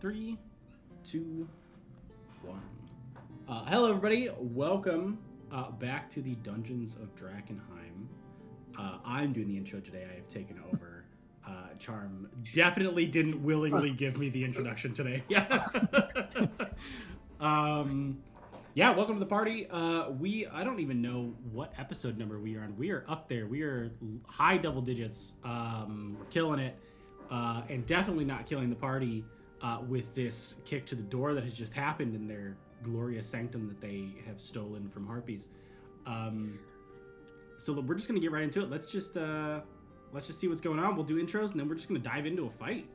3, 2, 1. Hello, everybody. Welcome back to the Dungeons of Drakkenheim. I'm doing the intro today. I have taken over. Charm definitely didn't willingly give me the introduction today. Yeah. Welcome to the party. I don't even know what episode number we are on. We are up there. We are high double digits. We're killing it. And definitely not killing the party with this kick to the door that has just happened in their glorious sanctum that they have stolen from harpies. So we're just gonna get right into it. Let's just see what's going on. We'll do intros and then we're just gonna dive into a fight.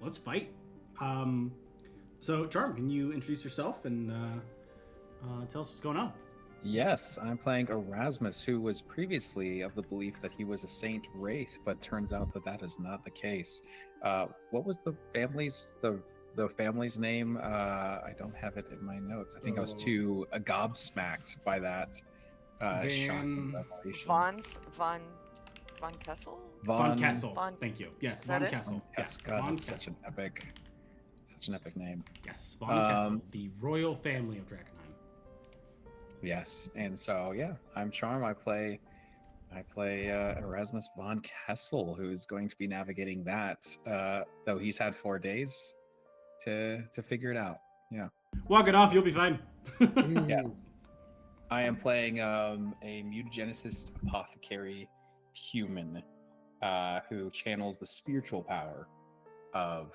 Let's fight. So Charm, can you introduce yourself and tell us what's going on? Yes, I'm playing Erasmus, who was previously of the belief that he was a Saint Wraith, but turns out that is not the case. What was the family's name? I don't have it in my notes. I think I was too gobsmacked by that shocking revelation. Von Kessel? Von Kessel. Thank you. Yes, Von Kessel. Yes, God, that's such an epic name. Yes, Von Kessel, the royal family of Drakkenheim. Yes, and so I'm Charm. I play Erasmus von Kessel, who is going to be navigating that, though he's had 4 days to figure it out. Yeah. Walk it off, you'll be fine. Yes. I am playing a mutagenicist apothecary human who channels the spiritual power of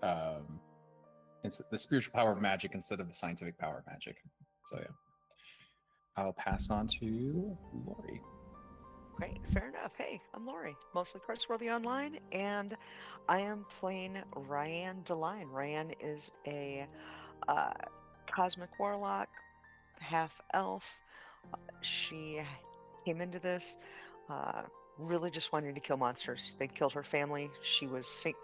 the spiritual power of magic instead of the scientific power of magic. So yeah. I'll pass on to Laurie. Great, fair enough. Hey, I'm Laurie, mostly Cardsworthy Online, and I am playing Ryan DeLine. Ryan is a cosmic warlock, half elf. She came into this really just wanting to kill monsters. They'd killed her family. She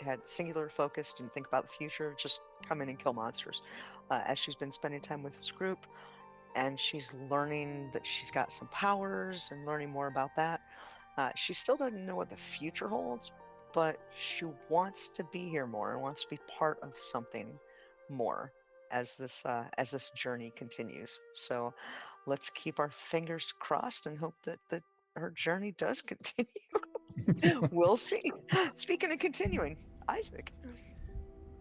had singular focus, didn't think about the future, just come in and kill monsters. As she's been spending time with this group, and she's learning that she's got some powers and learning more about that. She still doesn't know what the future holds, but she wants to be here more and wants to be part of something more as this journey continues. So let's keep our fingers crossed and hope that her journey does continue. We'll see. Speaking of continuing, Isaac.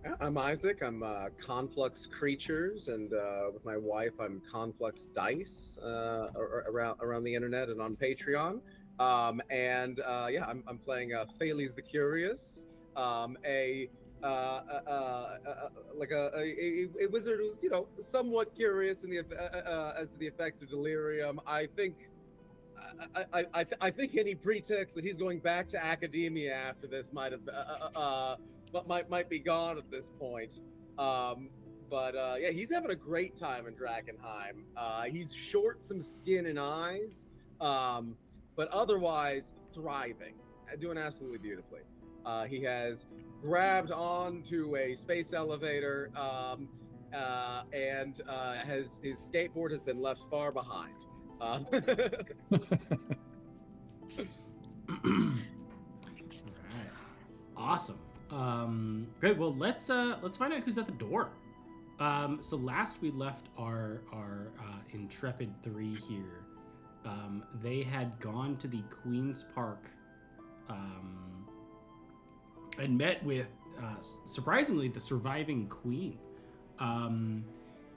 Yeah, I'm Isaac. I'm Conflux Creatures, and with my wife, I'm Conflux Dice around the internet and on Patreon. I'm playing Thales the Curious, a wizard who's somewhat curious in the as to the effects of delirium. I think any pretext that he's going back to academia after this might be gone at this point. He's having a great time in Drakkenheim. He's short some skin and eyes, but otherwise thriving, doing absolutely beautifully. He has grabbed onto a space elevator, and his skateboard has been left far behind. Awesome. Great. Well, let's find out who's at the door. So last we left our intrepid 3 here. They had gone to the Queen's Park and met with surprisingly the surviving queen,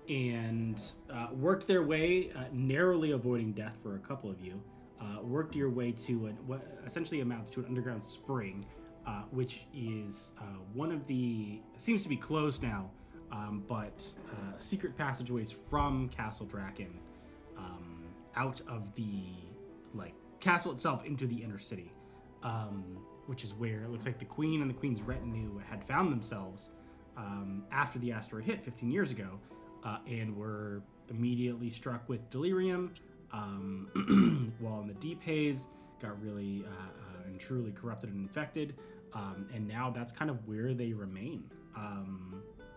and worked their way, narrowly avoiding death for a couple of you. Worked your way to what essentially amounts to an underground spring. Which is one of the, seems to be closed now, but secret passageways from Castle Draken out of the castle itself into the inner city, which is where it looks like the queen and the queen's retinue had found themselves after the asteroid hit 15 years ago, and were immediately struck with delirium while in the deep haze, got really and truly corrupted and infected. And now that's kind of where they remain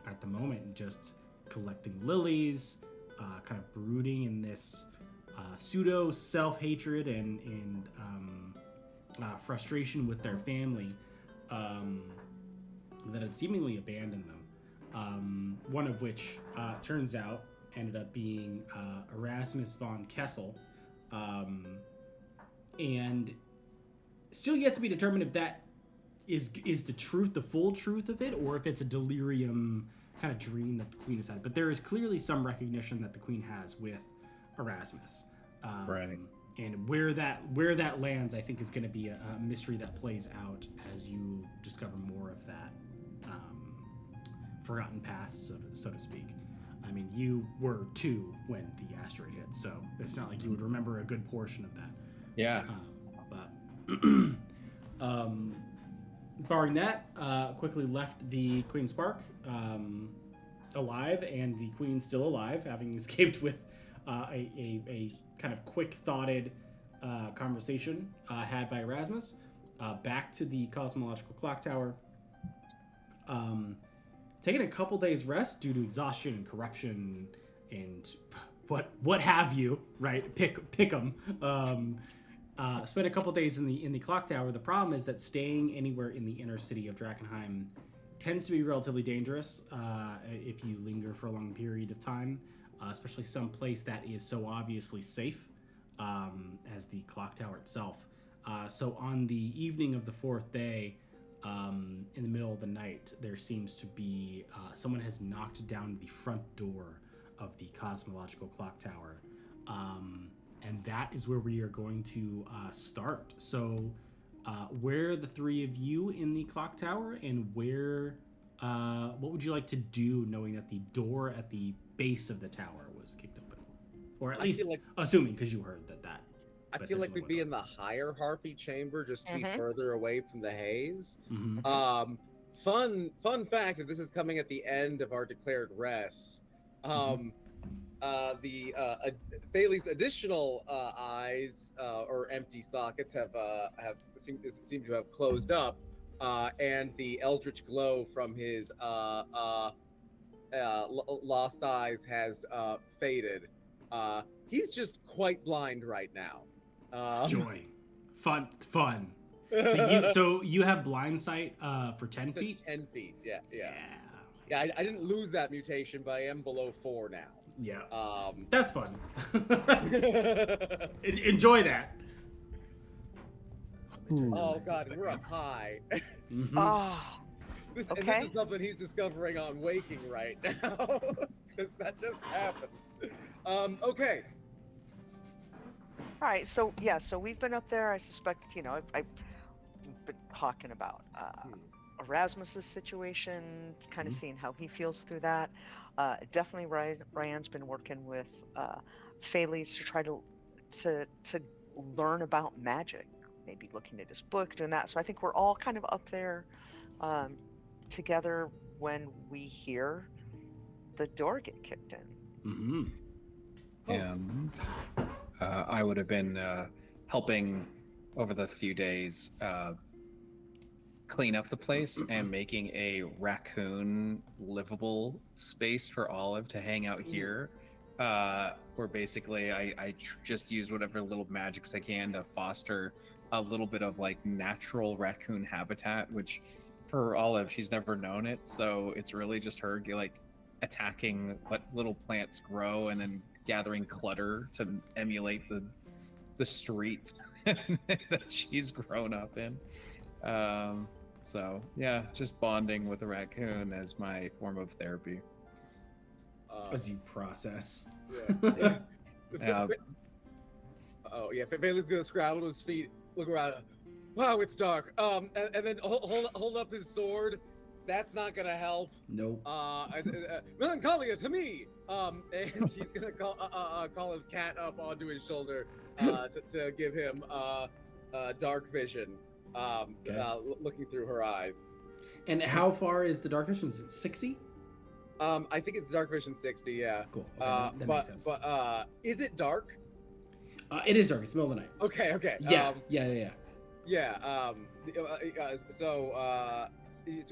at the moment, just collecting lilies, kind of brooding in this pseudo self-hatred and frustration with their family that had seemingly abandoned them. one of which turns out ended up being Erasmus von Kessel, and still yet to be determined if that is the truth, the full truth of it, or if it's a delirium kind of dream that the Queen has had. But there is clearly some recognition that the Queen has with Erasmus. Right. And where that lands, I think, is going to be a mystery that plays out as you discover more of that forgotten past, so to speak. I mean, you were 2 when the asteroid hit, so it's not like you would remember a good portion of that. Yeah. But barring that, quickly left the Queen's Park alive, and the Queen still alive, having escaped with a kind of quick-thoughted conversation had by Erasmus, back to the cosmological clock tower. Taking a couple days rest due to exhaustion and corruption and what have you, right? Pick 'em. Spent a couple days in the clock tower. The problem is that staying anywhere in the inner city of Drakkenheim tends to be relatively dangerous if you linger for a long period of time, especially some place that is so obviously safe as the clock tower itself. So on the evening of the 4th day, in the middle of the night, there seems to be someone has knocked down the front door of the cosmological clock tower. And that is where we are going to start. So where are the 3 of you in the clock tower, and what would you like to do knowing that the door at the base of the tower was kicked open? Or at least assuming, because you heard that. I feel like we'd be in the higher Harpy chamber, just to be further away from the haze. Mm-hmm. Fun fact, if this is coming at the end of our declared rest, Thales' additional eyes or empty sockets have seem to have closed up, and the eldritch glow from his lost eyes has faded. He's just quite blind right now. Joy, fun. So you have blind sight for 10 feet. 10 feet. Yeah. I didn't lose that mutation, but I am below 4 now. Yeah. That's fun. Enjoy that. Oh God, we're up high. Mm-hmm. This is something he's discovering on waking right now, because that just happened. Okay. All right, so we've been up there. I suspect, I've been talking about Erasmus's situation, kind of seeing how he feels through that. Definitely, Ryan's been working with Thales to try to learn about magic, maybe looking at his book, doing that. So I think we're all kind of up there together when we hear the door get kicked in. Mm-hmm. And I would have been helping over the few days clean up the place and making a raccoon livable space for Olive to hang out here, where basically I just use whatever little magics I can to foster a little bit of like natural raccoon habitat, which for Olive, she's never known it, so it's really just her like attacking what little plants grow and then gathering clutter to emulate the streets that she's grown up in. So yeah, just bonding with a raccoon as my form of therapy. As you process. Yeah. Oh yeah, Bailey's gonna scramble to his feet, look around. Wow, it's dark. And then hold up his sword. That's not gonna help. Nope. Melancholia to me. And he's gonna call his cat up onto his shoulder to give him dark vision. Looking through her eyes. And how far is the dark vision? Is it 60? I think it's dark vision 60. Yeah. Cool. Okay, that makes sense. But is it dark? It is dark. It's the middle of the night. Okay. Yeah. Yeah. So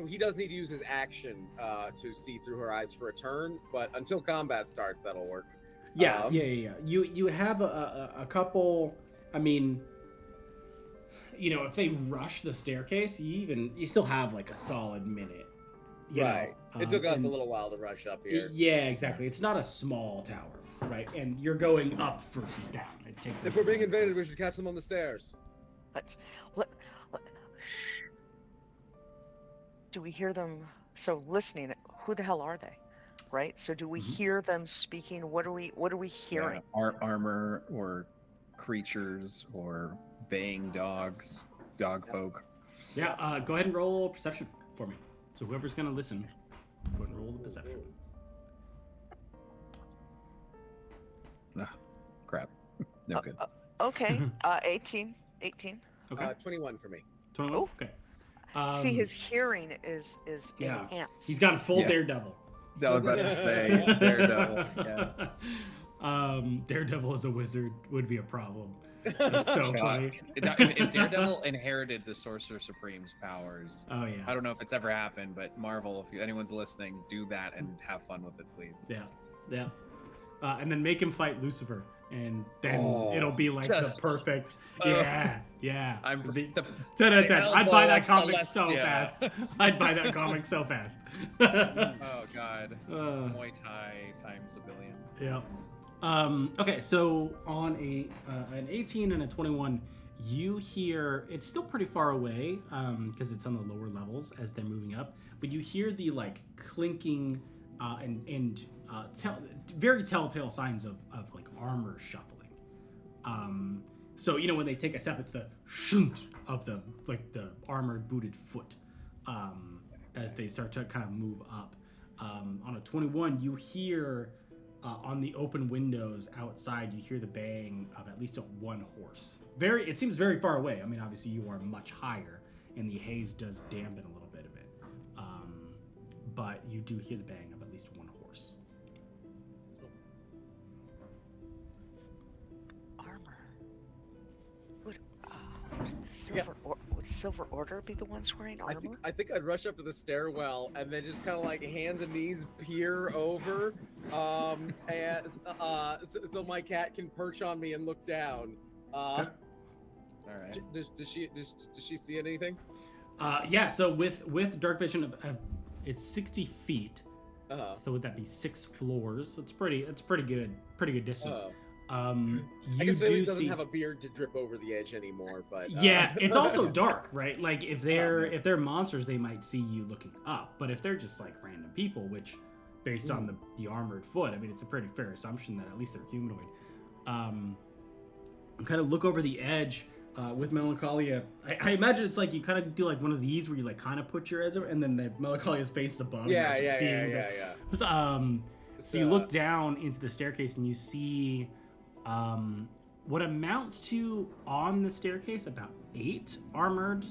he does need to use his action to see through her eyes for a turn, but until combat starts, that'll work. Yeah. You have a couple. I mean, if they rush the staircase, you still have like a solid minute you right. know. It took us a and little while to rush up here. Yeah, exactly. It's not a small tower, right? And you're going up versus down. It takes. If we're being invaded, we should catch them on the stairs. Let, do we hear them? So listening, who the hell are they? Right. So do we hear them speaking? What are we hearing? Yeah, armor or creatures or baying dogs, dog folk. Yeah. Go ahead and roll perception for me. So whoever's gonna listen, go ahead and roll the perception. Crap. No good. Okay. 18. Okay. 21 for me. 21. Oh. Okay. See, his hearing is Yeah. enhanced. He's got a full Yes. Daredevil. I was about to say Daredevil. Yes. Daredevil as a wizard would be a problem. That's so funny. If Daredevil inherited the Sorcerer Supreme's powers, Oh I yeah. don't know if it's ever happened, but Marvel, if anyone's listening, do that and have fun with it, please. Yeah. And then make him fight Lucifer, and then Oh, it'll be like the just- perfect. Yeah. I'm It'd be the 10 out of 10. I'd buy elbow that of comic so Celestia. fast. I'd buy that comic so fast. Oh God. Uh, Muay Thai times a billion. Yeah. Okay, so on an 18 and a 21, you hear it's still pretty far away because it's on the lower levels as they're moving up, but you hear the like clinking and very telltale signs of like armor shuffling. So you know when they take a step, it's the shunt of the armored booted foot as they start to kind of move up. On a 21, you hear on the open windows outside, you hear the baying of at least one horse. It seems very far away. I mean, obviously you are much higher, and the haze does dampen a little bit of it. But you do hear the baying of at least one horse. Armor. Would Silver Order be the ones wearing armor? I think I'd rush up to the stairwell and then just kind of like hands and knees peer over, and so my cat can perch on me and look down. All right. Does she see anything? Yeah. So with dark vision of it's 60 feet. So would that be 6 floors? It's pretty good distance. I You guess do Bailey doesn't see. have a beard to drip over the edge anymore, but Yeah, it's also dark, right? Like if they're monsters, they might see you looking up, but if they're just like random people, which based on the armored foot, I mean, it's a pretty fair assumption that at least they're humanoid. Kind of look over the edge with Melancholia. I imagine it's like you kind of do like one of these where you like kind of put your heads over, and then the Melancholia's face is above. yeah. So you look down into the staircase and you see what amounts to on the staircase about 8 armored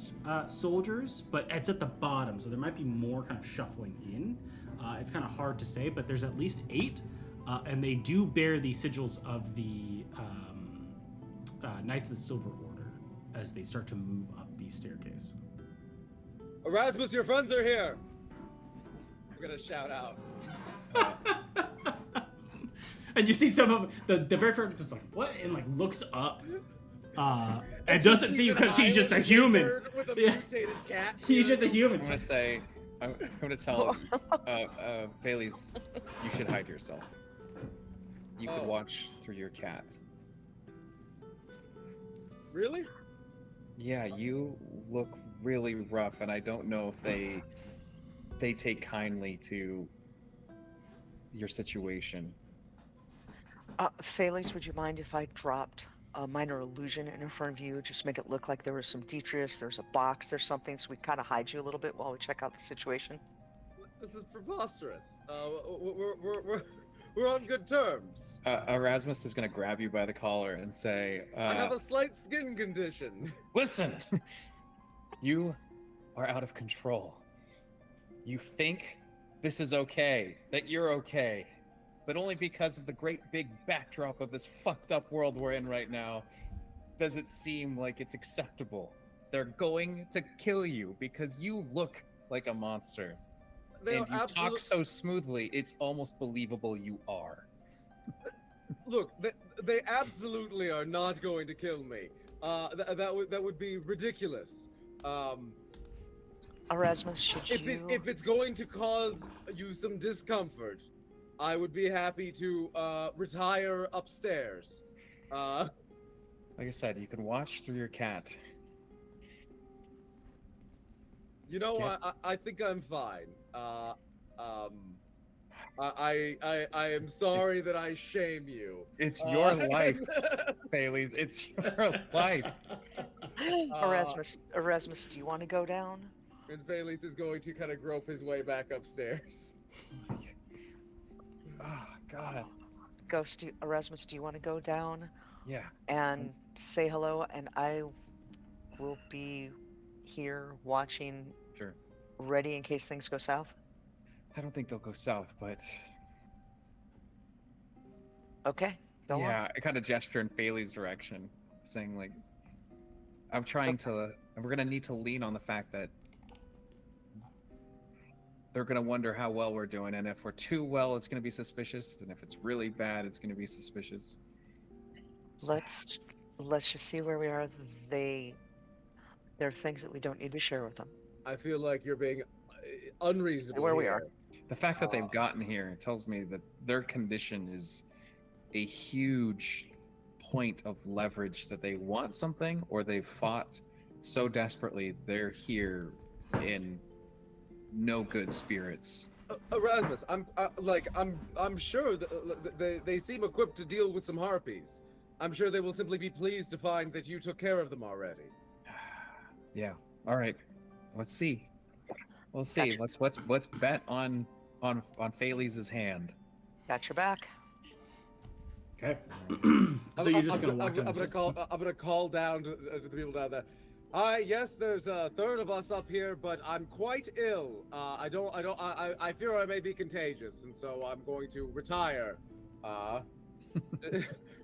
soldiers, but it's at the bottom, so there might be more kind of shuffling in. It's kind of hard to say, but there's at least 8, and they do bear the sigils of the Knights of the Silver Order as they start to move up the staircase. Erasmus, your friends are here. I'm gonna shout out. And you see some of the very first just like what and like looks up and doesn't see you because he's just a human. With a Yeah. mutated cat. He's just a human. I'm gonna tell Bailey's you should hide yourself. You could watch through your cat. Really? Yeah, you look really rough, and I don't know if they take kindly to your situation. Phalanx, would you mind if I dropped a minor illusion in front of you? Just make it look like there was some Detrius, there's a box, there's something, so we kind of hide you a little bit while we check out the situation. This is preposterous. We're on good terms. Erasmus is gonna grab you by the collar and say, I have a slight skin condition. Listen, you are out of control. You think this is okay, that you're okay, but only because of the great big backdrop of this fucked up world we're in right now does it seem like it's acceptable. They're going to kill you because you look like a monster. They And are you talk so smoothly, it's almost believable you are. Look, they absolutely are not going to kill me. That would be ridiculous. Erasmus, should If you? it's going to cause you some discomfort, I would be happy to retire upstairs. Like I said, you can watch through your cat. You know, Get- I think I'm fine. I am sorry that I shame you. It's your life, Baileys. It's your life. Erasmus, do you want to go down? And Phalis is going to kind of grope his way back upstairs. Oh, God. Erasmus, do you want to go down Yeah. and say hello? And I will be here watching, Sure. ready in case things go south. I don't think they'll go south, but Okay, go on. yeah, I kind of gesture in Bailey's direction, saying like, I'm trying to, and we're gonna need to lean on the fact that they're gonna wonder how well we're doing, and if we're too well, it's gonna be suspicious, and if it's really bad, it's gonna be suspicious. Let's just see where we are. There are things that we don't need to share with them. I feel like you're being unreasonable. Where we here. are. The fact that they've gotten here tells me that their condition is a huge point of leverage, that they want something or they've fought so desperately they're here in no good spirits. Erasmus, I'm sure that they seem equipped to deal with some harpies. I'm sure they will simply be pleased to find that you took care of them already. Yeah. All right. Let's see. We'll see. Gotcha. Let's bet on Phales's hand. Got your back. Okay. So you're just gonna walk down. I'm gonna call down to the people down there. Yes, there's a third of us up here, but I'm quite ill. I fear I may be contagious, and so I'm going to retire.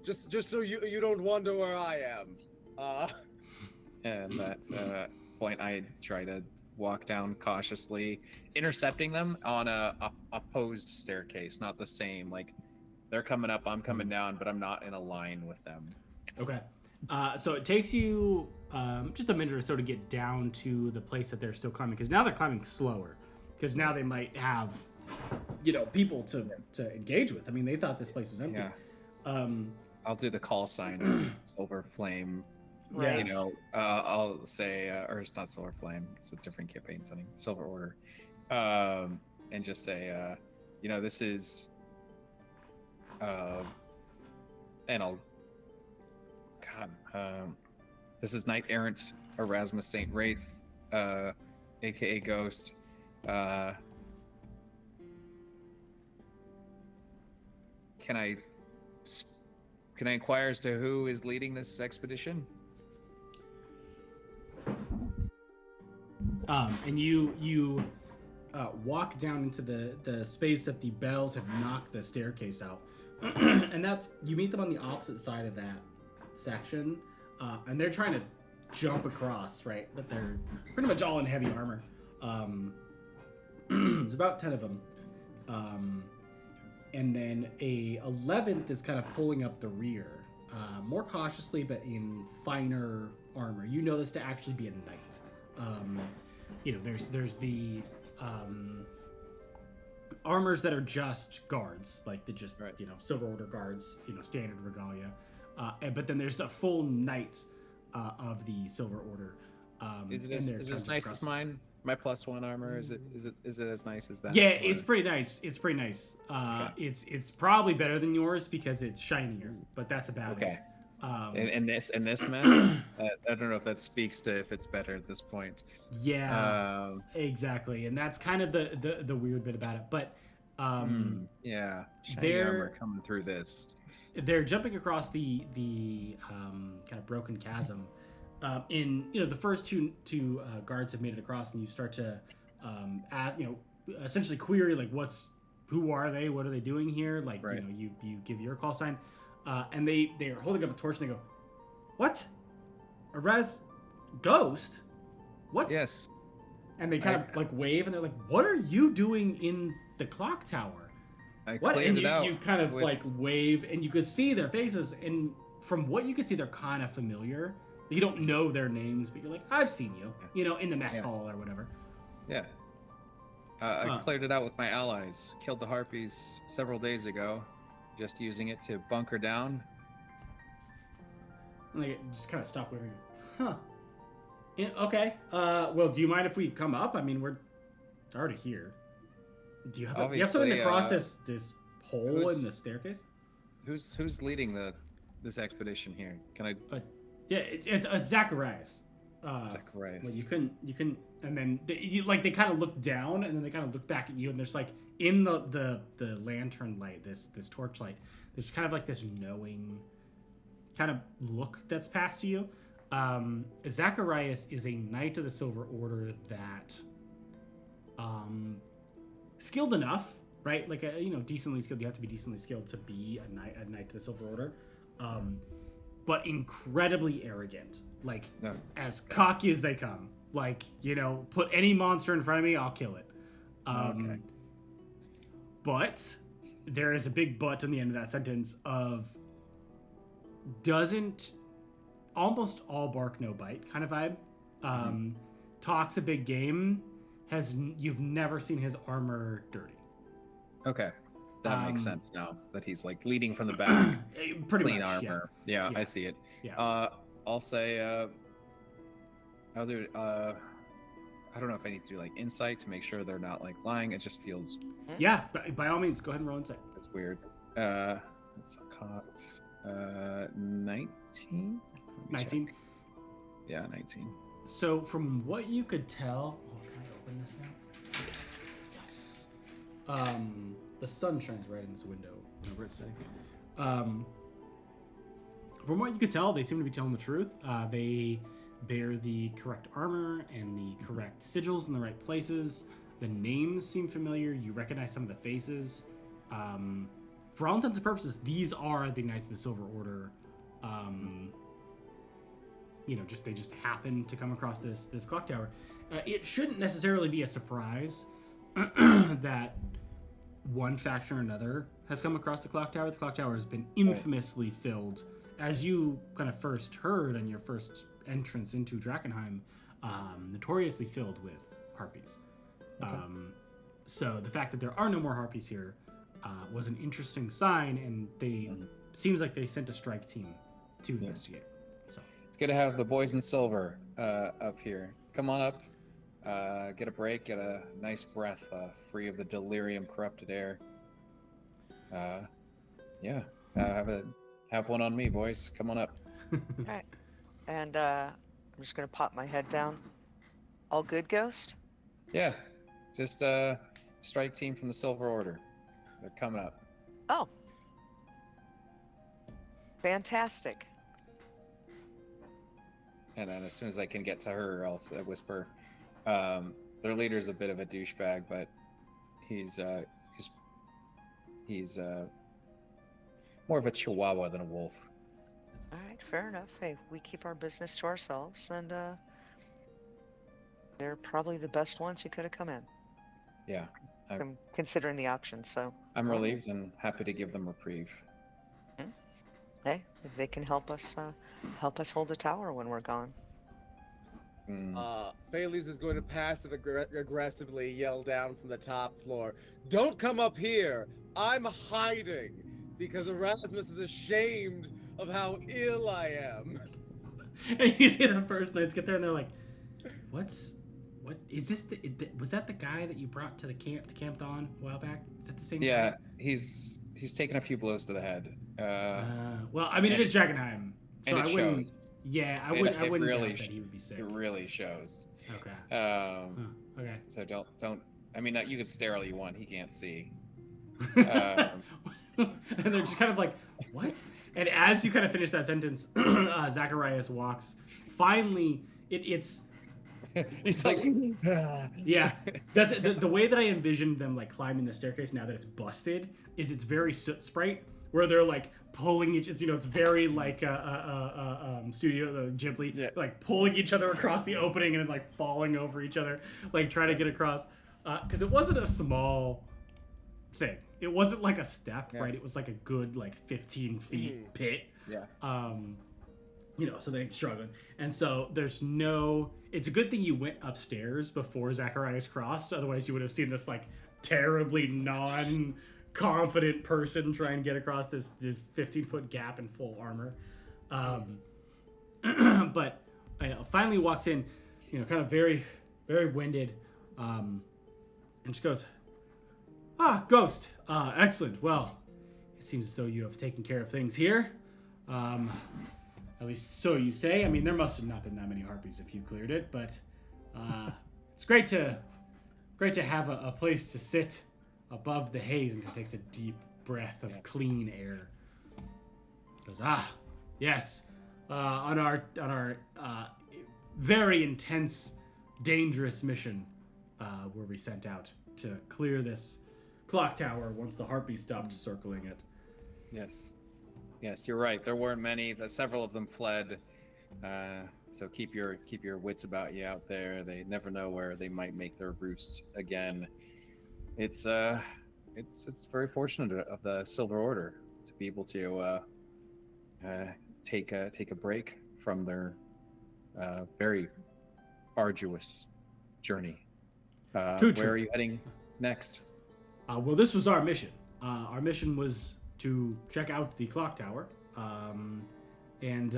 Just so you don't wonder where I am. And that point, I try to walk down cautiously, intercepting them on a opposed staircase, not the same. Like they're coming up, I'm coming down, but I'm not in a line with them. Okay. So it takes you just a minute or so to get down to the place that they're still climbing, because now they're climbing slower, because now they might have, people to engage with. I mean, they thought this place was empty. Yeah. I'll do the call sign, Silver Flame. Right. I'll say, or it's not Silver Flame, it's a different campaign setting, Silver Order, and just say, this is, and I'll, this is Knight Errant Erasmus Saint Wraith, aka Ghost. Can I inquire as to who is leading this expedition? And you walk down into the space that the bells have knocked the staircase out, and you meet them on the opposite side of that section, and they're trying to jump across, right? But they're pretty much all in heavy armor. There's about 10 of them, and then a 11th is kind of pulling up the rear, more cautiously, but in finer armor. You know this to actually be a knight. There's the armors that are just guards, like the just right. Silver Order guards, standard regalia, but then there's a full knight of the Silver Order. Is it as nice as mine? My +1 armor, is it as nice as that? Yeah, it's pretty nice. It's pretty nice. Okay. It's probably better than yours because it's shinier, but that's about okay. it. And this mess, I don't know if that speaks to if it's better at this point. Yeah, exactly, and that's kind of the weird bit about it. But yeah, shiny armor coming through this. They're jumping across the kind of broken chasm. The first two guards have made it across, and you start to ask, essentially query like, who are they? What are they doing here? Like, right. You give your call sign. And they're holding up a torch and they go, "What? A ghost? What?" Yes. And they kind of like wave and they're like, "What are you doing in the clock tower?" What? And you kind of like wave, and you could see their faces, and from what you could see, they're kind of familiar. You don't know their names, but you're like, "I've seen you," in the mess hall or whatever. Yeah. I cleared it out with my allies. Killed the harpies several days ago, just using it to bunker down. And they just kind of stop where Huh. Okay. Well, do you mind if we come up? I mean, we're already here. Do you have something to cross this hole in the staircase? Who's leading this expedition here? Can I? Yeah, it's Zacharias. Zacharias. Well, you couldn't, and then they kind of look down, and then they kind of look back at you, and there's like in the lantern light, this torch light, there's kind of like this knowing kind of look that's passed to you. Zacharias is a knight of the Silver Order that, skilled enough, right? Like decently skilled. You have to be decently skilled to be a knight of the Silver Order, but incredibly arrogant. Like as cocky as they come. Like put any monster in front of me, I'll kill it. Okay. But there is a big but on the end of that sentence of doesn't. Almost all bark, no bite kind of vibe. Talks a big game. You've never seen his armor dirty. Okay, that makes sense now that he's like leading from the back. Pretty clean much, armor. Yeah, I see it. Yeah. I'll say I don't know if I need to do like insight to make sure they're not like lying. It just feels. Yeah, by all means, go ahead and roll insight. It's weird. It's caught 19. 19. Yeah, 19. So from what you could tell, can I open this now? Yes. The sun shines right in this window whenever it's sitting. From what you could tell, they seem to be telling the truth. They bear the correct armor and the correct sigils in the right places. The names seem familiar. You recognize some of the faces. For all intents and purposes, these are the Knights of the Silver Order. They just happen to come across this clock tower. It shouldn't necessarily be a surprise that one faction or another has come across the clock tower. The clock tower has been infamously filled, as you kind of first heard on your first entrance into Drakkenheim, notoriously filled with harpies. Okay. So the fact that there are no more harpies here was an interesting sign, and seems like they sent a strike team to investigate. So it's good to have the boys in silver up here. Come on up, get a break, get a nice breath free of the delirium corrupted air. Have one on me, boys. Come on up. All right. And I'm just gonna pop my head down. All good, Ghost? Yeah, just strike team from the Silver Order. They're coming up. Oh. Fantastic. And then as soon as I can get to her, I'll whisper. Their leader's a bit of a douchebag, but he's more of a chihuahua than a wolf. All right, fair enough. Hey, we keep our business to ourselves, and they're probably the best ones who could have come in. Yeah. I'm considering the options, so. I'm relieved and happy to give them reprieve. Hey, if they can help us hold the tower when we're gone. Thales is going to aggressively yell down from the top floor, "Don't come up here! I'm hiding because Erasmus is ashamed of how ill I am." And you see the first knights get there and they're like, what is this? Was that the guy that you brought to the camped on a while back? Is that the same guy? Yeah, he's taken a few blows to the head. Well, I mean, it is Drakkenheim, so I wouldn't. Shows. Yeah, I wouldn't really doubt that he would be sick. It really shows. Okay. Okay. So don't. I mean, you can stare all you want. He can't see. And they're just kind of like, what? And as you kind of finish that sentence, Zacharias walks. Finally, it's. He's like, yeah. That's the way that I envisioned them like climbing the staircase. Now that it's busted, is it's very Soot Sprite, where they're like pulling each. It's very like Studio Ghibli, like pulling each other across the opening and like falling over each other, like trying to get across. Because it wasn't a small thing. It wasn't like a step, right? It was like a good like 15 feet pit. Yeah. So they're struggling. And so there's no. It's a good thing you went upstairs before Zacharias crossed. Otherwise, you would have seen this like terribly non-confident person trying to get across this 15-foot gap in full armor. But finally walks in, kind of very, very winded, and just goes, Ghost. Excellent. Well, it seems as though you have taken care of things here. At least so you say. I mean, there must have not been that many harpies if you cleared it, but it's great to have a place to sit above the haze, and takes a deep breath of clean air. Goes, yes. On our very intense, dangerous mission, were we sent out to clear this clock tower once the harpies stopped circling it. Yes, you're right. There weren't many. Several of them fled. So keep your wits about you out there. They never know where they might make their roosts again. It's very fortunate of the Silver Order to be able to take a break from their very arduous journey. True. Where are you heading next? Well, this was our mission. Our mission was to check out the clock tower, and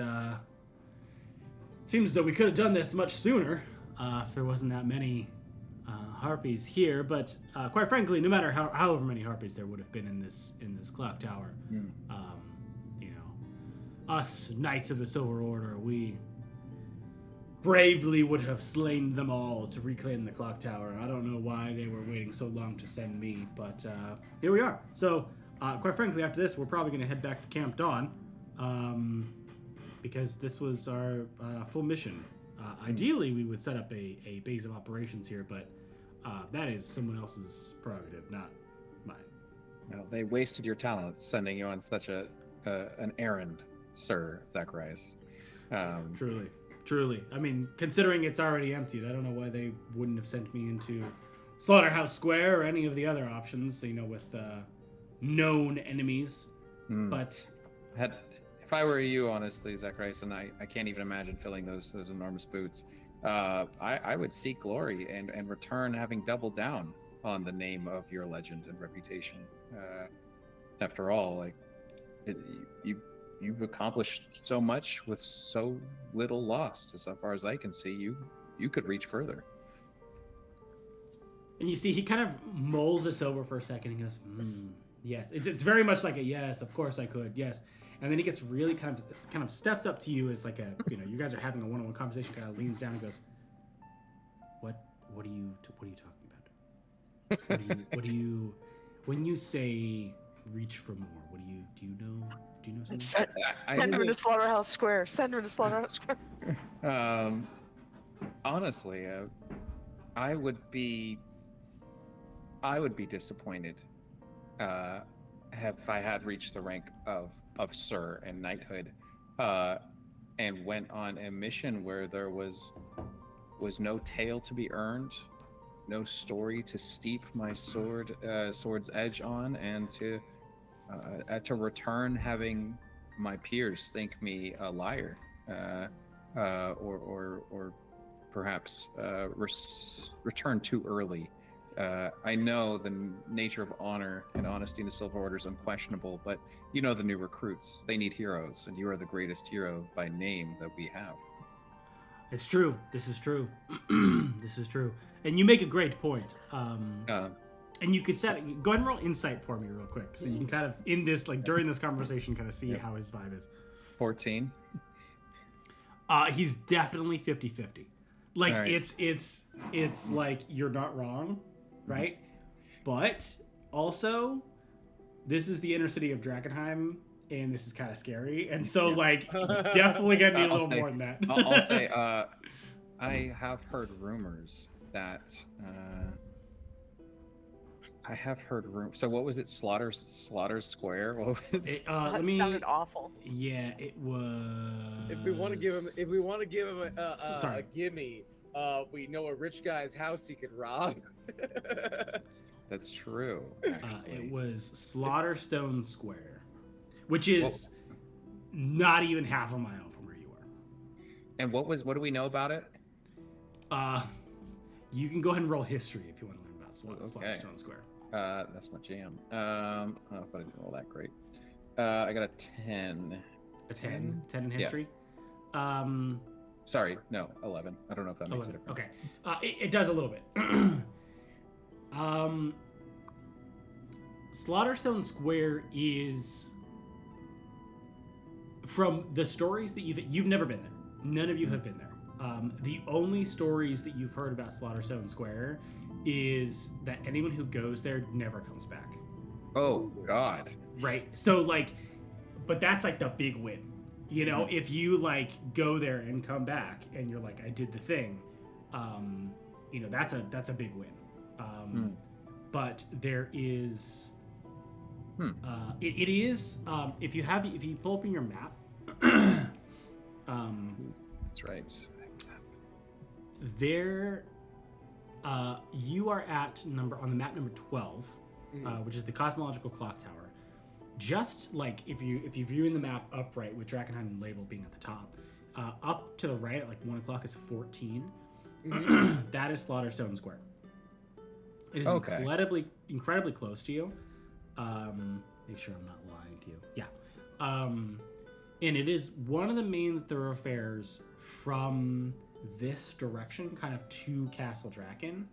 seems as though we could have done this much sooner if there wasn't that many harpies here. But quite frankly, no matter however many harpies there would have been in this clock tower, us Knights of the Silver Order, we bravely would have slain them all to reclaim the clock tower. I don't know why they were waiting so long to send me, but here we are. So. Quite frankly, after this, we're probably going to head back to Camp Dawn, because this was our full mission. Ideally, we would set up a base of operations here, but that is someone else's prerogative, not mine. Well, they wasted your talents sending you on such an errand, Sir Zacharias. Truly. I mean, considering it's already emptied, I don't know why they wouldn't have sent me into Slaughterhouse Square or any of the other options, with known enemies. But if I were you, honestly, Zacharias, and I can't even imagine filling those enormous boots, I would seek glory and return having doubled down on the name of your legend and reputation. After all, you've accomplished so much with so little lost. As far as I can see, you could reach further. And you see, he kind of mulls this over for a second and goes, yes. It's very much like a yes, of course I could, yes. And then he gets really kind of steps up to you as like a, you guys are having a one-on-one conversation, kind of leans down and goes, what are you talking about? What do you, when you say reach for more, do you know something? Send her to Slaughterhouse Square. Honestly, I would be disappointed if I had reached the rank of Sir and knighthood, and went on a mission where there was no tale to be earned, no story to steep my sword's edge on, and to return having my peers think me a liar, or perhaps return too early. I know the nature of honor and honesty in the Silver Order is unquestionable, but the new recruits, they need heroes, and you are the greatest hero by name that we have. It's true. This is true. This is true. And you make a great point. And you could go ahead and roll insight for me real quick, so you can kind of, in this, during this conversation, kind of see how his vibe is. 14. He's definitely 50-50. Right. It's like, you're not wrong, right? But also, this is the inner city of Drakkenheim, and this is kind of scary, and so definitely gonna need a little more than that. I'll say, I have heard rumors that. So what was it? Slaughter Square? What was it? That sounded awful. Yeah, it was. If we want to give him a gimme, we know a rich guy's house he could rob. That's true. It was Slaughterstone Square, which is not even half a mile from where you are. And what do we know about it? You can go ahead and roll history if you want to learn about Slaughterstone Square. That's my jam. But I didn't roll that great. I got a 10. A 10 in history? Yeah. Sorry, no, 11. I don't know if that makes 11. a difference. Okay. It does a little bit. Slaughterstone Square is, from the stories that you've never been there. None of you have been there. The only stories that you've heard about Slaughterstone Square is that anyone who goes there never comes back. Oh, God. Right. So, like, but that's like the big win. You know, if you like go there and come back and you're like, I did the thing, you know, that's a big win. But there is, it is, if you pull up in your map, that's right. There, you are on the map number 12, which is the cosmological clock tower. Just like if you're viewing the map upright with Drakkenheim label being at the top, up to the right at like 1 o'clock is 14. That is Slaughterstone Square. It is incredibly close to you. Make sure I'm not lying to you. Yeah. And it is one of the main thoroughfares from this direction, kind of to Castle Draken,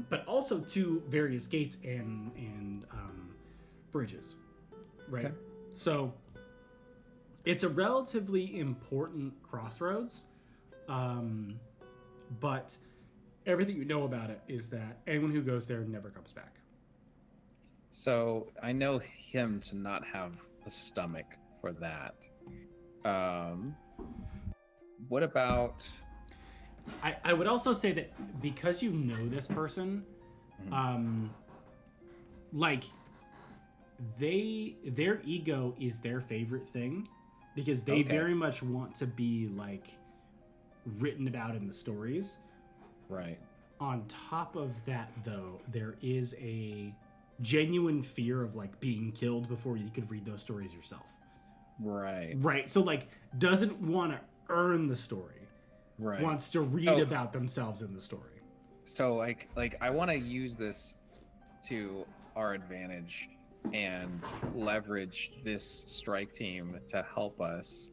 but also to various gates and bridges. Right. Okay. So it's a relatively important crossroads, but everything you know about it is that anyone who goes there never comes back. So I know him to not have the stomach for that. What about... I would also say that because you know this person, like... their ego is their favorite thing because they very much want to be like written about in the stories. Right. On top of that, though, there is a genuine fear of like being killed before you could read those stories yourself. Right. So like doesn't want to earn the story. Right. Wants to read about themselves in the story. So like I want to use this to our advantage and leverage this strike team to help us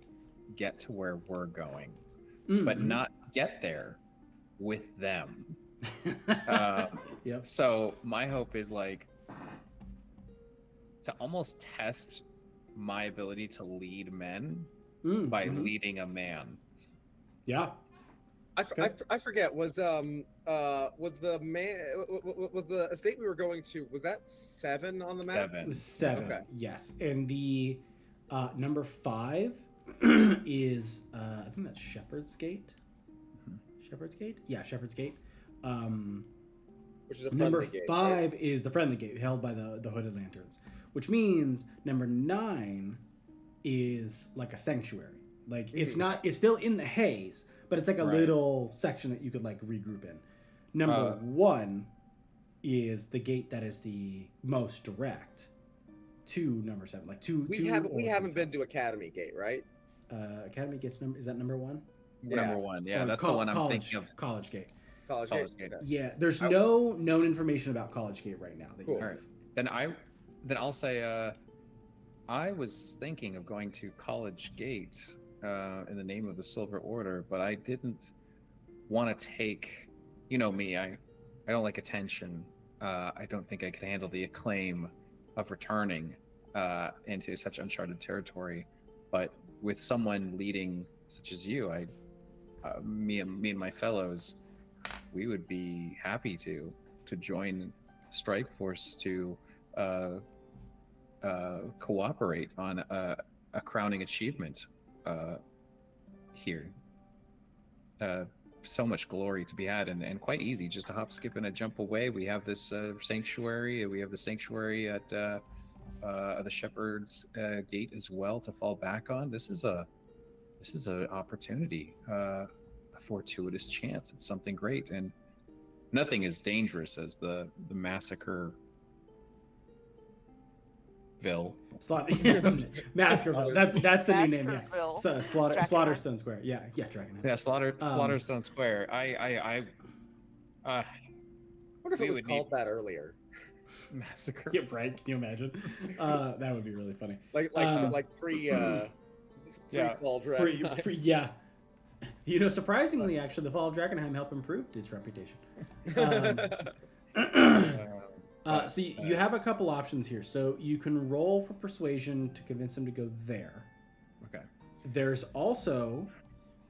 get to where we're going, but not get there with them. So my hope is like to almost test my ability to lead men by leading a man. Yeah. I forget. Was the estate we were going to, was that 7 on the map? It was 7. Okay. Yes, and the number 5 is I think that's Shepherd's Gate. Shepherd's Gate? Yeah, Shepherd's Gate. Which is a number gate, 5 right? is the Friendly Gate, held by the Hooded Lanterns, which means number 9 is like a sanctuary. Like it's still in the haze, but it's like a little section that you could like regroup in. Number 1 is the gate that is the most direct to number 7. Like we haven't been to Academy Gate, right? Academy Gate's number, is that number 1? Yeah. Number 1, yeah. That's the one I'm thinking of. College Gate. College Gate. Okay. Yeah, there's no known information about College Gate right now. Cool. All right. Then I'll say I was thinking of going to College Gate in the name of the Silver Order, but I didn't want to take, you know me, I don't like attention. I don't think I could handle the acclaim of returning into such uncharted territory. But with someone leading such as you, me and my fellows, we would be happy to join Strike Force to cooperate on a crowning achievement here. So much glory to be had, and quite easy, just a hop, skip, and a jump away. We have this sanctuary. We have the sanctuary at the Shepherd's Gate as well to fall back on. This is an opportunity, a fortuitous chance. It's something great, and nothing as dangerous as the massacre Maskerville. That's the new name. Yeah. Maskerville. So, Drakkenheim. Slaughterstone Square. Yeah, Drakkenheim. Yeah, Slaughterstone Square. I wonder if We it was would called that earlier. massacre. Yeah, right. Can you imagine? That would be really funny. Like pre Yeah. Fall Dragon. Yeah. Surprisingly, actually, the Fall of Drakkenheim helped improve its reputation. So you have a couple options here. So you can roll for persuasion to convince him to go there. Okay. There's also,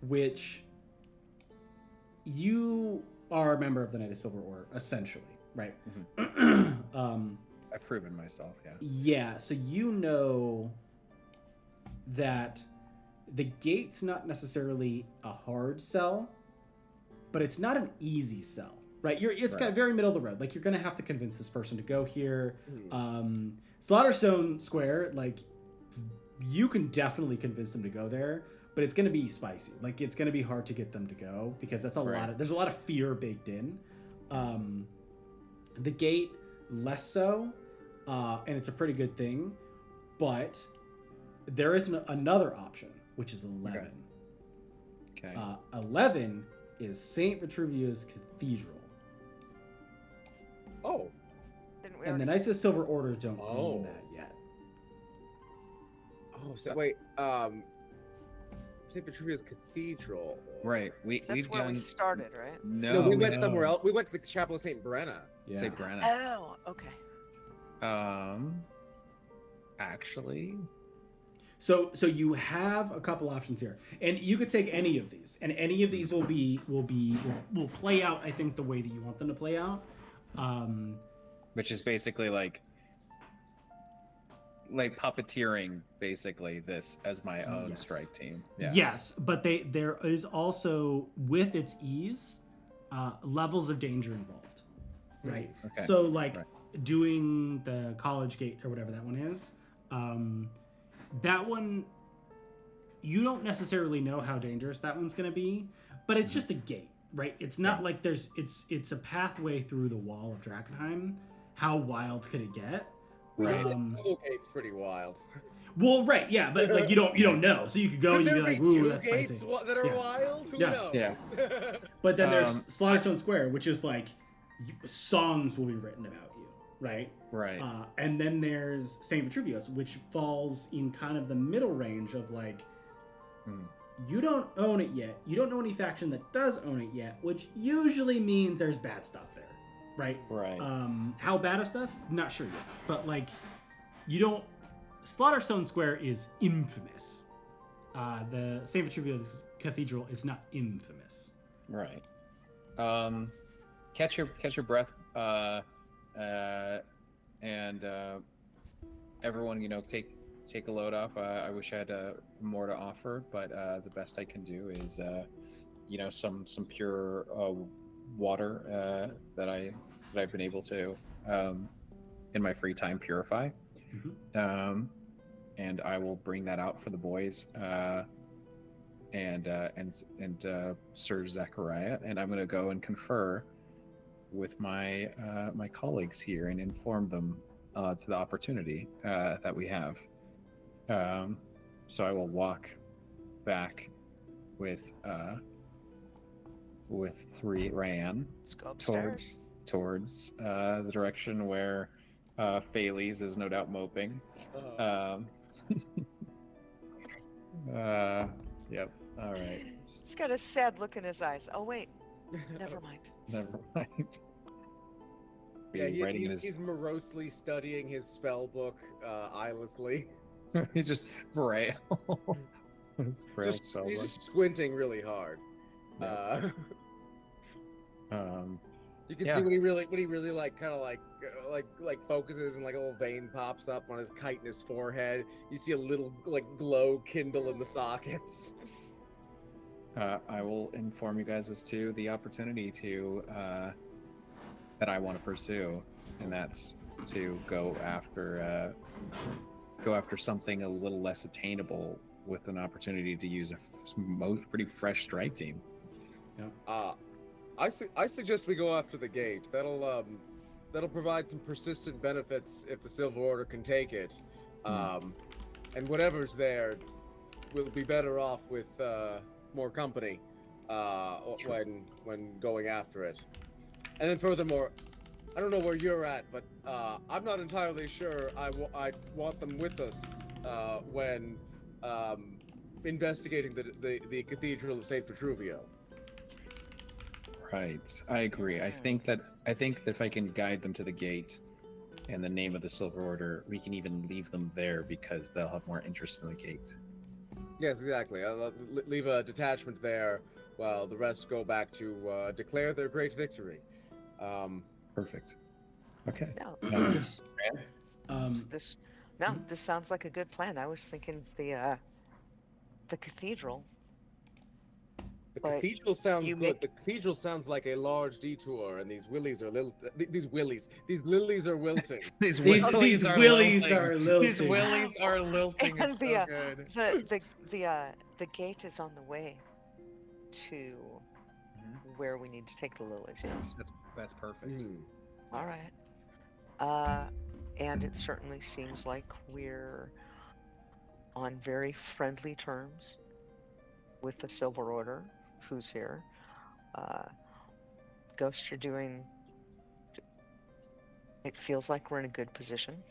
which you are a member of the Knight of Silver Order, essentially, right? I've proven myself, yeah. Yeah, so you know that the gate's not necessarily a hard sell, but it's not an easy sell, right? It's got very middle of the road. Like, you're gonna have to convince this person to go here. Slaughterstone Square, like, you can definitely convince them to go there, but it's gonna be spicy. Like, it's gonna be hard to get them to go because that's there's a lot of fear baked in. The gate, less so, and it's a pretty good thing, but there is another option, which is 11. Okay. 11 is St. Vitruvius Cathedral. Oh. And the Knights of the Silver Order don't own that yet. Oh, so wait, St. Vitruvius Cathedral. Right. That's where we started, right? No, we went somewhere else. We went to the Chapel of St. Brenna. Yeah. St. Brenna. Oh, okay. Actually, so you have a couple options here, and you could take any of these, and any of these will play out, I think, the way that you want them to play out. Which is basically like puppeteering basically this as my own strike team. Yeah. Yes, but there is also, with its ease, levels of danger involved, right? Okay. So doing the college gate or whatever that one is, that one, you don't necessarily know how dangerous that one's going to be, but it's just a gate, right? It's not like it's a pathway through the wall of Drakkenheim. How wild could it get? Right. Gate's pretty wild. Well, right, yeah, but like you don't know, so you could go and you'd be like, "Ooh, that's gates spicy." that are wild. Who knows? Yeah. But then there's Slaughterstone Square, which is like songs will be written about you, right? Right. And then there's St. Vitruvius, which falls in kind of the middle range of like, you don't own it yet. You don't know any faction that does own it yet, which usually means there's bad stuff there, right? Right. How bad of stuff? Not sure yet. But like, you don't. Slaughterstone Square is infamous. The St. Vitruvius Cathedral is not infamous. Right. Catch your breath. And everyone, take a load off. I wish I had more to offer, but the best I can do is, some pure water that I've been able to, in my free time, purify. And I will bring that out for the boys, and Sir Zachariah, and I'm going to go and confer with my my colleagues here and inform them to the opportunity that we have. So I will walk back with Ryan Let's go upstairs. towards the direction where Phalese is no doubt moping. Yep. All right. He's got a sad look in his eyes. Oh wait, never mind. Never mind. Yeah, he's morosely studying his spell book eyelessly. He's just braille. He's just squinting really hard. You can see when he really like kind of like focuses and like a little vein pops up on his chitinous forehead. You see a little like glow kindle in the sockets. I will inform you guys as to the opportunity to that I want to pursue, and that's to go after something a little less attainable with an opportunity to use a pretty fresh strike team. Yeah. I suggest we go after the gate. That'll provide some persistent benefits if the Silver Order can take it. And whatever's there will be better off with more company when going after it. And then furthermore, I don't know where you're at, but I'm not entirely sure I'd want them with us when investigating the Cathedral of St. Petruvio. Right, I agree. I think that if I can guide them to the gate and the name of the Silver Order, we can even leave them there because they'll have more interest in the gate. Yes, exactly. I'll leave a detachment there while the rest go back to declare their great victory. Perfect. Okay. No, this Hmm? this sounds like a good plan. I was thinking the cathedral. The But cathedral sounds you good. make- The cathedral sounds like a large detour, and these lilies are lilies are wilting. These willies are lilting. These willies are lilting. And It's so good. the gate is on the way to where we need to take the lilies. Yes. That's perfect. All right. And it certainly seems like we're on very friendly terms with the Silver Order, who's here. Ghost, you're doing. It feels like we're in a good position.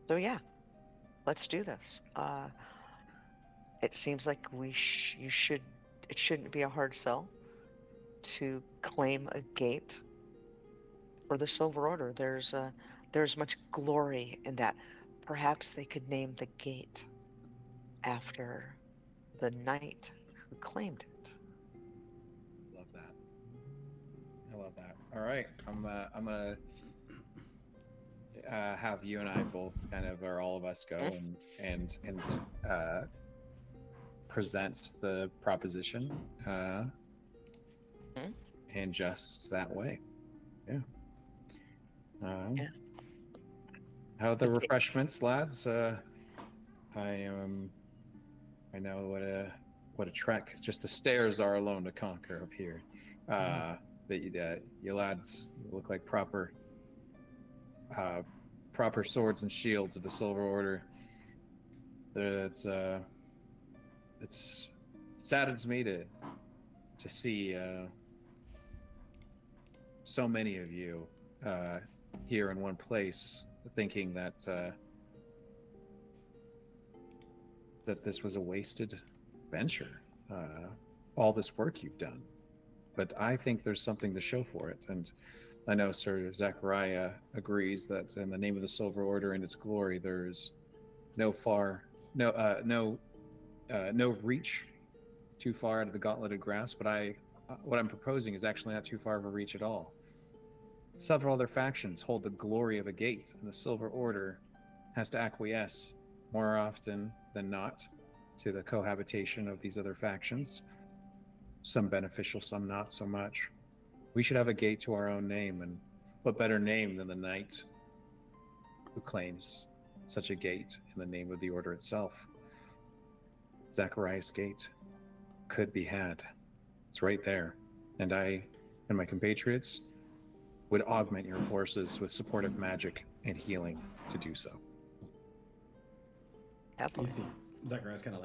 So yeah, let's do this. It seems like it shouldn't be a hard sell to claim a gate for the Silver Order. There's much glory in that. Perhaps they could name the gate after the knight who claimed it. Love that. I love that. All right, I'm gonna have you and I both kind of, or all of us, go and present the proposition, and just that way. Yeah. How are the refreshments, lads? I know what a trek just the stairs are alone to conquer up here. But you lads look like proper swords and shields of the Silver Order. It saddens me to see so many of you here in one place, thinking that this was a wasted venture, all this work you've done. But I think there's something to show for it, and I know Sir Zachariah agrees that in the name of the Silver Order and its glory, there's no reach too far out of the gauntleted grass. But what I'm proposing is actually not too far of a reach at all. Several other factions hold the glory of a gate, and the Silver Order has to acquiesce more often than not to the cohabitation of these other factions. Some beneficial, some not so much. We should have a gate to our own name, and what better name than the knight who claims such a gate in the name of the order itself? Zacharias Gate could be had. It's right there. And I and my compatriots would augment your forces with supportive magic and healing to do so. You see, Zacharias kind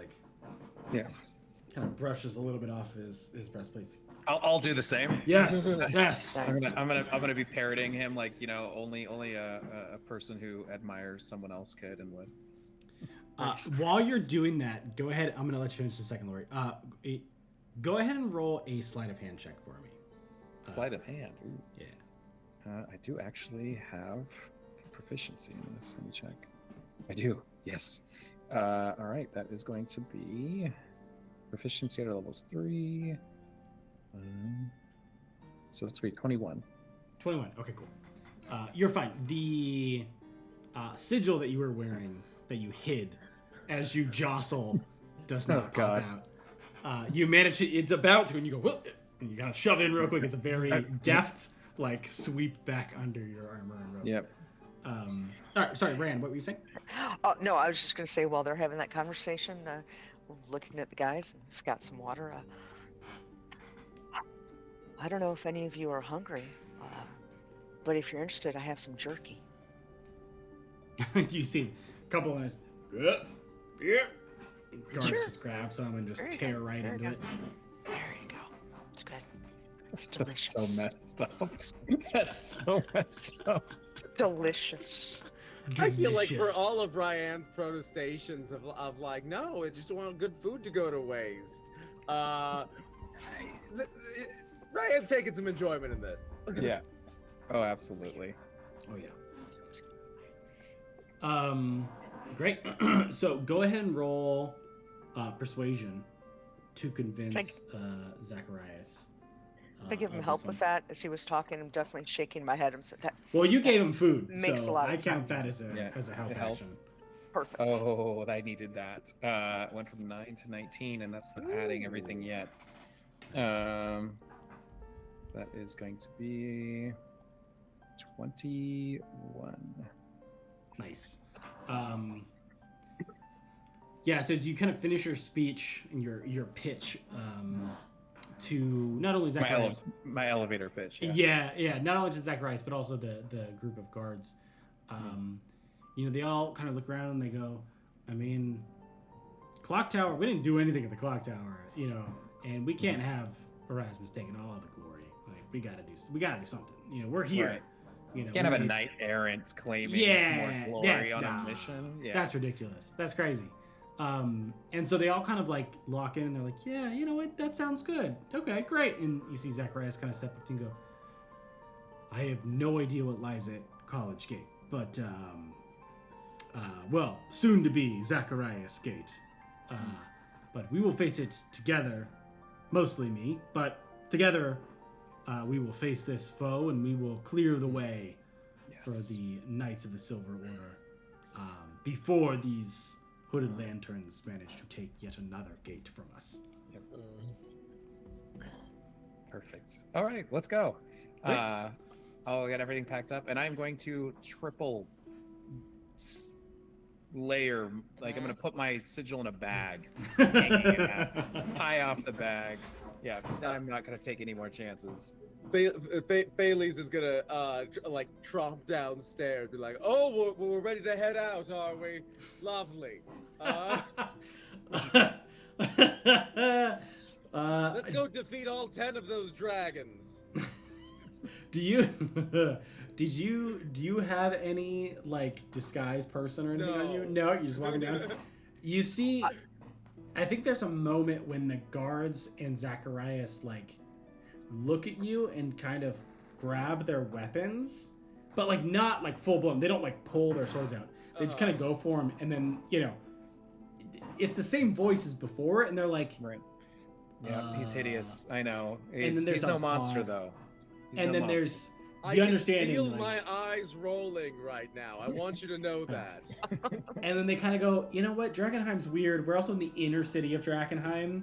of brushes a little bit off his breastplate. I'll do the same. Yes, yes. I'm gonna be parroting him like, only a person who admires someone else could and would. While you're doing that, go ahead. I'm gonna let you finish in a second, Laurie. Go ahead and roll a sleight of hand check for me. Sleight of hand. Ooh. Yeah. I do actually have proficiency in this. Let me check. I do. Yes. All right. That is going to be proficiency at levels 3. So that's 21. 21. Okay, cool. You're fine. The sigil that you were wearing that you hid as you jostle does not pop out. You manage to. It's about to, and you go, whoop, and you gotta shove it in real quick. It's a very deft, sweep back under your armor and rope. Yep. All right. Sorry, Rand. What were you saying? Oh no, I was just gonna say while they're having that conversation, looking at the guys, and I've got some water. I don't know if any of you are hungry, but if you're interested, I have some jerky. You see, couple of nights. Yeah. Guards Sure. just grab some and just There you tear go. right There into you it. There you go. It's good. It's That's delicious. so messed up. That's so messed up. Delicious. I feel like for Delicious. all of Ryan's protestations of like, no, I just want good food to go to waste. Ryan's taking some enjoyment in this. Yeah. Oh, absolutely. Oh yeah. Great. So go ahead and roll persuasion to convince Zacharias. Can I give him of help this with one. that? As he was talking, I'm definitely shaking my head. I'm saying that Well, you gave him food, makes so a lot of I count sense. that as a help to help. action. perfect. Oh, I needed that. Went from 9 to 19, and that's not adding everything yet. That is going to be 21. Nice. Yeah, so as you kind of finish your speech and your pitch to not only Zacharias, My elevator pitch. yeah, not only to Zacharias but also the group of guards. You know, they all kind of look around and they go, I mean, clock tower. We didn't do anything at the clock tower, you know, and we can't have Erasmus taking all the glory. Like we gotta do something. You know, we're here. Right. You know, Can't have a we- knight errant claiming Yeah, more glory that's on nah. a mission. Yeah. That's ridiculous. That's crazy. And so they all kind of like lock in and they're like, yeah, you know what? That sounds good. Okay, great. And you see Zacharias kind of step up and go, I have no idea what lies at College Gate, but, well, soon to be Zacharias Gate. But we will face it together, mostly me, but together we will face this foe and we will clear the way for the Knights of the Silver Order before these hooded lanterns manage to take yet another gate from us. Perfect. All right, let's go. Great. I'll get everything packed up, and I'm going to triple layer. Like I'm going to put my sigil in a bag, hanging it out, high off the bag. Yeah, I'm not going to take any more chances. Bailey's is gonna like tromp downstairs, be like, "Oh, we're ready to head out, are we? Lovely. Let's go defeat all 10 of those dragons." Do you have any like disguise person or anything on you? No, you're just walking down. You see, I think there's a moment when the guards and Zacharias like look at you and kind of grab their weapons, but like not like full blown. They don't like pull their swords out. They just kind of go for them, and then you know, it's the same voice as before, and they're like, Right. Yeah, he's hideous. I know. and then there's he's no a monster pause. though. He's and no then monster. there's I the can understanding. feel like- my eyes rolling right now. I want you to know that. And then they kind of go, you know what? Drakkenheim's weird. We're also in the inner city of Drakkenheim.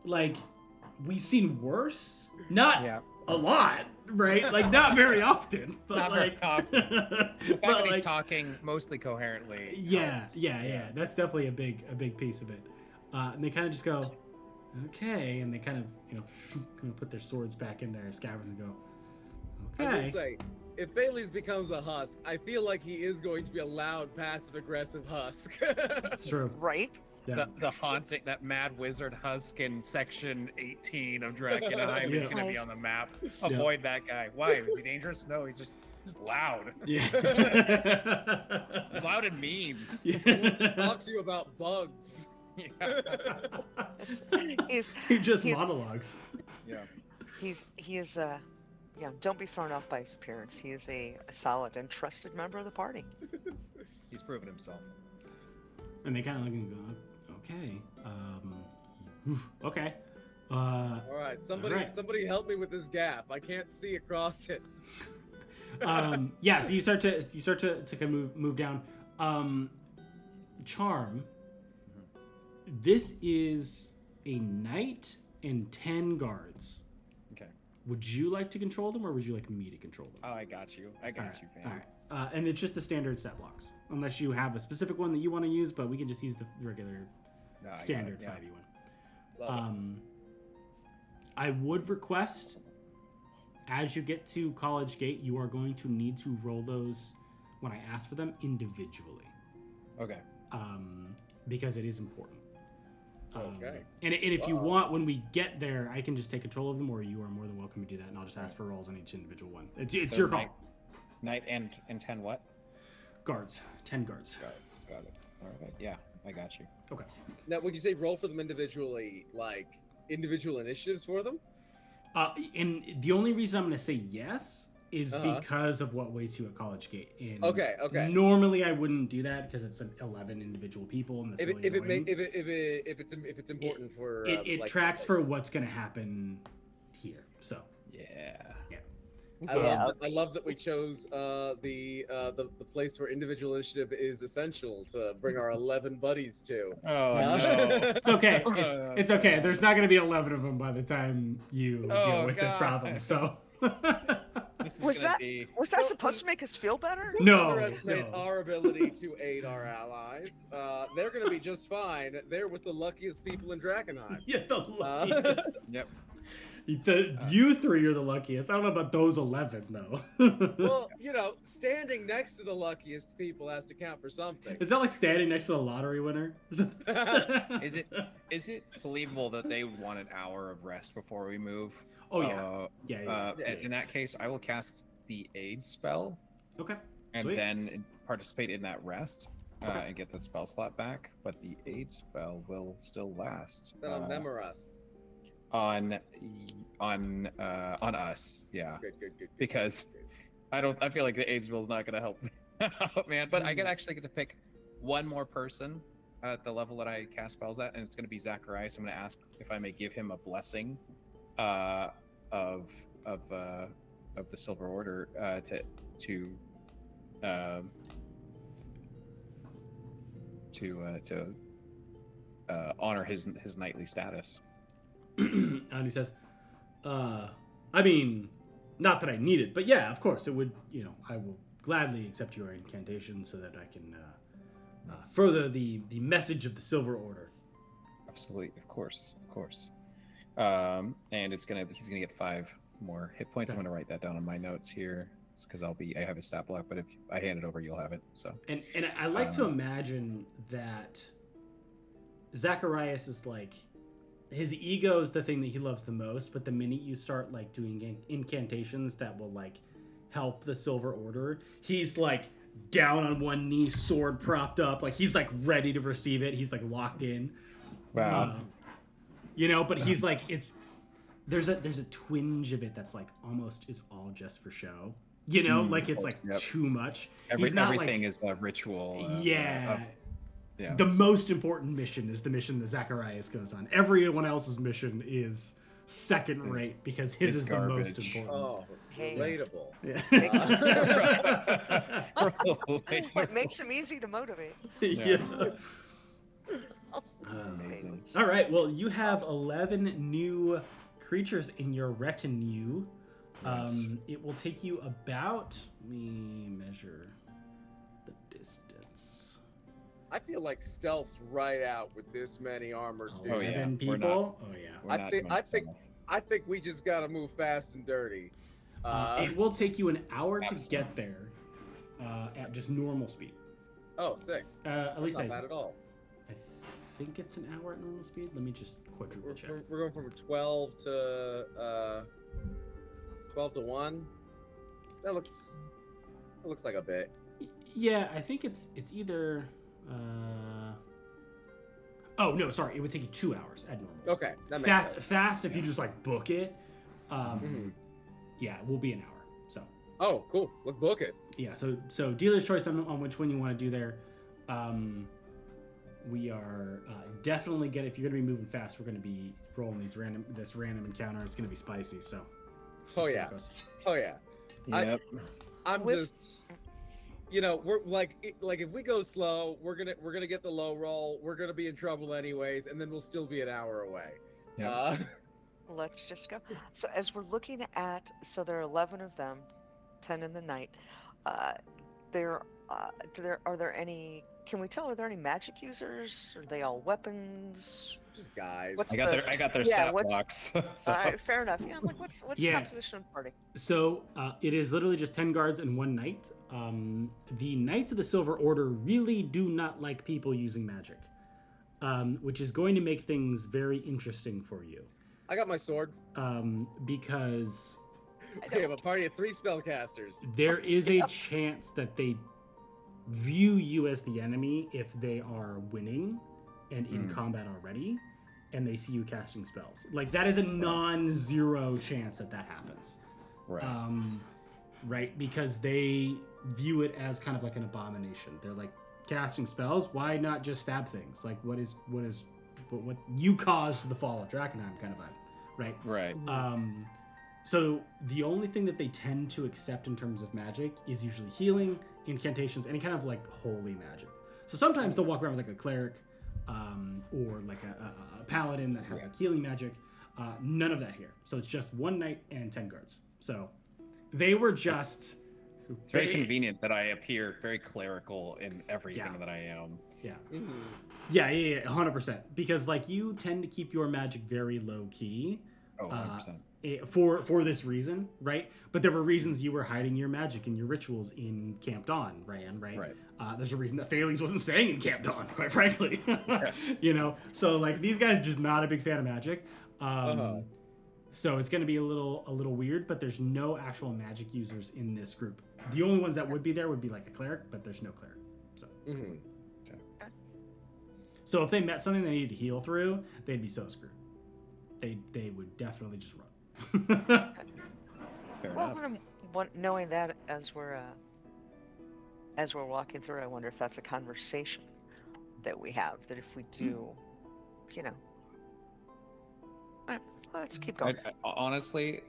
Like, we've seen worse. Not Yeah. a lot, right? Like, not very often. But Not very like, often. The fact but that he's like, talking mostly coherently. yeah, helps. yeah. That's definitely a big piece of it. And they kind of just go, okay, and they kind of, you know, kind of put their swords back in their scabbards and go, I will okay. say, if Bailey's becomes a husk, I feel like he is going to be a loud, passive-aggressive husk. It's true. Right? Yeah. The haunting, that mad wizard husk in section 18 of Drakkenheim is Yeah. going to be on the map. Avoid that guy. Why? Is he dangerous? No, he's just loud. Yeah. Loud and mean. Talk to you about bugs. Yeah. He just he's- monologues. Yeah. He is yeah, don't be thrown off by his appearance. He is a solid and trusted member of the party. He's proven himself. And they kind of look and go, okay, okay. All right, somebody, All right. somebody help me with this gap. I can't see across it. Yeah. So you start to kind of move down. Charm. This is a knight and 10 guards. Okay. Would you like to control them, or would you like me to control them? Oh, I got you. I got you, fam. All right. And it's just the standard stat blocks, unless you have a specific one that you want to use. But we can just use the regular No, I got it, standard yeah. 5e1. Love I would request, as you get to College Gate, you are going to need to roll those when I ask for them individually. Okay. Because it is important. Okay. And if you Uh-oh. want, when we get there, I can just take control of them, or you are more than welcome to do that, and I'll just ask for rolls on each individual one. It's So your call. Knight and 10 what? Guards. 10 guards. Got it. All right. Yeah, I got you. Okay. Now, would you say roll for them individually, like individual initiatives for them? And the only reason I'm going to say yes is Uh-huh. because of what waits you at College Gate. And Okay. Normally I wouldn't do that because it's 11 individual people, and that's If really annoying. it's important for It like, tracks for what's going to happen here. So Yeah. I love that we chose the place where individual initiative is essential to bring our 11 buddies to. Oh no. it's okay. It's okay. There's not going to be 11 of them by the time you deal with this problem. God. So This is Was gonna that be. was that supposed to make us feel better? No. Underestimate our ability to aid our allies. They're going to be just fine. They're with the luckiest people in Drakkenheim. Yeah, the luckiest. Yep. You three are the luckiest. I don't know about those 11 though. Well, standing next to the luckiest people has to count for something. Is that like standing next to the lottery winner? Is it believable that they want an hour of rest before we move? Oh yeah. Yeah. In that case, I will cast the aid spell Okay. and Sweet. then participate in that rest Okay. and get that spell slot back. But the aid spell will still last. Then on them or us. On us, yeah. Good. Because I feel like the aid spell is not going to help out, man. But I actually get to pick one more person at the level that I cast spells at, and it's going to be Zacharias. I'm going to ask if I may give him a blessing of the Silver Order to honor his knightly status. And he says, I mean, not that I need it, but yeah, of course, it would, I will gladly accept your incantation so that I can further the message of the Silver Order. Absolutely, of course. And he's gonna get 5 more hit points. Okay. I'm gonna write that down on my notes here because I have a stat block, but if I hand it over, you'll have it. So. And I like to imagine that Zacharias is like, his ego is the thing that he loves the most, but the minute you start like doing incantations that will like help the Silver Order, he's like down on one knee, sword propped up, like he's like ready to receive it. He's like locked in. Wow. But he's like, there's a twinge of it that's like almost is all just for show. Like it's like too much. Everything is a ritual. Yeah. Yeah. The most important mission is the mission that Zacharias goes on. Everyone else's mission is second rate because his is garbage. the most important. Oh, relatable. Yeah. What makes him easy to motivate? Yeah. Amazing. All right. Well, you have 11 new creatures in your retinue. Nice. It will take you about. Let me measure the distance. I feel like stealth's right out with this many armored dudes. 11 We're people. Oh yeah. I think we just gotta move fast and dirty. It will take you an hour to get there at just normal speed. Oh, sick. At least Not bad at all. I think it's an hour at normal speed. Let me just quadruple check. We're going from 12 to 1. That looks like a bit. Yeah, I think it's either. Oh no, sorry. It would take you 2 hours at normal. Okay, that makes sense. Fast. If you just like book it, yeah, it will be an hour. So. Oh, cool. Let's book it. Yeah. So dealer's choice on which one you want to do there. We are definitely if you're gonna be moving fast, we're gonna be rolling this random encounter. It's gonna be spicy. So. Oh we'll see yeah. how it goes. Oh yeah. Yep. I'm just. We're like if we go slow, we're gonna get the low roll. We're gonna be in trouble anyways, and then we'll still be an hour away. Yeah. Let's just go. So as we're looking at, there are 11 of them, 10 in the night. Are there any? Can we tell? Are there any magic users? Are they all weapons? just guys. What's I got their yeah, stat what's- blocks. So. All right, fair enough. Yeah, I'm like, what's Yeah. composition of the party? So it is literally just 10 guards and 1 knight. The Knights of the Silver Order really do not like people using magic, which is going to make things very interesting for you. I got my sword. Because We have a party of 3 spellcasters. there is a chance that they view you as the enemy if they are winning and in combat already, and they see you casting spells. Like, that is a non-zero chance that happens. Right. Right? Because they view it as kind of like an abomination. They're like, casting spells? Why not just stab things? Like, what you caused the fall of Drakkenheim kind of vibe, right? Right. So the only thing that they tend to accept in terms of magic is usually healing, incantations, any kind of like holy magic. So sometimes they'll walk around with like a cleric, or like a paladin that has like healing magic. None of that here. So it's just 1 knight and 10 guards. So they were just. It's very convenient that I appear very clerical in everything Yeah. that I am. Yeah. Mhm. Yeah, 100%. Because like you tend to keep your magic very low key. Oh, 100%. For this reason, right? But there were reasons you were hiding your magic and your rituals in Camp Dawn, Ryan, right? Right. There's a reason that Phalese wasn't staying in Camp Dawn, quite frankly. Yeah. You know, so like these guys just not a big fan of magic. Uh-huh. So it's going to be a little weird, but there's no actual magic users in this group. The only ones that would be there would be like a cleric, but there's no cleric. So, Mhm. so if they met something they needed to heal through, they'd be so screwed. They would definitely just run. Fair Well, enough. knowing that as we're walking through, I wonder if that's a conversation that we have. That if we do, you know, let's keep going. Honestly,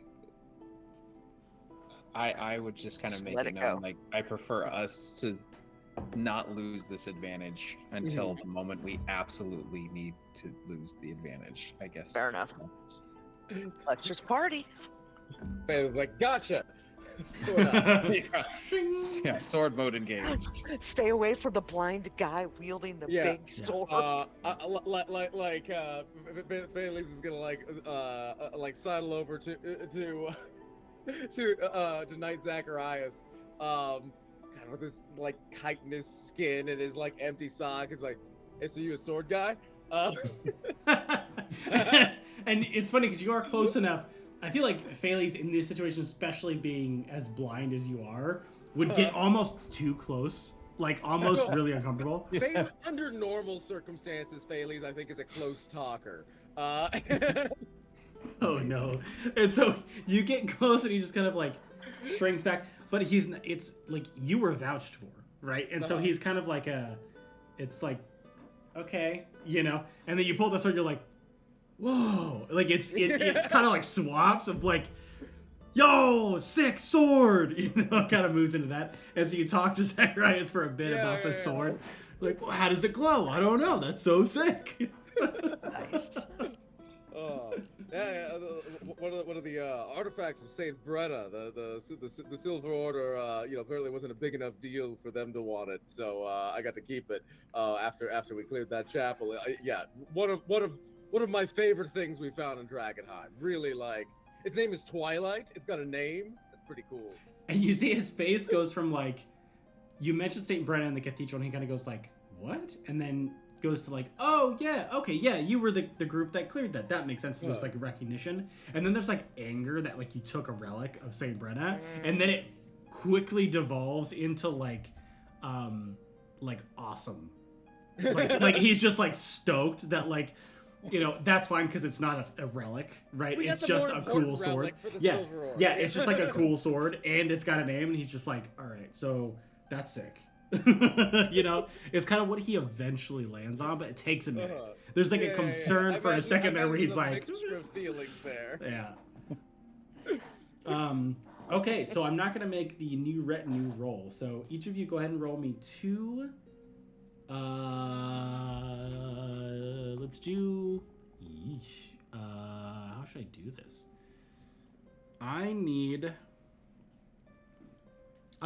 I would just kind of Just make let it it known, go. like, I prefer us to not lose this advantage until the moment we absolutely need to lose the advantage, I guess. Fair enough. Let's just party. Bailey's like, gotcha. Sword up. Yeah, sword mode engaged. Stay away from the blind guy wielding the Yeah. big sword. Bailey's is gonna like sidle over to Knight Zacharias, kind of with his like chitinous skin and his like empty sock. He's like, "Hey, so you a sword guy?" And it's funny because you are close enough. I feel like Phalese in this situation, especially being as blind as you are, would get almost too close, like almost really uncomfortable. Under normal circumstances, Phalese, I think, is a close talker. Oh no! And so you get close, and he just kind of like shrinks back. But it's like you were vouched for, right? And so he's kind of like it's like, okay, you know. And then you pull the sword, you're like, whoa! Like it's kind of like swaps of like, yo, sick sword, you know, kind of moves into that. And so you talk to Zacharias for a bit about the sword. Like, well, how does it glow? I don't know. That's so sick. Nice. One of the artifacts of Saint Brenna, the Silver Order, apparently wasn't a big enough deal for them to want it, so I got to keep it after we cleared that chapel. One of my favorite things we found in Drakkenheim. Really, like, its name is Twilight. It's got a name. That's pretty cool. And you see his face goes from like, you mentioned Saint Brenna in the cathedral, and he kind of goes like, what? And then goes to like, oh yeah, okay, yeah, you were the group that cleared that. That makes sense. There's like recognition, and then there's like anger that like you took a relic of Saint Brenna, and then it quickly devolves into like awesome, like he's just like stoked that like, you know, that's fine because it's not a relic, right? It's just a cool sword. Yeah, yeah, it's just like a cool sword, and it's got a name, and he's just like, all right, so that's sick. You know, it's kind of what he eventually lands on, but it takes a minute. There's like a concern for a second there where he's like, mixture of feelings there. Yeah. Okay, so I'm not gonna make the new retinue roll. So each of you go ahead and roll me 2. Let's do. How should I do this? I'm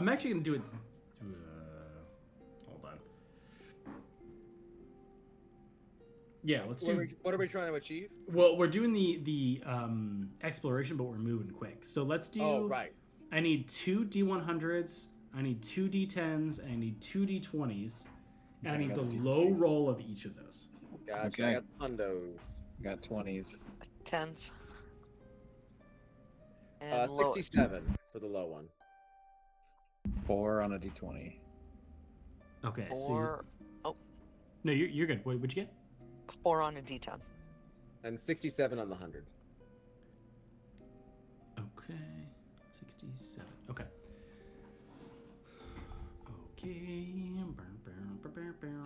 actually gonna do it. Hold on. Yeah, let's do. What are we trying to achieve? Well, we're doing the exploration, but we're moving quick. So let's do. Oh, right. I need 2 D100s. I need 2 D10s. And I need 2 D20s. And I Okay, need got the D20s. low roll of each of those. Gotcha. Okay. I got hundos. Got 20s. 10s. And 67 for the low one. 4 on a D20. Okay. Four. No, you're good. What'd you get? 4 on a D10. And 67 on the 100. Okay. 67. Okay. Okay.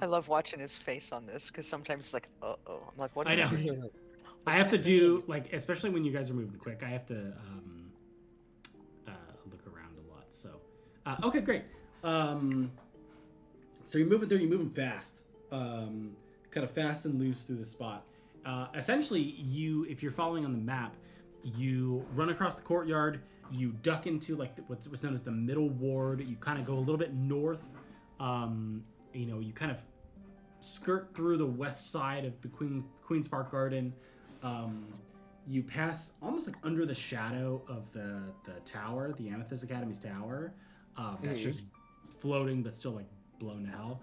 I love watching his face on this because sometimes it's like, uh oh. I'm like, what I is know. that? I have to do like, especially when you guys are moving quick. I have to look around a lot. So, okay, great. So you're moving through. You're moving fast, kind of fast and loose through the spot. Essentially, if you're following on the map, you run across the courtyard. You duck into like what's known as the middle ward. You kind of go a little bit north. You kind of skirt through the west side of the Queen's Park Garden. You pass almost like under the shadow of the tower, the Amethyst Academy's tower. That's just floating, but still like blown to hell.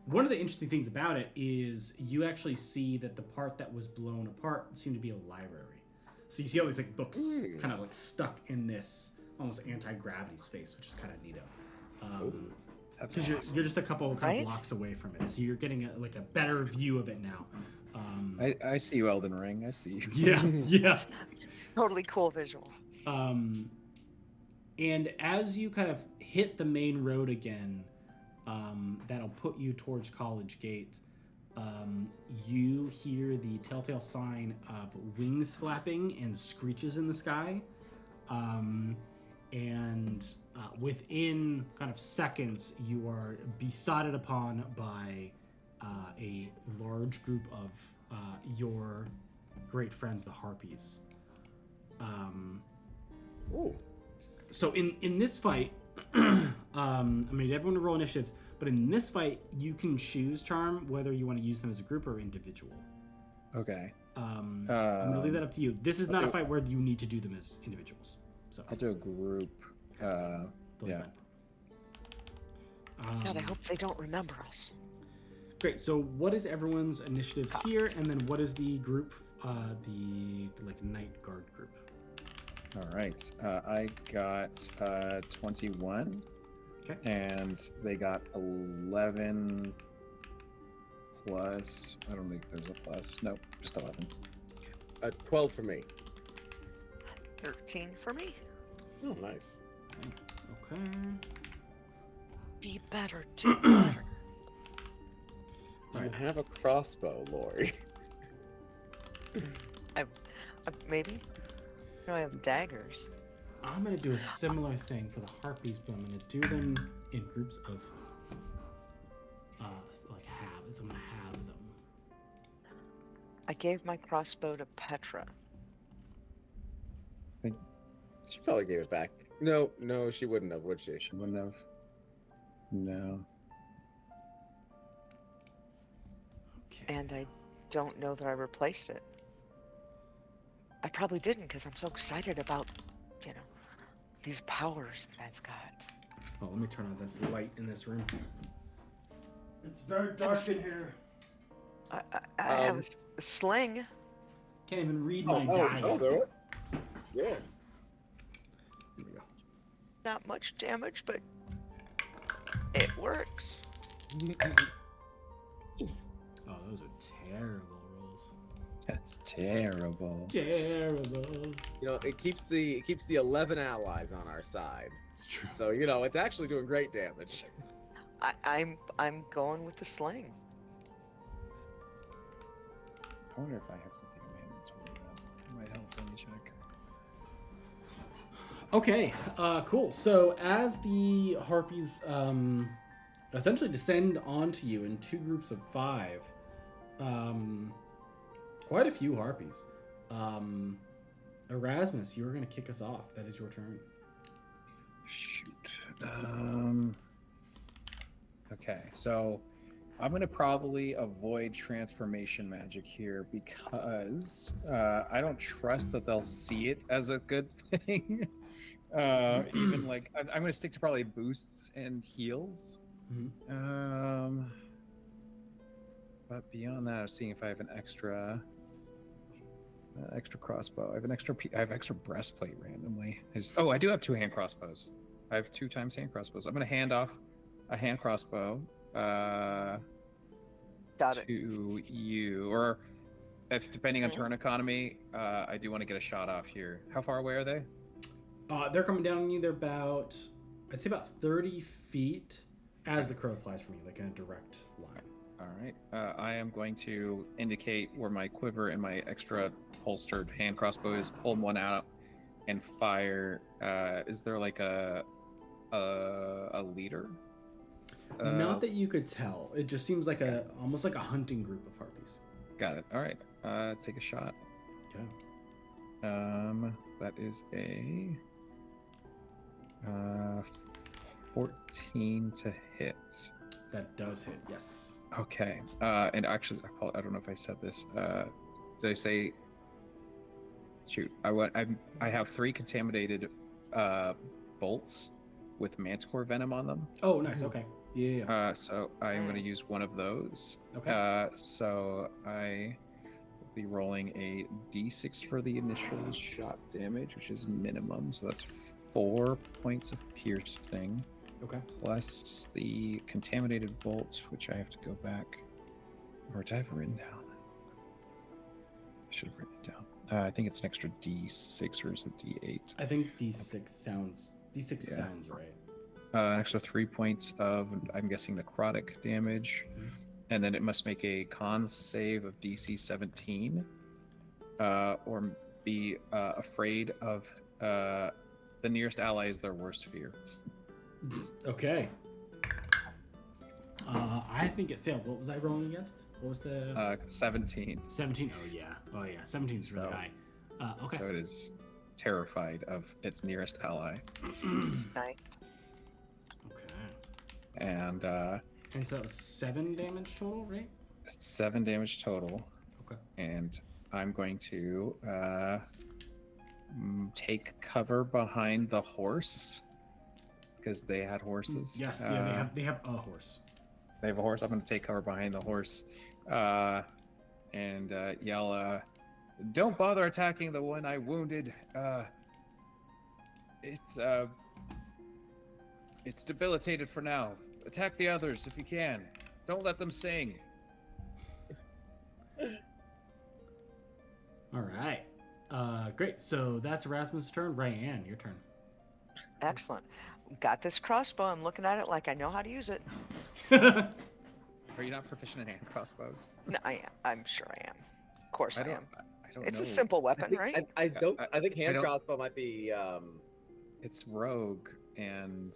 One of the interesting things about it is you actually see that the part that was blown apart seemed to be a library. So you see all these like books kind of like stuck in this almost anti-gravity space, which is kind of neato. That's Because awesome. you're just a couple kind Right? of blocks away from it, so you're getting a better view of it now. I see you, Elden Ring. I see you. Yeah. Totally cool visual. And as you kind of hit the main road again, that'll put you towards College Gate. You hear the telltale sign of wings flapping and screeches in the sky. And within kind of seconds, you are besotted upon by a large group of your great friends, the Harpies. So in this fight, I'm gonna need everyone to roll initiatives, but in this fight, you can choose Charm whether you want to use them as a group or individual. Okay. I'm gonna leave that up to you. This is not a fight where you need to do them as individuals. So I'll do a group. Yeah. God, I hope they don't remember us. Great. So what is everyone's initiatives here, and then what is the group, the like night guard group? All right. I got 21. Okay. And they got 11 plus. I don't think there's a plus. Nope, just 11. 12 for me. 13 for me. Oh, nice. Okay. Be better, do better. Do you have a crossbow, Laurie? Maybe. No, I have daggers. I'm gonna do a similar thing for the Harpies, but I'm gonna do them in groups of like halves. I'm gonna have them. I gave my crossbow to Petra. She probably gave it back. No, she wouldn't have, would she? She wouldn't have. No. Okay. And I don't know that I replaced it. I probably didn't because I'm so excited about, these powers that I've got. Oh, let me turn on this light in this room. It's very dark in here. I have a sling. Can't even read my die. There. Yeah. Here we go. Not much damage, but it works. Oh, those are terrible rolls. That's terrible. Terrible. It keeps the 11 allies on our side. It's true. So it's actually doing great damage. I'm going with the sling. I wonder if I have something in my inventory that might help. Let me check. Okay, cool. So as the Harpies essentially descend onto you in 2 groups of 5, quite a few Harpies. Erasmus, you're going to kick us off. That is your turn. Shoot. Okay, so I'm gonna probably avoid transformation magic here because I don't trust that they'll see it as a good thing. Even like I'm gonna stick to probably boosts and heals. But beyond that, I'm seeing if I have an extra crossbow. I have extra breastplate randomly. I do have 2 hand crossbows. I have 2 times hand crossbows. I'm gonna hand off a hand crossbow Got it. to you, or if depending on turn economy, I do want to get a shot off here. How far away are they? They're coming down on you. They're about, I'd say about 30 feet as the crow flies from you, like in a direct line. All right. I am going to indicate where my quiver and my extra holstered hand crossbow is. Pull one out and fire. Is there like a leader? Not that you could tell. It just seems like almost like a hunting group of harpies. Got it. All right. Take a shot. Okay. That is a 14 to hit. That does hit. Yes. Okay. And actually, I don't know if I said this. Did I say? Shoot. I have 3 contaminated bolts with manticore venom on them. Oh, nice. Okay. Yeah. So I am going to use one of those. Okay. So I will be rolling a d6 for the initial shot damage, which is minimum. So that's 4 points of piercing. Okay. Plus the contaminated bolt, which I have to go back. Or did I have it written down? I should have written it down. I think it's an extra d6 or is it d8? I think D6 sounds right. An extra 3 points of, I'm guessing, necrotic damage. And then it must make a con save of DC 17. Or be afraid of the nearest ally is their worst fear. Okay. I think it failed. What was I rolling against? What was the 17. 17? Oh yeah. 17 is really high. Okay. So it is terrified of its nearest ally. Nice. Okay. And so that was 7 damage total, right? 7 damage total. Okay. And I'm going to take cover behind the horse because they had horses. Yes, yeah, they have a horse. They have a horse. I'm going to take cover behind the horse and yell, "Don't bother attacking the one I wounded. It's debilitated for now. Attack the others if you can. Don't let them sing." All right. Great. So that's Erasmus' turn. Ryan, your turn. Excellent. Got this crossbow. I'm looking at it like I know how to use it. Are you not proficient in hand crossbows? No, I am. I'm sure I am. Of course I am. I don't It's know. a simple weapon, right? I think hand crossbow might be. It's rogue, and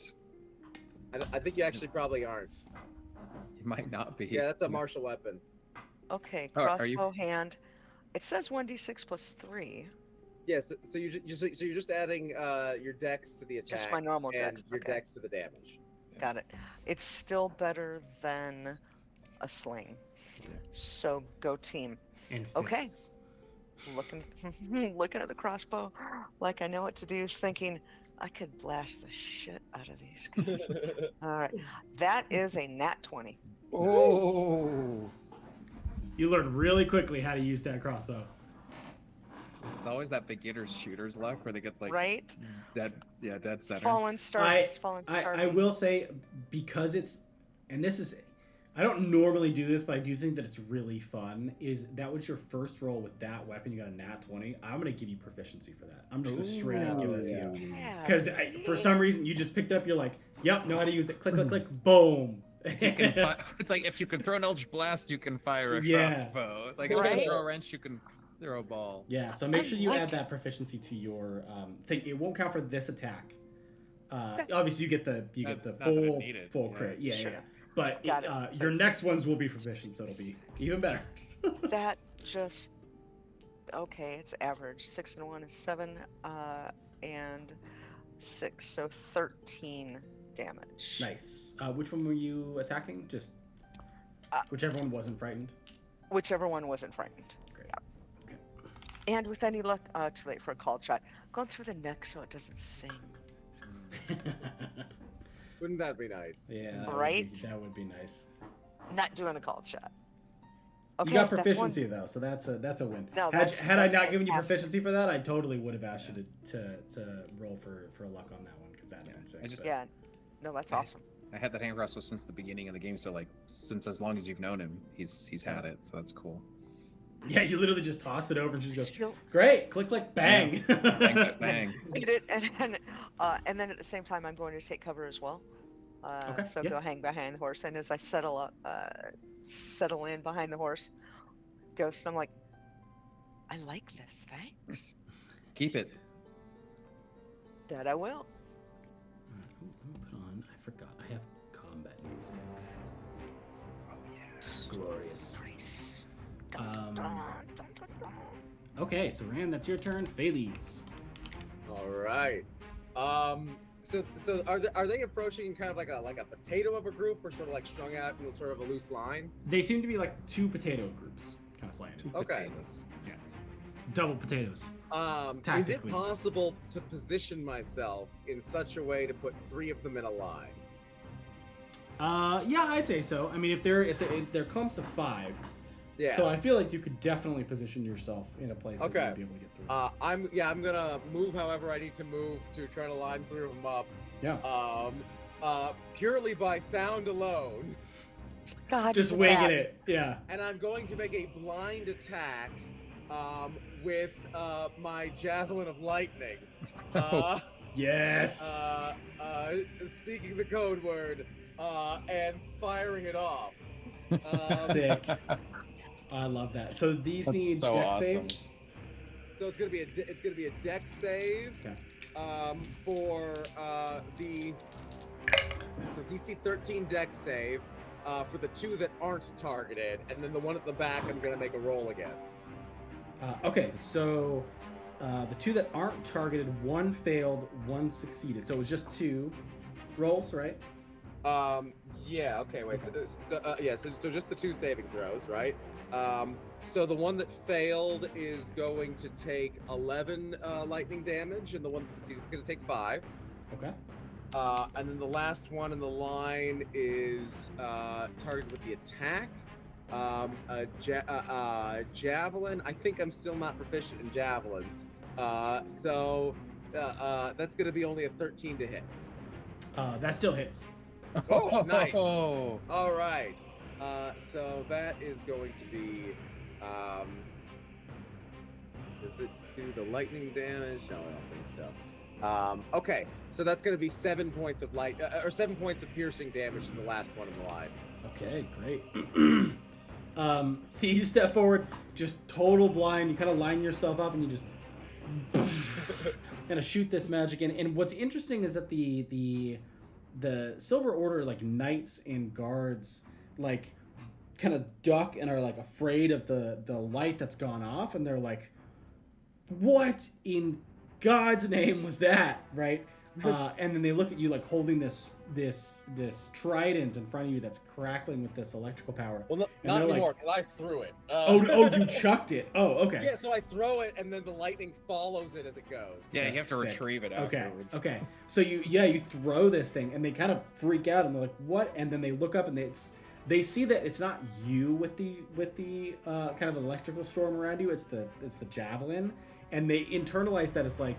I think you actually probably aren't. you might not be. Yeah, that's a martial weapon. Okay, Oh, are you- crossbow hand. It says 1d6 plus 3. Yes, so you're just adding your dex to the attack. Just my normal and dex. your Okay. dex to the damage. Got it. It's still better than a sling. Yeah. So go team. And Okay. fists. Looking at the crossbow like I know what to do, thinking I could blast the shit out of these guys. All right. That is a nat 20. Oh. You learn really quickly how to use that crossbow. It's always that beginner's shooter's luck where they get like Right? dead center. Fallen stars. I will say, because it's, and this is, I don't normally do this, but I do think that it's really fun, is that was your first roll with that weapon, you got a nat 20, I'm going to give you proficiency for that. I'm just going to straight out give that to you. Yeah. Because for some reason, you just picked up, you're like, yep, know how to use it, click, click, click, boom. It's like if you can throw an Eldritch Blast, you can fire a crossbow. Like if you Right? can throw a wrench, you can throw a ball. Yeah, so make sure you like add that proficiency to your thing. It won't count for this attack. Obviously, you get the Not that I full need it, full yeah. crit. Yeah, Sure. yeah. But Got it. So- your next ones will be proficient, so it'll be even better. That just okay. It's average. 6 and 1 is 7, and 6, so 13 damage. Nice. Which one were you attacking? Just Whichever one wasn't frightened. Whichever one wasn't frightened. Great. Yeah. And with any luck, too late for a called shot. Going through the neck so it doesn't sing. Wouldn't that be nice? Yeah. Right? That would be nice. Not doing a called shot. Okay, You got that's proficiency though, so that's a win. No, had I that's not given you fantastic. proficiency for that, I totally would have asked you to roll for luck on that one because that'd been sick. I just- but- Yeah. No, that's awesome. I had that hand wrestle since the beginning of the game, so like since as long as you've known him, he's had it, so that's cool. Yeah, you literally just toss it over and she just Just goes, feel great, click, click, bang. Bang, bang, bang. Read it, and then at the same time, I'm going to take cover as well. Okay, So yeah. go hang behind the horse, and as I settle in behind the horse, Ghost, I'm like, I like this. Thanks. Keep it. That I will. Ooh, let me put on, I forgot, I have combat music. Oh yes. Glorious. Nice. Okay, so Rand, that's your turn. Phalese. All right. So are they approaching kind of like a potato of a group, or sort of like strung out in sort of a loose line? They seem to be like two potato groups kind of flying. Okay. Potatoes. Double potatoes. Is it Tactically. possible to position myself in such a way to put 3 of them in a line? Yeah, I'd say so. I mean, if they're clumps of 5, Yeah. so I feel like you could definitely position yourself in a place that Okay. you'd be able to get through. I'm gonna move however I need to move to try to line 3 of them up. Yeah. Purely by sound alone, God, Just he's winging bad. it. Yeah. and I'm going to make a blind attack with my javelin of lightning. Yes. Speaking the code word and firing it off. Sick. I love that. So these That's need so dex awesome. saves. So it's gonna be a dex save. Okay. For the DC 13 dex save for the 2 that aren't targeted, and then the one at the back I'm gonna make a roll against. Okay, so the 2 that aren't targeted, 1 failed, 1 succeeded. So it was just 2 rolls, right? Yeah. Okay. Wait. Okay. So just the 2 saving throws, right? So the one that failed is going to take 11 lightning damage, and the one that succeeded is going to take 5. Okay. And then the last one in the line is targeted with the attack. Javelin. I think I'm still not proficient in javelins. So that's going to be only a 13 to hit. That still hits. Oh, nice. Oh. All right. So that is going to be. Does this do the lightning damage? No, I don't think so. Okay, so that's going to be 7 points of light, or 7 points of piercing damage to the last one in the line. Okay, great. So you step forward, just total blind. You kind of line yourself up, and you just kind of shoot this magic in. And what's interesting is that the Silver Order, like knights and guards, like kind of duck and are like afraid of the light that's gone off, and they're like, "What in God's name was that?" Right? And then they look at you like holding this trident in front of you that's crackling with this electrical power. Well, not they're like- anymore, because I threw it. Oh, you chucked it. Oh, okay. Yeah, so I throw it, and then the lightning follows it as it goes. Yeah, you have to Sick. retrieve it Okay. afterwards. Okay. So you throw this thing, and they kind of freak out, and they're like, "What?" And then they look up, and they see that it's not you with the kind of electrical storm around you. It's the javelin, and they internalize that as like,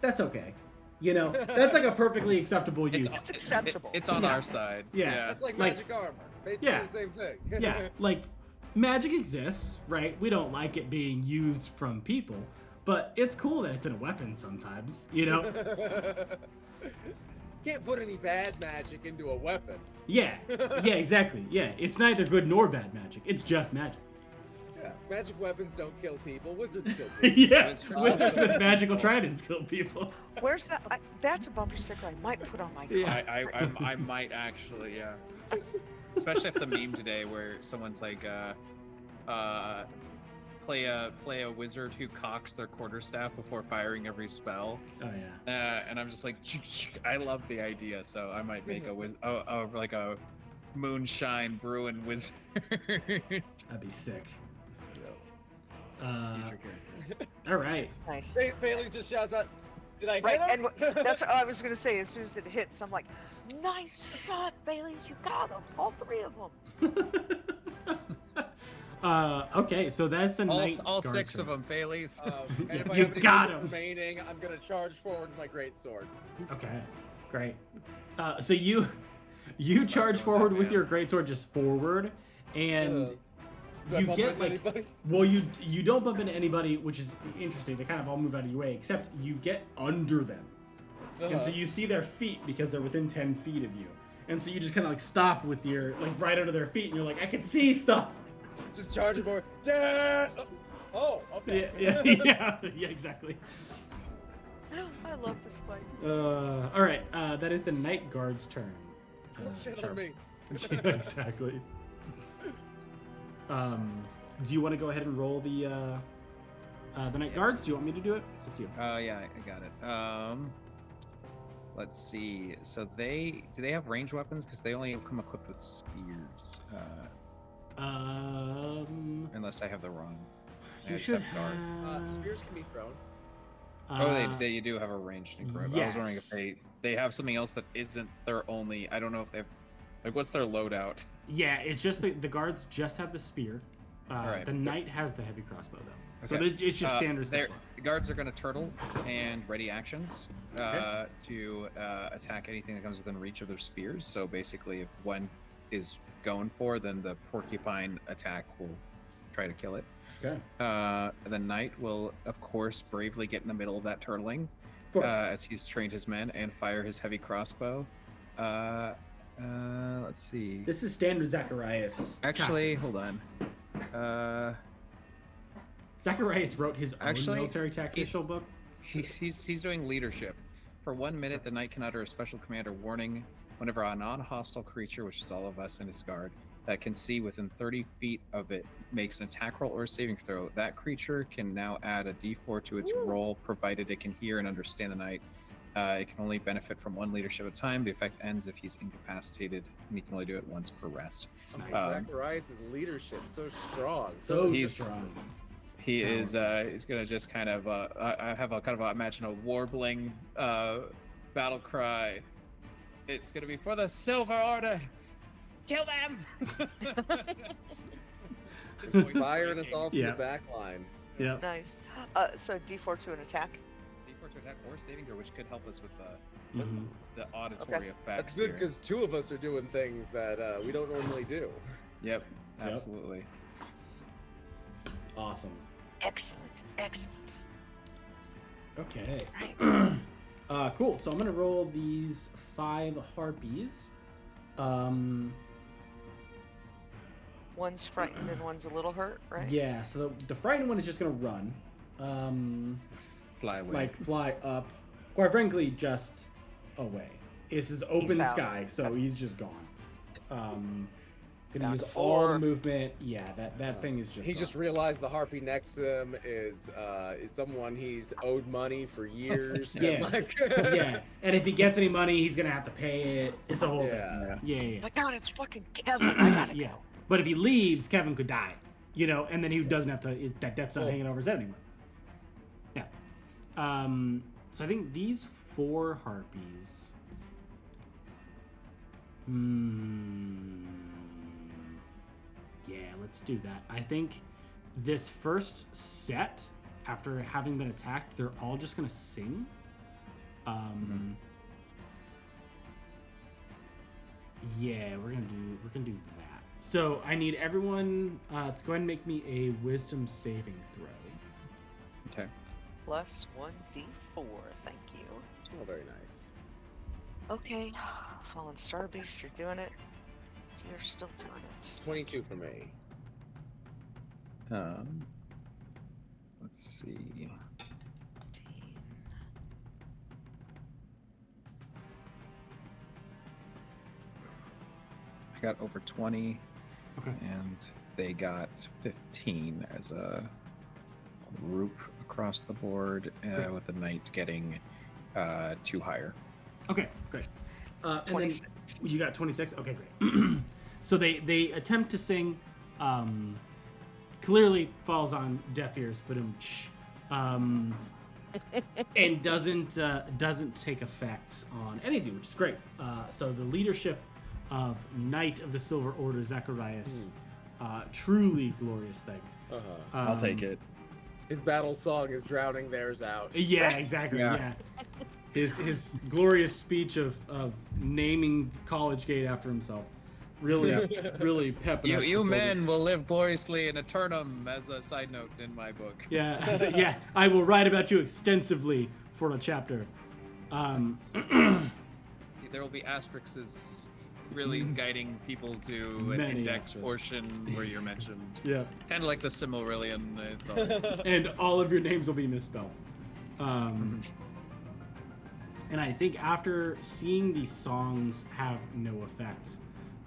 that's okay. You know, that's like a perfectly acceptable use. It's acceptable. It's on Yeah. our side. Yeah. It's like Like- magic armor. Basically Yeah. the same thing. Yeah, like magic exists, right? We don't like it being used from people, but it's cool that it's in a weapon sometimes, you know? Can't put any bad magic into a weapon. Yeah, exactly. Yeah, it's neither good nor bad magic. It's just magic. Yeah. Magic weapons don't kill people. Wizards kill people. Yeah, Wizards. wizards with magical tridents kill people. Where's that? That's a bumper sticker I might put on my car. Yeah. I might actually, yeah. Especially if the meme today where someone's like, play a wizard who cocks their quarterstaff before firing every spell. Oh yeah. And I'm just like, I love the idea, so I might make like a moonshine brewing wizard. That'd be sick. Future character. All right. Nice. Bailey just shouts out, "Did I hit Right, him?" and that's what I was gonna say. As soon as it hits, I'm like, "Nice shot, Bailey's! You got them, all 3 of them." Okay, so that's the night. All guard 6 turn. of them, Bailey's. And if I You have any got movement him. remaining, I'm gonna charge forward with my great sword. Okay, great. So you charge forward with your greatsword just forward, and Do I you bump get into like anybody? well, you don't bump into anybody, which is interesting. They kind of all move out of your way, except you get under them, and so you see their feet because they're within 10 feet of you, and so you just kind of like stop with your like right under their feet, and you're like, I can see stuff. Just charging forward. Dad! Oh, okay. Yeah, exactly. I love this fight. All right, that is the night guard's turn. Don't shit Sure. on me. Yeah, exactly. Do you want to go ahead and roll the night guards? Do you want me to do it? It's up to you. Yeah, I got it. Let's see. So do they have ranged weapons? Because they only come equipped with spears. Unless I have the wrong. I You just should have guard. have. Spears can be thrown. They do have a ranged and grip. I was wondering if they have something else that isn't their only. I don't know if they have. Like, what's their loadout? Yeah, it's just the guards just have the spear. Alright. The knight has the heavy crossbow though. So Okay. it's just standard stuff. The guards are going to turtle and ready actions to attack anything that comes within reach of their spears. So basically, if one is going for, then the porcupine attack will try to kill it. Okay. The knight will, of course, bravely get in the middle of that turtling, Of course. as he's trained his men, and fire his heavy crossbow. Let's see. This is standard Zacharias. Actually, tactics. hold on. Zacharias wrote his own Actually, military tactical book. He's doing leadership. For 1 minute, the knight can utter a special command or warning whenever a non-hostile creature, which is all of us in his guard, that can see within 30 feet of it makes an attack roll or a saving throw. That creature can now add a d4 to its roll, provided it can hear and understand the knight. It can only benefit from 1 leadership at a time. The effect ends if he's incapacitated, and he can only do it once per rest. Nice. Zacharias' leadership so strong. So he's strong. He is he's gonna just kind of I have a kind of imagine a warbling battle cry. It's gonna be for the Silver Order. Kill them! Firing us all from Yeah. the back line. Yeah. Nice. So D4 to an attack. D4 to attack or saving throw, which could help us with Mhm. the auditory effects. That's good here. because 2 of us are doing things that we don't normally do. Yep, absolutely. Awesome. Excellent. Excellent. Okay. Right. Cool. So I'm gonna roll these 5 harpies. One's frightened and one's a little hurt, right? Yeah. So the frightened one is just gonna run. Fly away. Like fly up. Quite frankly, just away. This is open He's out. sky, so he's just gone. Gonna Down use to all the 4. movement. Yeah, that thing is just. He gone. just realized the harpy next to him is someone he's owed money for years. and, Yeah. like- Yeah, and if he gets any money, he's gonna have to pay it. It's a whole Yeah. thing. Yeah. My God, it's fucking Kevin. I gotta Yeah. go. But if he leaves, Kevin could die. And then he doesn't have to. That debt's not hanging over his head anymore. Yeah. So I think these 4 harpies. Yeah, let's do that. I think this first set, after having been attacked, they're all just gonna sing. Yeah, we're gonna do that. So I need everyone to go ahead and make me a wisdom saving throw. Okay. Plus 1d4. Thank you. Oh, very nice. Okay. Fallen Star Beast, you're doing it. You're still doing it. 22 for me. Let's see. 15. I got over 20, Okay. and they got 15 as a group across the board, Great. with the knight getting 2 higher. Okay, great. And then 26. you got 26. Okay, great. So they attempt to sing, clearly falls on deaf ears, but and doesn't take effect on any of you, which is great. So the leadership of Knight of the Silver Order Zacharias, truly glorious thing. I'll take it. His battle song is drowning theirs out. Yeah, exactly. Yeah. His glorious speech of naming College Gate after himself, really pepping up. You men will live gloriously in eternum, as a side note in my book. Yeah, yeah. I will write about you extensively for a chapter. There will be asterisks really guiding people to an Many index asterisks. portion where you're mentioned. Yeah. Kind of like the Silmarillion. It's all right. And all of your names will be misspelled. And I think after seeing these songs have no effect,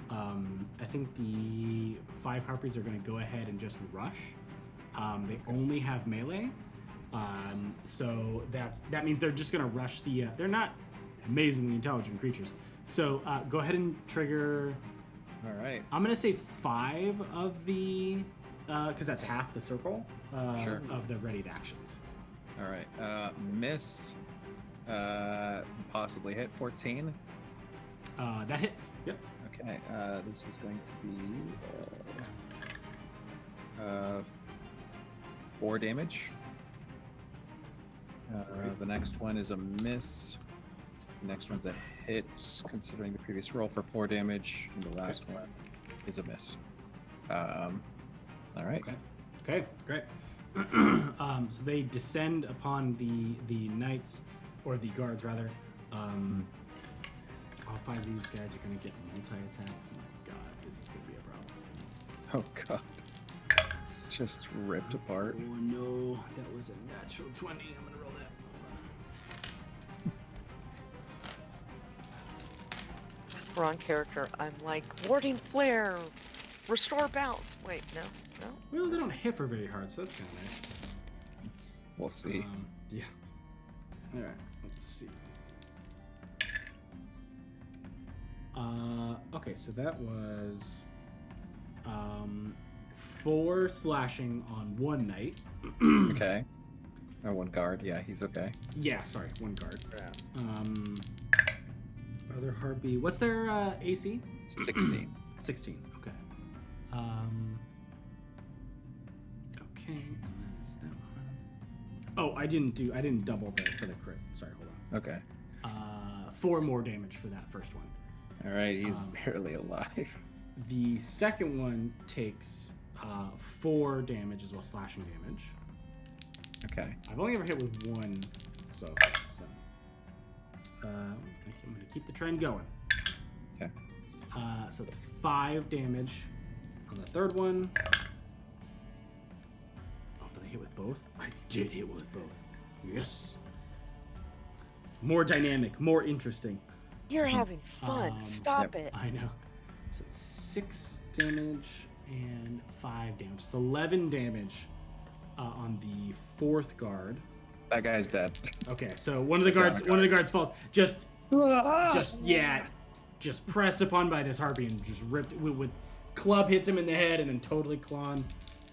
I think the 5 Harpies are going to go ahead and just rush. They only have melee. So that means they're just going to rush the... they're not amazingly intelligent creatures. So go ahead and trigger... All right. I'm going to say 5 of the... because that's half the circle of the readied actions. All right. Miss... possibly hit 14. That hits. Yep. Okay. This is going to be 4 damage. The next one is a miss. The next one's a hit, considering the previous roll, for 4 damage, and the last one is a miss. All right. Okay. Great. So they descend upon the knights. Or the guards, rather. All 5 of these guys are going to get multi-attacks. Oh my god, this is going to be a problem. Oh god. Just ripped apart. Oh no, that was a natural 20. I'm going to roll that. Wrong character. I'm like, warding flare, restore bounce. Wait, no. Well, they don't hit her very hard, so that's kind of nice. We'll see. Yeah. Alright, let's see. Okay, so that was 4 slashing on one knight. Okay. Or 1 guard. Yeah, he's okay. Yeah, sorry, 1 guard. Yeah. Other harpy. What's their AC? 16. 16. Okay. Okay, and then is that one? Oh, I didn't double for the crit. Sorry, hold on. Okay. 4 more damage for that first one. All right, he's barely alive. The second one takes 4 damage as well, slashing damage. Okay. I've only ever hit with 1 so I'm going to keep the trend going. Okay. So it's 5 damage on the third one. Oh, did I hit with both? I did hit with both. Yes. More dynamic, more interesting. You're having fun. Stop it. I know. So it's 6 damage and 5 damage. It's 11 damage on the 4th guard. That guy's dead. Okay, so one of the guards falls. Just pressed upon by this harpy and just ripped with club, hits him in the head and then totally clawing.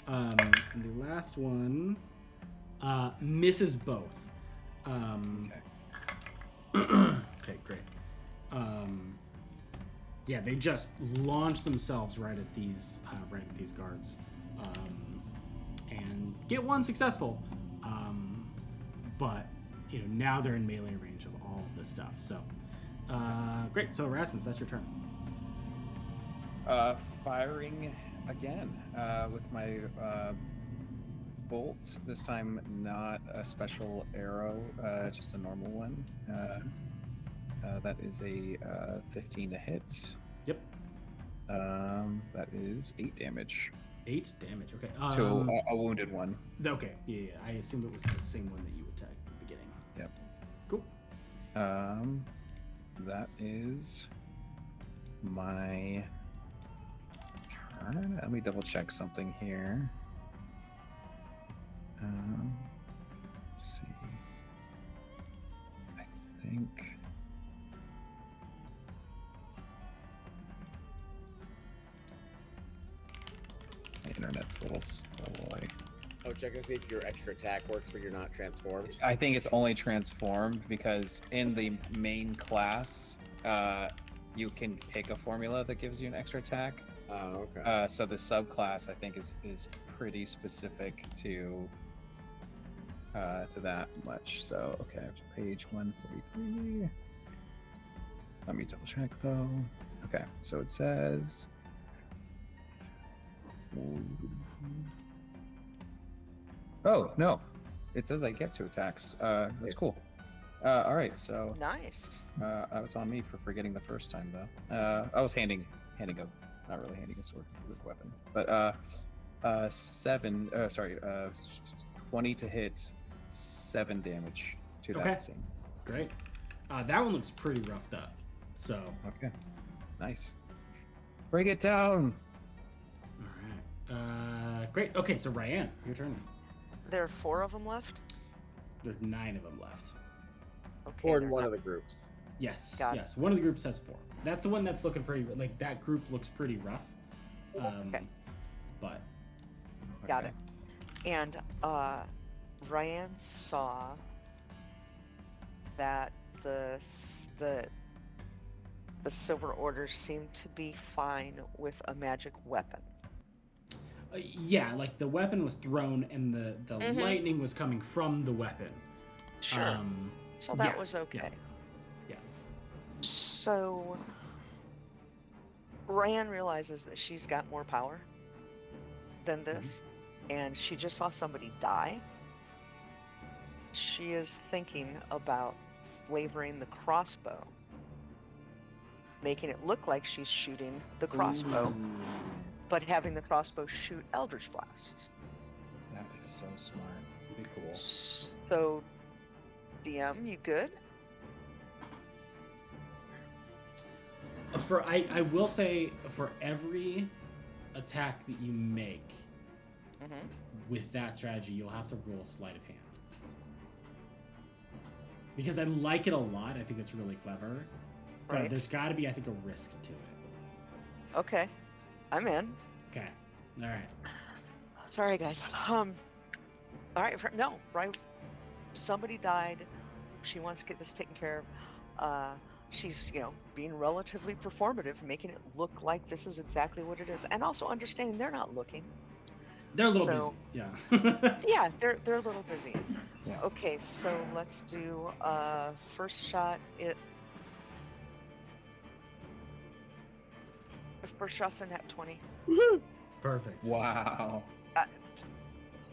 And the last one misses both. Okay, great. Yeah, they just launch themselves right at these guards, and get one successful. But now they're in melee range of all of this stuff. So, great. So Erasmus, that's your turn. Firing again with my bolt. This time not a special arrow, just a normal one. That is a 15 to hit. Yep. That is 8 damage. 8 damage. Okay. To a wounded one. Okay. Yeah. I assumed it was the same one that you attacked at the beginning. Yep. Cool. That is my turn. Let me double check something here. Let's see. I think The internet's a little slow. Oh, check and see if your extra attack works when you're not transformed. I think it's only transformed because in the main class, you can pick a formula that gives you an extra attack. Oh, okay. So the subclass I think is pretty specific to that much. So okay, page 143. Let me double check though. Okay, so it says. Oh no, it says I get 2 attacks. That's Nice. cool. All right, so Nice. that was on me for forgetting the first time though. I was handing a not really handing a sword weapon, but 20 to hit, 7 damage to Okay. that scene. Great. That one looks pretty roughed up. So, Okay, nice. Break it down. all right. Great. Okay, so Ryan, your turn. There are 4 of them left. There's 9 of them left. Okay. Or in they're one not- of the groups. Yes. Got it. Yes. One of the groups has 4. That's the one that's looking pretty. Like that group looks pretty rough. Okay. But Got Okay. it. And Ryan saw that the Silver Order seemed to be fine with a magic weapon. yeah, like the weapon was thrown and the Mhm. lightning was coming from the weapon. Sure. So that yeah, was okay. yeah. So Ryan realizes that she's got more power than this, and she just saw somebody die. She is thinking about flavoring the crossbow, making it look like she's shooting the crossbow, Ooh. but having the crossbow shoot Eldritch Blast. That is so smart. Be cool. So, DM, you good? I will say for every attack that you make Mm-hmm. with that strategy, you'll have to roll sleight of hand. Because I like it a lot. I think it's really clever. But Right. there's got to be, I think, a risk to it. Okay, I'm in. Okay. All right. Sorry, guys. All right. No, right. Somebody died. She wants to get this taken care of. She's, being relatively performative, making it look like this is exactly what it is, and also understanding they're not looking. They're a little So- busy. Yeah. Yeah, they're a little busy. Yeah. Okay, so let's do first shot. The first shot's a nat 20. Perfect. Wow.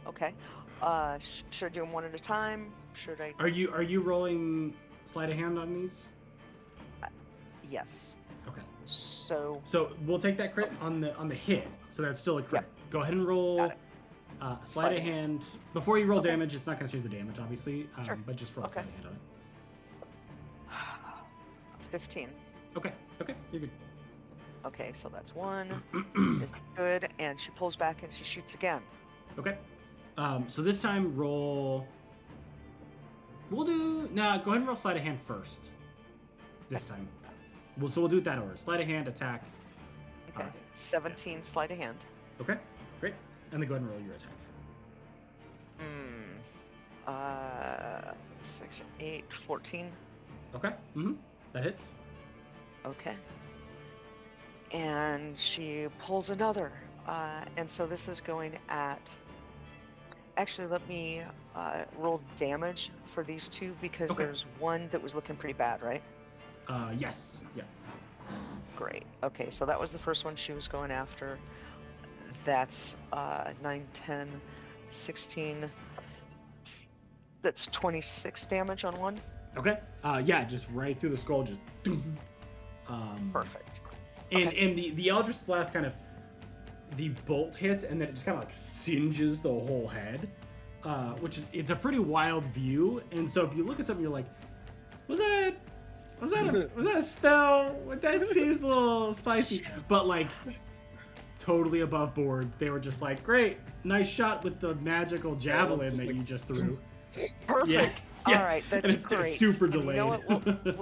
Okay. Should I do them one at a time? Should I? Are you rolling sleight of hand on these? Yes. Okay. So So we'll take that crit on the hit. So that's still a crit. Go ahead and roll Got it. sleight of hand. Before you roll damage, it's not going to change the damage, obviously. Sure. But just roll Okay. sleight of hand on it. 15. Okay. Okay. You're good. Okay, so that's 1. Is good, and she pulls back and she shoots again. Okay. So this time roll. Go ahead and roll sleight of hand first. This time. We'll do it that order. Sleight of hand, attack. Okay. 17 sleight of hand. Okay. Great. And then go ahead and roll your attack. 6, 8, 14. Okay. That hits. Okay. And she pulls another. And so this is going at. Actually, let me roll damage for these 2 because Okay. there's one that was looking pretty bad, right? Yes. Yeah. Great. Okay, so that was the first one she was going after. That's 9, 10, 16. That's 26 damage on one. Okay. Yeah, just right through the skull, just. Perfect. And Okay. and the Eldritch Blast kind of, the bolt hits and then it just kind of like singes the whole head, it's a pretty wild view. And so if you look at something, you're like, was that a spell? That seems a little spicy. But like, totally above board. They were just like, great, nice shot with the magical javelin just that like, you just threw. Perfect. Yeah. All right, that's And it's great. super And you know delayed.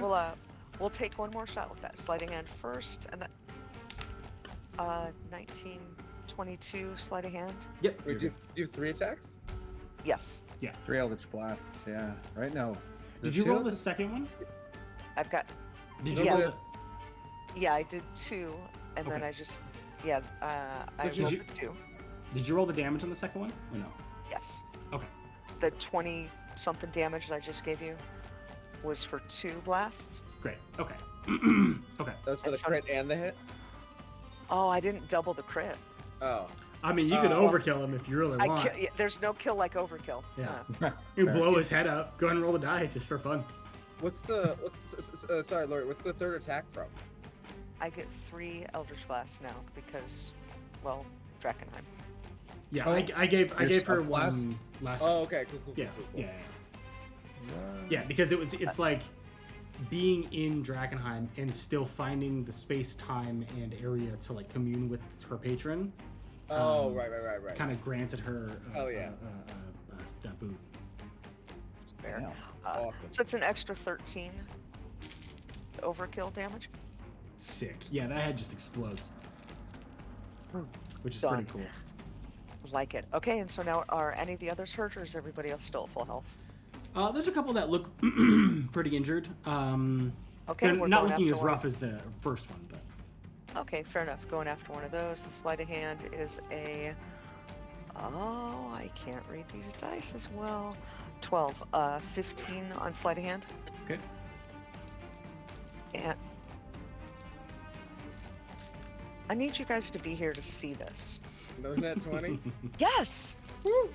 what? We'll take one more shot with that sleight of hand first, and that 19 22 sleight of hand. Yep. Wait, do you have 3 attacks? Yes, 3 Eldritch Blasts, yeah. Right now. Did you roll the second one? I've got. Did you Yes. roll Yeah, I did 2, and then Okay. I just. Yeah, I Did you- rolled the 2. Did you roll the damage on the second one or no? Yes. Okay. The 20 something damage that I just gave you was for 2 blasts. Great. Okay. Okay. That's for the So- crit and the hit? Oh, I didn't double the crit. Oh. I mean, you can Oh. overkill him if you really want. There's no kill like overkill. Yeah. Uh, You can blow his head up. Go ahead and roll the die just for fun. Sorry, Laurie, what's the third attack from? I get 3 Eldritch Blasts now because, well, Drakkenheim. Yeah, Oh, I gave your her subclass? one last Oh, time. okay, cool. Yeah, cool. yeah, yeah. Because it's like being in Drakkenheim and still finding the space, time, and area to like commune with her patron. Oh, Um, right. Kind of granted her. Oh, yeah. That boot. Fair. Damn. Awesome. So it's an extra 13 overkill damage. Sick. Yeah, that head just explodes, which is Done. pretty cool. Like it. Okay, and so now are any of the others hurt, or is everybody else still at full health? There's a couple that look pretty injured. Okay, They're we're not going looking after as one. rough as the first one, but Okay, fair enough. Going after one of those. The sleight of hand is a. Oh, I can't read these dice as well. 12. 15 on sleight of hand. okay. And I need you guys to be here to see this. Another net 20? Yes. Woo!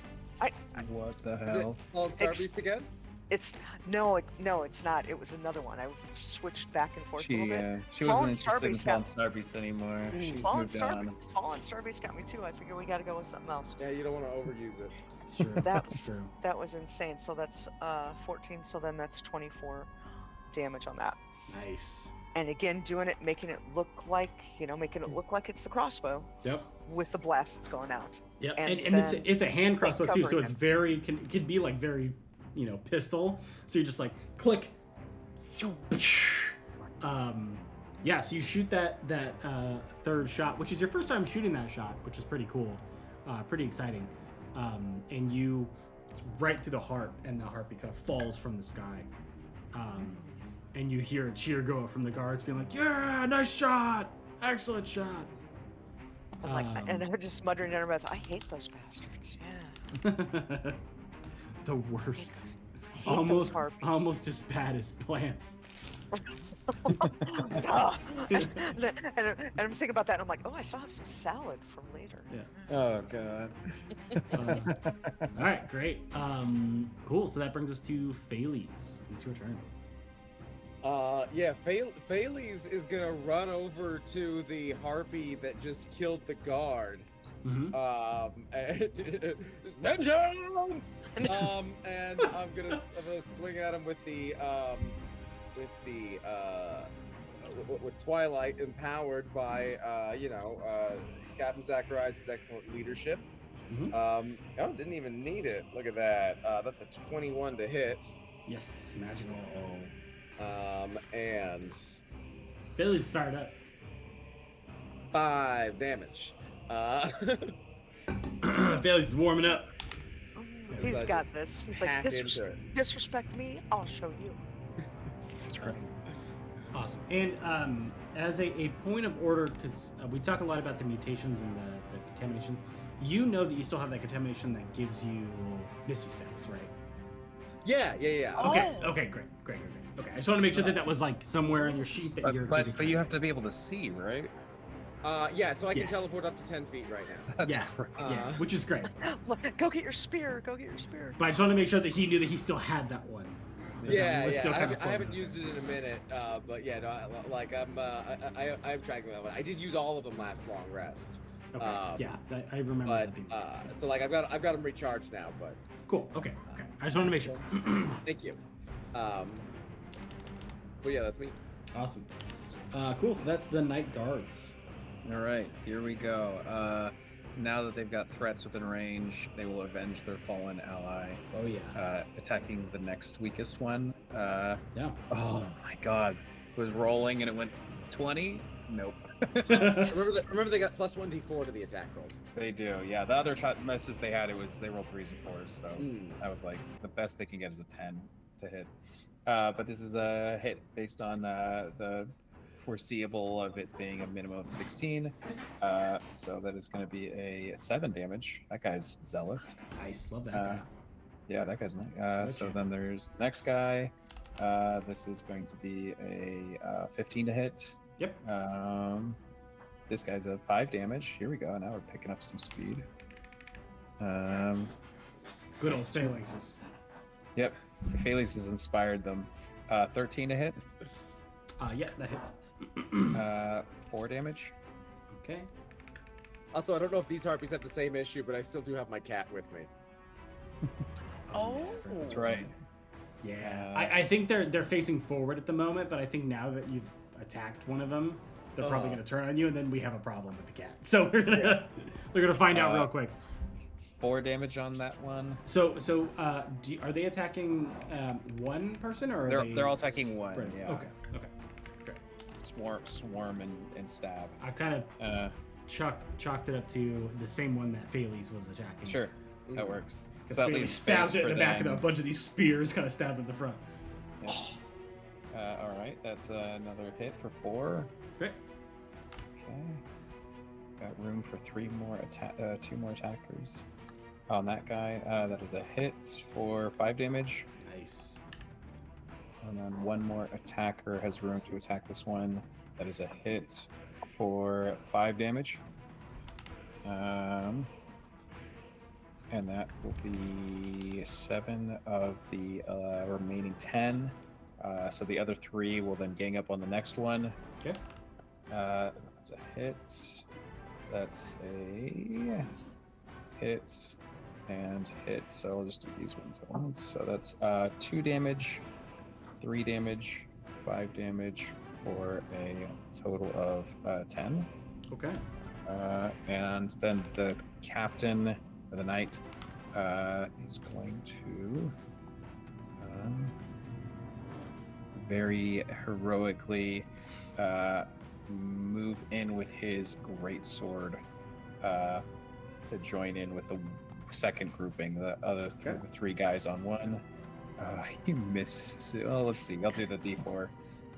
What the Is it hell? called Star Beast again? It's no, it's not. It was another one. I switched back and forth a She little bit. she wasn't Fallen interested in Starbeast Fallen got- Starbeast anymore. She's Fallen moved on. Starbeast got me too. I figure we got to go with something else. Yeah, you don't want to overuse it. It's true. That It's was true. that was insane. So that's 14. So then that's 24 damage on that. Nice. And again, doing it, making it look like it's the crossbow Yep. with the blasts going out. Yep. And And it's then it's a hand like crossbow too, so covering it's him. very could be like very pistol. So you just like click. Yeah. So you shoot that third shot, which is your first time shooting that shot, which is pretty cool, pretty exciting. And it's right through the heart, and the heartbeat kind of falls from the sky. And you hear a cheer go up from the guards, being like, "Yeah, nice shot, excellent shot." I'm like, and I'm just muttering under my breath, I hate those bastards. Yeah. The I worst. hate those, I hate those harpies. Almost as bad as plants. Ah. and I'm thinking about that, and I'm like, oh, I still have some salad from later. Yeah. Oh god. All right, great. Cool. So that brings us to Phalese. It's your turn. Yeah, Phalese is gonna run over to the harpy that just killed the guard. Mm-hmm. And vengeance! And I'm gonna swing at him with Twilight, empowered by Captain Zacharias' excellent leadership. Mhm. Didn't even need it. Look at that. That's a 21 to hit. Yes, magical. And Phalese is fired up. 5 damage. Phalese is warming up. He's I got just this. He's like, hack into it. disrespect me, I'll show you. That's right. Awesome. And as a point of order, because we talk a lot about the mutations and the contamination, you know that you still have that contamination that gives you Misty Steps, right? Yeah. Okay. Oh. Okay. Great. Okay. I just want to make sure that was like somewhere in your sheet that you're. But you have to be able to see, right? Yeah, so I can Yes. teleport up to 10 feet right now. That's Yeah. right. Yeah, which is great. Look, go get your spear. Go get your spear. But I just want to make sure that he knew that he still had that one. Yeah, We're still I kinda haven't, I haven't floating used it in a minute, but yeah, no, I'm tracking that one. I did use all of them last long rest. Okay. Um, Yeah, I remember But that being the case. so like I've got them recharged now, but Cool. Okay. I just want to make sure. thank you. But yeah, that's me. Awesome. Cool. So that's the Night Guards. All right, here we go. Now that they've got threats within range, they will avenge their fallen ally, Oh yeah. attacking the next weakest one. Yeah. Oh my god. It was rolling and it went 20, Nope. Remember they got plus 1d4 to the attack rolls. They do, yeah. The other messes they had, they rolled 3s and 4s, so I was like, the best they can get is a 10 to hit. But this is a hit based on the foreseeable of it being a minimum of 16. So that is going to be a 7 damage. That guy's zealous. Nice, love that guy. Yeah, that guy's nice. So then there's the next guy. This is going to be a 15 to hit. Yep. This guy's a 5 damage. Here we go. Now we're picking up some speed. Good old phalanxes. Yep. Scalise has inspired them. 13 to hit. Yeah, that hits. 4 damage. Okay. Also, I don't know if these harpies have the same issue, but I still do have my cat with me. Oh, yeah, That's right. Yeah, I think they're facing forward at the moment, but I think now that you've attacked one of them, they're probably going to turn on you, and then we have a problem with the cat. So they're gonna find out real quick. 4 damage on that one. So are they attacking one person, or they're all attacking one? Right. Yeah. Okay. Swarm and stab. I kind of chalked it up to the same one that Phalese was attacking. Sure, that works. Because So that Phalese leaves stabbed space it in for the back, and a them. bunch of these spears kind of stabbed in the front. Yeah. All right, that's another hit for 4. Great. Okay. Got room for 2 more attackers. On that guy, that is a hit for 5 damage. Nice. And then 1 more attacker has room to attack this one. That is a hit for 5 damage. And that will be 7 of the remaining 10. So the other 3 will then gang up on the next one. Okay. That's a hit. That's a hit and hit. So I'll just do these ones at once. So that's 2 damage, 3 damage, 5 damage for a total of 10. Okay. And then the captain of the night is going to very heroically move in with his greatsword to join in with the second grouping, the other the 3 guys on one. He missed. Oh, let's see. I'll do the D4.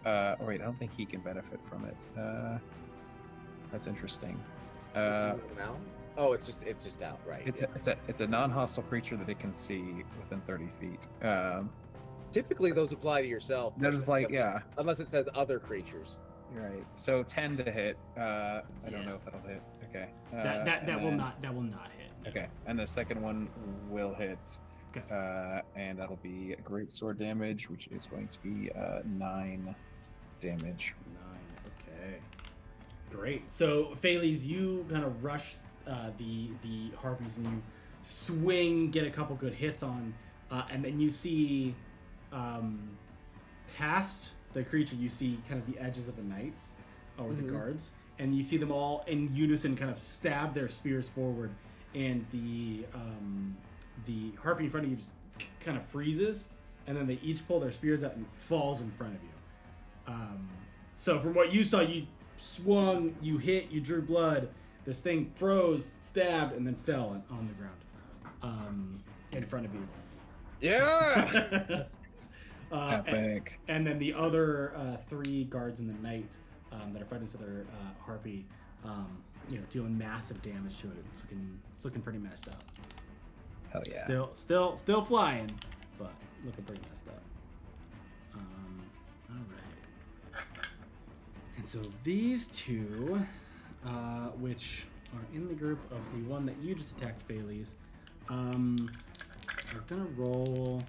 Oh wait, I don't think he can benefit from it. That's interesting. Now? Oh, it's just out, right? It's a non-hostile creature that it can see within 30 feet. Typically, those apply to yourself. That is like, yeah. Unless it says other creatures. Right. So 10 to hit. I don't know if that'll hit. Okay. That will not hit. No. Okay. And the second one will hit. Okay. And that'll be a great sword damage, which is going to be 9 damage. 9. Okay. Great. So Phalese, you kind of rush the harpies and you swing, get a couple good hits on, and then you see past the creature, you see kind of the edges of the knights or the guards, and you see them all in unison kind of stab their spears forward, and the harpy in front of you just kind of freezes, and then they each pull their spears out and falls in front of you. So from what you saw, you swung, you hit, you drew blood. This thing froze, stabbed, and then fell on the ground in front of you. Yeah. Epic. And then the other 3 guards in the night that are fighting this other harpy, doing massive damage to it. It's looking pretty messed up. Hell yeah. Still flying, but looking pretty messed up. All right. And so these 2, which are in the group of the one that you just attacked, Phalese, are gonna roll.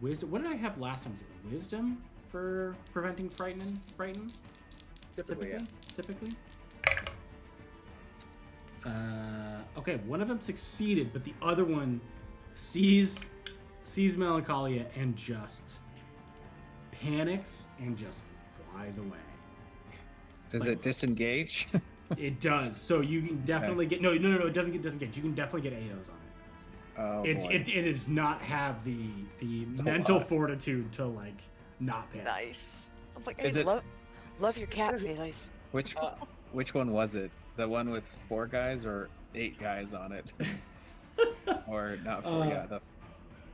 Wisdom. What did I have last time? Was it wisdom for preventing frighten? Typically, yeah. Typically. Okay, one of them succeeded, but the other one sees Melancholia and just panics and just flies away. Does it disengage? It does. So you can definitely get no. It doesn't get disengaged. You can definitely get AOs on it. Oh, it does not have the mental fortitude to like not panic. Nice. I'm like, Is hey, it- Love your cat, Felix. Which Uh, which one was it? The one with 4 guys or 8 guys on it? Or not 4? Yeah,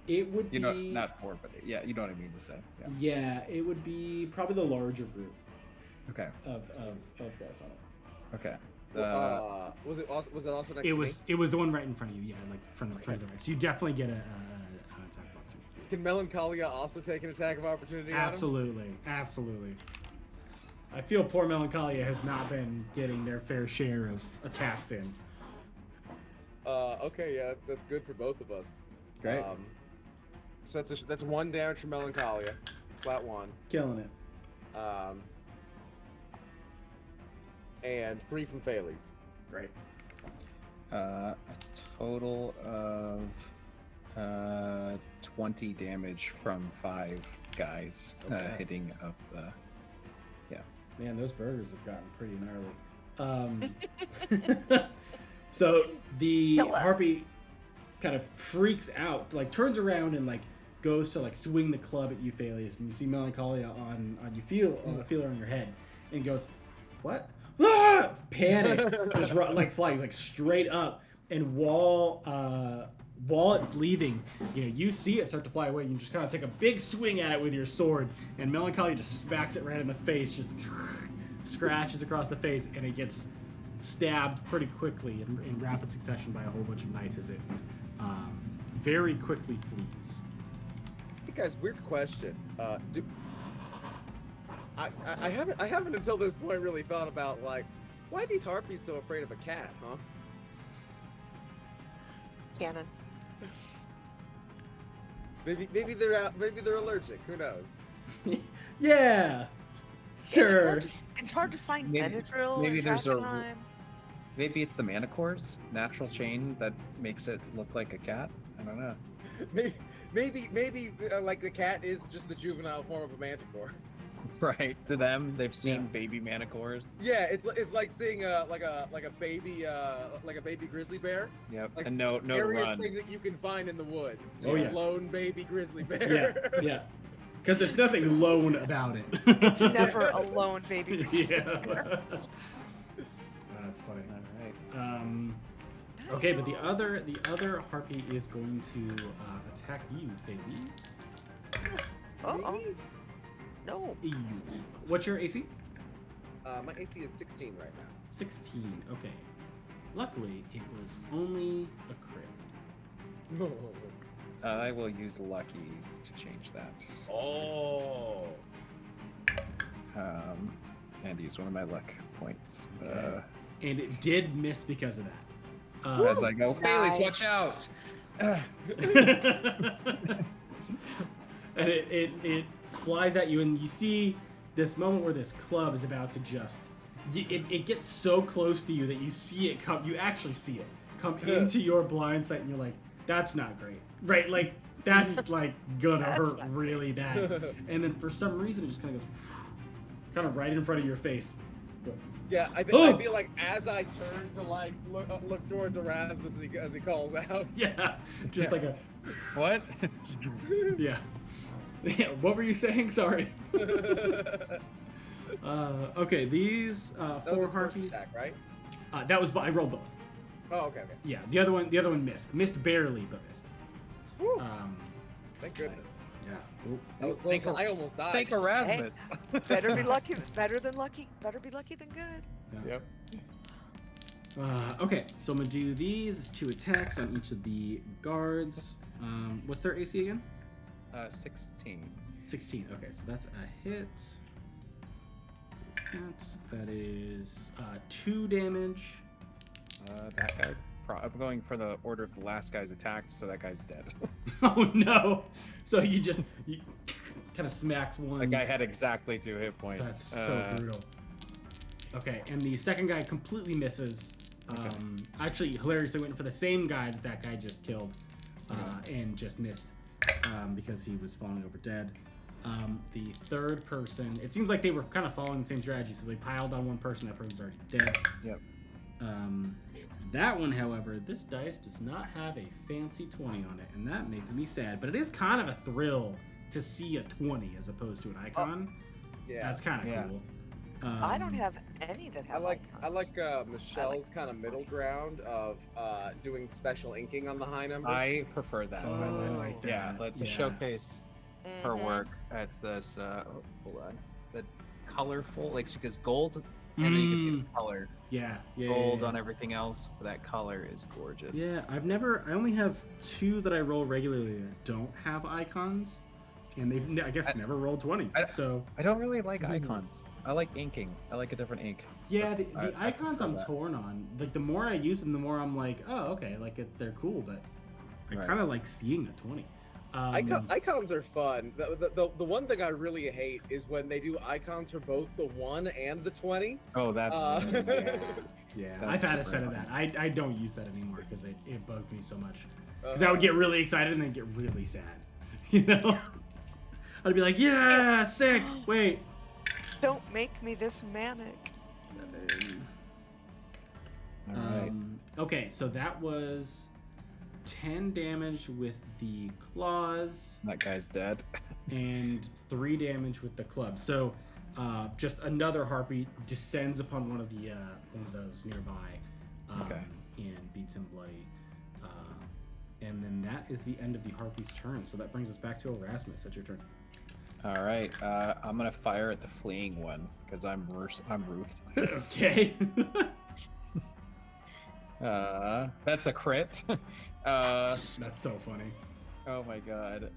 It would you be know, not 4, but yeah, you know what I mean to say. Yeah. yeah, it would be probably the larger group Okay. of guys on it. Okay. was it also next It to was me? it was the one right in front of you, yeah, like front of the right. So you definitely get an attack of opportunity. Can Melancholia also take an attack of opportunity? Absolutely, absolutely. I feel poor Melancholia has not been getting their fair share of attacks in. Okay, yeah, that's good for both of us. Great. So that's 1 damage from Melancholia, flat 1. Killing it. And 3 from Thales. Great. A total of 20 damage from 5 guys Okay. hitting of the. Man, those burgers have gotten pretty gnarly. So the Kill it. harpy kind of freaks out, like turns around and like goes to like swing the club at you, Thales, and you see Melancholia on you feel her on your head, and goes, "What?" Ah! Panics, just like flying like straight up, and while it's leaving, you see it start to fly away. You just kind of take a big swing at it with your sword, and Melancholia just smacks it right in the face, just scratches across the face, and it gets stabbed pretty quickly in rapid succession by a whole bunch of knights as it very quickly flees. Hey guys, weird question. I haven't until this point really thought about like why are these harpies so afraid of a cat, huh? Cannon. Maybe they're allergic. Who knows? Yeah, sure. It's hard to find Maybe- Benadryl maybe in there's a- Drakkenheim. Maybe it's the Manticores natural chain that makes it look like a cat. I don't know. Maybe like the cat is just the juvenile form of a manticore. Right. To them, they've seen Yeah. baby Manticores. Yeah, it's like seeing like a baby grizzly bear. Yep. Like And the no scariest run. thing that you can find in the woods. Just Oh, yeah. a lone baby grizzly Yeah, bear. yeah. Because there's nothing lone about it. It's never a lone baby. Yeah. That's funny. All right. Okay, but the other harpy is going to attack you, Thales. Oh, no. Ew. What's your AC? My AC is 16 right now. 16. Okay. Luckily, it was only a crit. I will use lucky to change that. Oh. And use one of my luck points. Okay. And it did miss because of that. As I go, Thales, Nice. watch out! And it flies at you, and you see this moment where this club is about to just it gets so close to you that you see it come. You actually see it come into your blind sight, and you're like, "That's not great, right? Like that's like gonna That's hurt not really bad." And then for some reason, it just kind of goes, kind of right in front of your face. Yeah, I Oh! feel like as I turn to like look towards Erasmus as he calls out. Yeah, just like a What? yeah. Yeah, what were you saying? Sorry. Okay, these That was 4 its first harpies. attack, right? That was I rolled both. Oh, okay. Yeah, the other one missed barely, but missed. Woo, Um, thank goodness. yeah. Oh, That was Thank close. I almost died. Thank Erasmus. Better be lucky. Better than lucky. Better be lucky than good. yeah. Yep. Okay, so I'm gonna do these 2 attacks on each of the guards. What's their AC again? 16. 16. Okay, so that's a hit. That is 2 damage. That guy. I'm going for the order of the last guy's attacked, so that guy's dead. Oh no! So you kind of smacks one. That guy had exactly 2 hit points. That's so brutal. Okay, and the second guy completely misses. Okay. Actually, hilariously went for the same guy that guy just killed, and just missed because he was falling over dead. The third person, it seems like they were kind of following the same strategy, so they piled on one person. That person's already dead. Yep. That one, however, this dice does not have a fancy 20 on it, and that makes me sad. But it is kind of a thrill to see a 20 as opposed to an icon. Yeah. That's kind of Yeah. cool. I don't have any that have I like icons. Michelle's kind of middle ground of doing special inking on the high number. I prefer that. Oh, by the I way. like that. Yeah, let's Yeah. showcase her Mhm. work. It's this. Hold on. The colorful, like she gets gold, and then you can see the color. Yeah, Gold yeah. on everything else, but that color is gorgeous. Yeah, I only have 2 that I roll regularly that don't have icons, and they've, I guess, never rolled 20s. So I don't really like icons. I like inking. I like a different ink. yeah, That's- the I icons prefer I'm that. torn on. Like the more I use them, the more I'm like, oh, okay, like they're cool, but I Right. kind of like seeing the 20. Icons are fun. The one thing I really hate is when they do icons for both the 1 and the 20. Oh, that's Yeah, That's I've had a super set of annoying. that. I don't use that anymore because it bugged me so much. Because I would get really excited and then get really sad. You know? I'd be like, yeah, sick. Wait. Don't make me this manic. 7. all right. Okay, so that was 10 damage with the claws That guy's dead. and 3 damage with the club. So just another harpy descends upon one of those nearby, Okay. and beats him bloody. And then that is the end of the harpy's turn. So that brings us back to Erasmus. That's your turn. All right. I'm gonna fire at the fleeing one because I'm ruthless. Okay. That's a crit. That's so funny. Oh my god.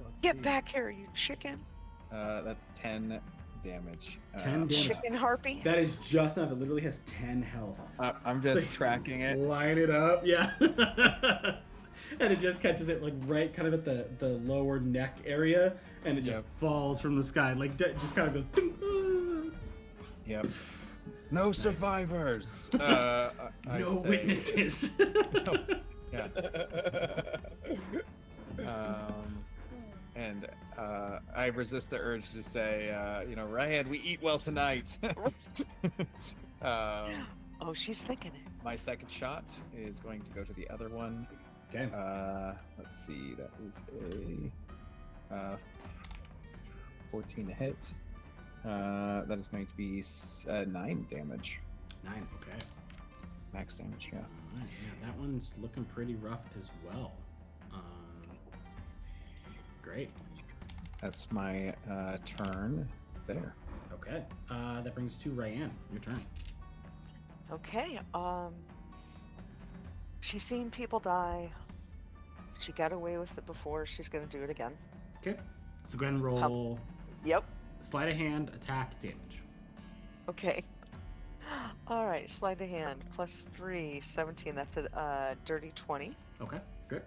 Let's Get see. back here, you chicken. That's 10 damage. 10 damage. Chicken harpy. That is just enough. It literally has 10 health. I'm just So- tracking it. Line it up, yeah. And it just catches it like right kind of at the lower neck area, and it just Yep. falls from the sky. Like just kind of goes. Ping, Yep. No survivors. I no say- witnesses. Yeah. And I resist the urge to say, Ryan, we eat well tonight. Oh, she's thinking it. My second shot is going to go to the other one. Okay. Let's see, that is a 14 to hit. That is going to be 9 damage. 9. Okay. Max damage, yeah. All right. Yeah, that one's looking pretty rough as well. Great. That's my turn there. Okay. That brings us to Ryan. Your turn. Okay. She's seen people die. She got away with it before. She's gonna do it again. Okay. So go ahead and roll Yep. sleight of hand, attack, damage. Okay. All right. Sleight of hand plus 3, 17. That's a dirty 20. Okay. Good.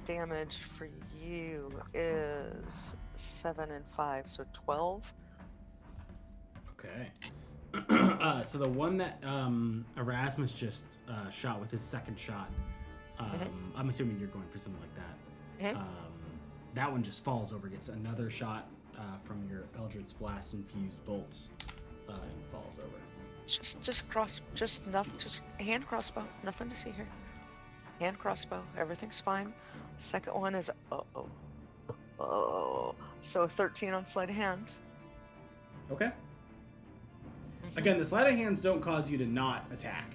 Damage for you is 7 and 5, so 12. Okay. So the one that Erasmus just shot with his second shot, I'm assuming you're going for something like that. Mhm. That one just falls over, gets another shot from your Eldritch Blast infused bolts, and falls over. Just hand crossbow. Nothing to see here. Hand crossbow. Everything's fine. Second one is so 13 on sleight of hand. Okay. Mhm. Again, the sleight of hands don't cause you to not attack.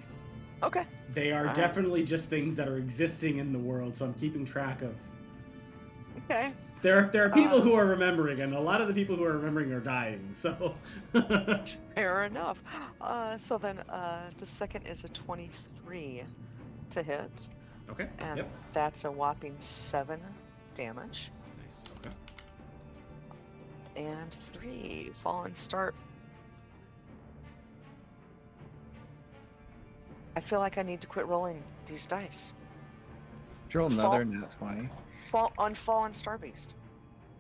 Okay. They are Alright. definitely just things that are existing in the world, so I'm keeping track of. Okay. There are people who are remembering, and a lot of the people who are remembering are dying. So. Fair enough. So then the second is a 23 to hit, Okay. and Yep. that's a whopping 7 damage. Nice. Okay. And 3 fallen start. I feel like I need to quit rolling these dice. Draw another nat 20. Fallen Star Beast.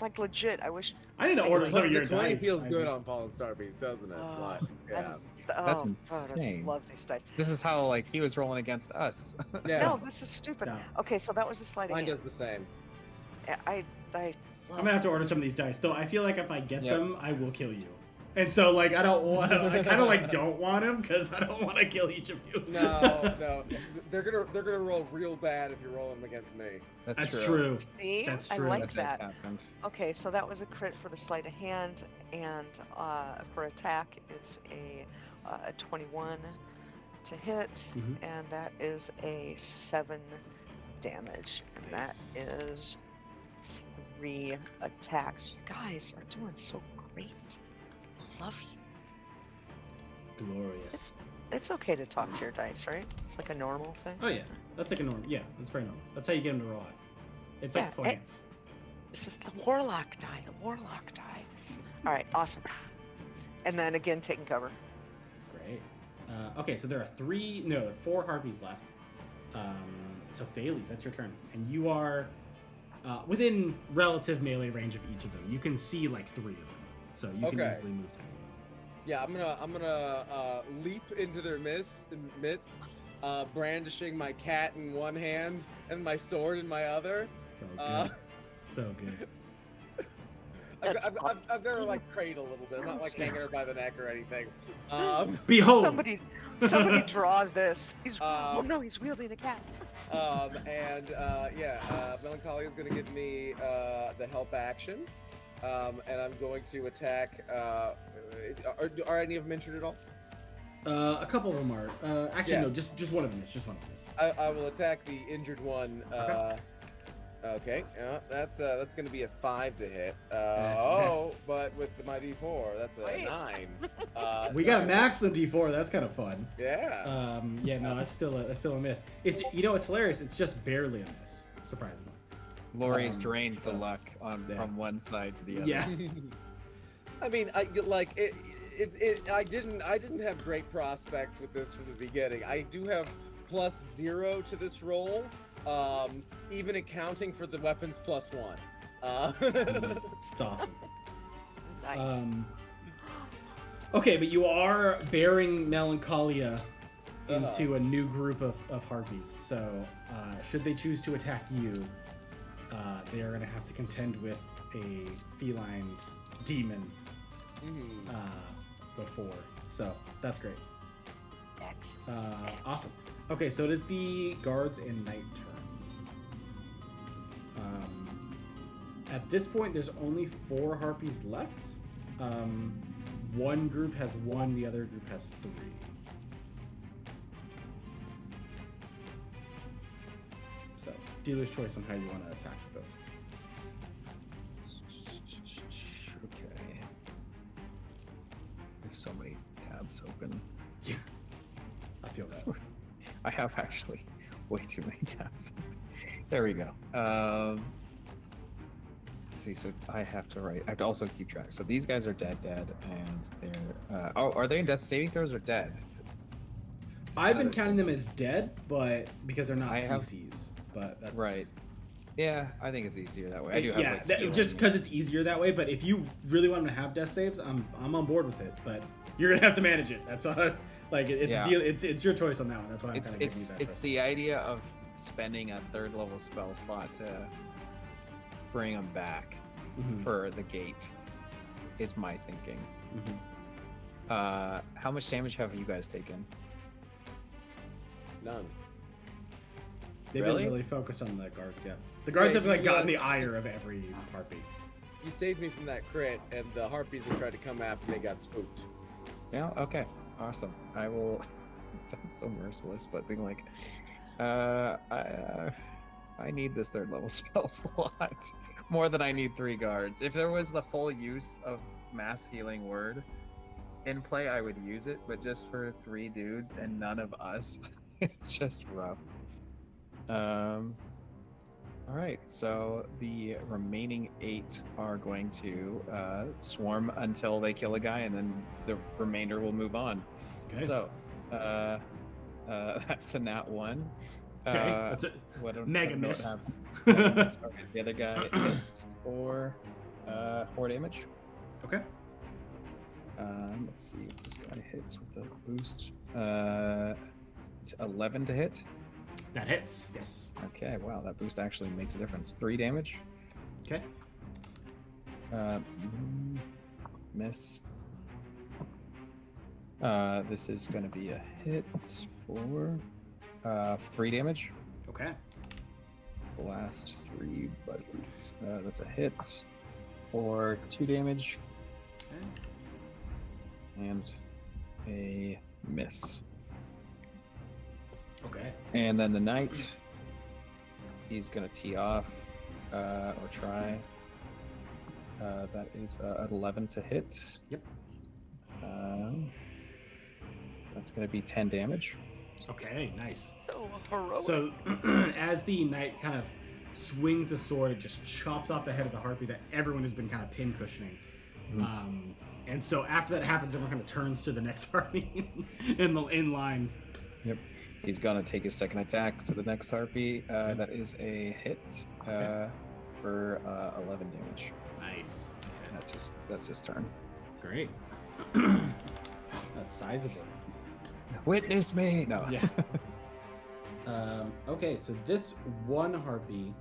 Like legit, I wish. I need to order some of your The 20 dice. feels Isaac. good on Fallen Star Beast, doesn't it? Oh, But, yeah. That's God, insane. I love these dice. This is how he was rolling against us. Yeah. No, this is stupid. Yeah. Okay, so that was a sliding. Mine hand. does the same. I I'm gonna have to order some of these dice, though. I feel like if I get Yep. them, I will kill you. And so, like, I kind of like don't want him because I don't want to kill each of you. No, they're gonna roll real bad if you roll them against me. That's true. See? That's I true. like That that. has happened. Okay, so that was a crit for the sleight of hand, and for attack, it's a 21 to hit, and that is a 7 damage, and that is 3 attacks. You guys are doing so great. I love you. Glorious. It's okay to talk to your dice, right? It's like a normal thing. Oh yeah, that's like a normal. Yeah, that's very normal. That's how you get him to roll it. It's like plants. This is the warlock die. The warlock die. All right, awesome. And then again, taking cover. Great. Okay, so there are 4 harpies left. So Thales, that's your turn, and you are within relative melee range of each of them. You can see like 3 of them, so you can easily move to any of them. Yeah, I'm gonna leap into their midst, brandishing my cat in one hand and my sword in my other. So good. So good. I've got her like cradle a little bit. I'm not like hanging her by the neck or anything. Behold. Somebody draw this. Oh no, he's wielding a cat. Melancholia is gonna give me the help action, and I'm going to attack. Are any of them injured at all? A couple of them are. Actually, no, just one of them is. Just one of them is. I will attack the injured one. Okay. That's going to be a 5 to hit. But with my D4, that's a 9. We got to max the D4. That's kind of fun. Yeah. That's still a miss. It's it's hilarious. It's just barely a miss, surprisingly. Laurie's drained the luck from one side to the other. Yeah. I mean, I didn't have great prospects with this from the beginning. I do have +0 to this roll, even accounting for the weapons +1. It's awesome. Nice. Okay, but you are bearing Melancholia into a new group of harpies. So, should they choose to attack you, they are going to have to contend with a feline demon before. So, that's great. Excellent. Awesome. Okay, so it is the guards and knight turn. At this point, there's only 4 harpies left. One group has 1, the other group has 3. So, dealer's choice on how you want to attack with those. Okay. There's so many tabs open. Yeah, I feel that. I have actually way too many tabs. There we go. Let's see. So I have to also keep track. So these guys are dead, and they're. Are they in death saving throws or dead? I've been counting them as dead, but because they're not PCs. But that's right. Yeah, I think it's easier that way. I do have just because it's easier that way. But if you really want them to have death saves, I'm on board with it. But you're gonna have to manage it. That's all. It's your choice on that one. That's why I'm kind of giving you that it's the idea of spending a 3rd level spell slot to bring them back for the gate is my thinking. How much damage have you guys taken? None. They've been really focused on the guards. Yeah, the guards have gotten the ire of every harpy. You saved me from that crit, and the harpies that tried to come after me got spooked. Yeah. Okay. Awesome. I will. It sounds so merciless, but being like, I need this 3rd level spell slot more than I need 3 guards. If there was the full use of mass healing word in play, I would use it, but just for 3 dudes and none of us, it's just rough. All right, so the remaining 8 are going to swarm until they kill a guy, and then the remainder will move on. Okay. So that's a nat 1. Okay, that's a mega miss. The other guy hits for 4 damage. Okay. Let's see if this guy hits with the boost. 11 to hit. That hits, yes. Okay, wow, that boost actually makes a difference. 3 damage. Okay. Miss. This is going to be a hit for 3 damage. Okay. Blast 3 buddies. That's a hit for 2 damage. Okay. And a miss. Okay. And then the knight, he's going to tee off or try. That is an 11 to hit. Yep. That's going to be 10 damage. Okay, nice. So heroic. So as the knight kind of swings the sword, it just chops off the head of the harpy that everyone has been kind of pin cushioning. Mhm. And so after that happens, everyone kind of turns to the next harpy in line. Yep. He's going to take his second attack to the next harpy. That is a hit for 11 damage. Nice. That's his turn. Great. That's sizable. Witness me. No. Yeah. Okay, so this one harpy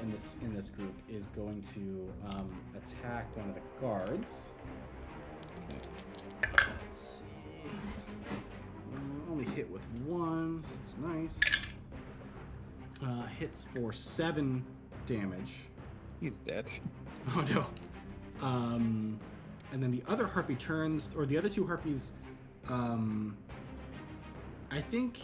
in this group is going to attack one of the guards. Let's see. Only hit with 1, so it's nice. Hits for 7 damage. He's dead. Oh no. And then the other harpy turns, or the other 2 harpies, I think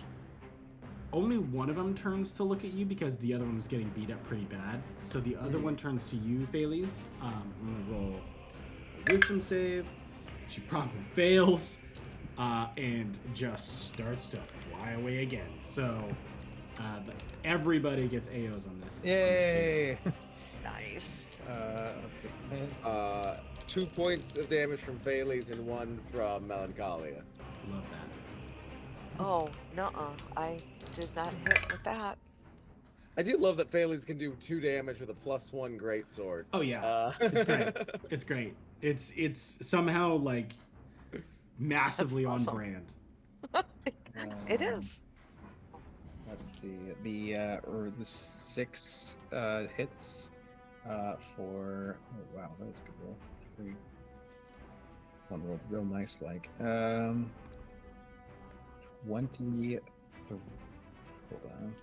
only one of them turns to look at you because the other one was getting beat up pretty bad. So the other one turns to you, Phalese. I'm gonna roll a wisdom save. She promptly fails, and just starts to fly away again. So everybody gets AOs on this. Yay! Nice. Let's see. Miss. 2 points of damage from Phalese and 1 from Melancholia. Love that. Oh, nuh-uh. I did not hit with that. I do love that Phalese can do 2 damage with a +1 greatsword. Oh yeah, it's great. It's great. It's somehow like massively That's on awesome. brand. It is. Let's see. The 6 hits for. Oh wow, that was a good roll. 3. One rolled real nice, like 23. Hold on.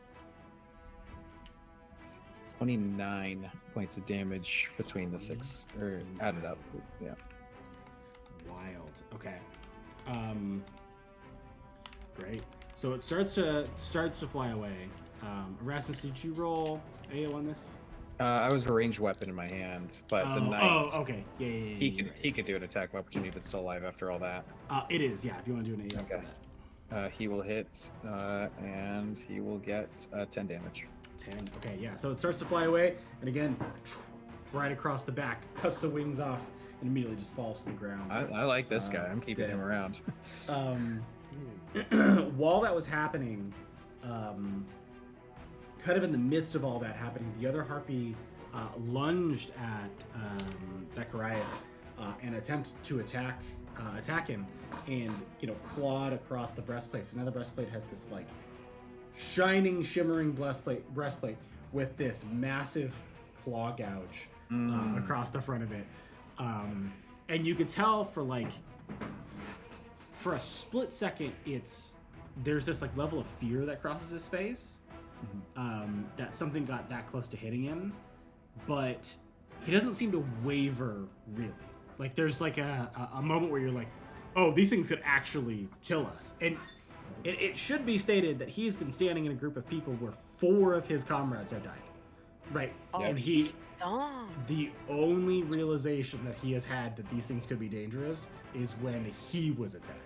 29 points of damage between the 6, or added up. Yeah. Wild. Okay. Great. So it starts to fly away. Erasmus, did you roll AO on this? I was a ranged weapon in my hand, but the knight. Oh, okay. Yeah. He could do an attack of opportunity if it's still alive after all that. It is. Yeah. If you want to do an AO. Okay. He will hit, and he will get 10 damage. 10. Okay. Yeah. So it starts to fly away, and again, right across the back, cuts the wings off, and immediately just falls to the ground. I like this guy. I'm keeping dead. him around. While that was happening, kind of in the midst of all that happening, the other harpy lunged at Zacharias and attempted to attack him, and clawed across the breastplate. So now the breastplate has this like shining, shimmering breastplate with this massive claw gouge across the front of it, and you could tell for a split second, there's this like level of fear that crosses his face, that something got that close to hitting him, but he doesn't seem to waver really. Like there's like a moment where you're like, oh, these things could actually kill us. And it should be stated that he's been standing in a group of people where 4 of his comrades have died. Right. Oh, And stop. the only realization that he has had that these things could be dangerous is when he was attacked.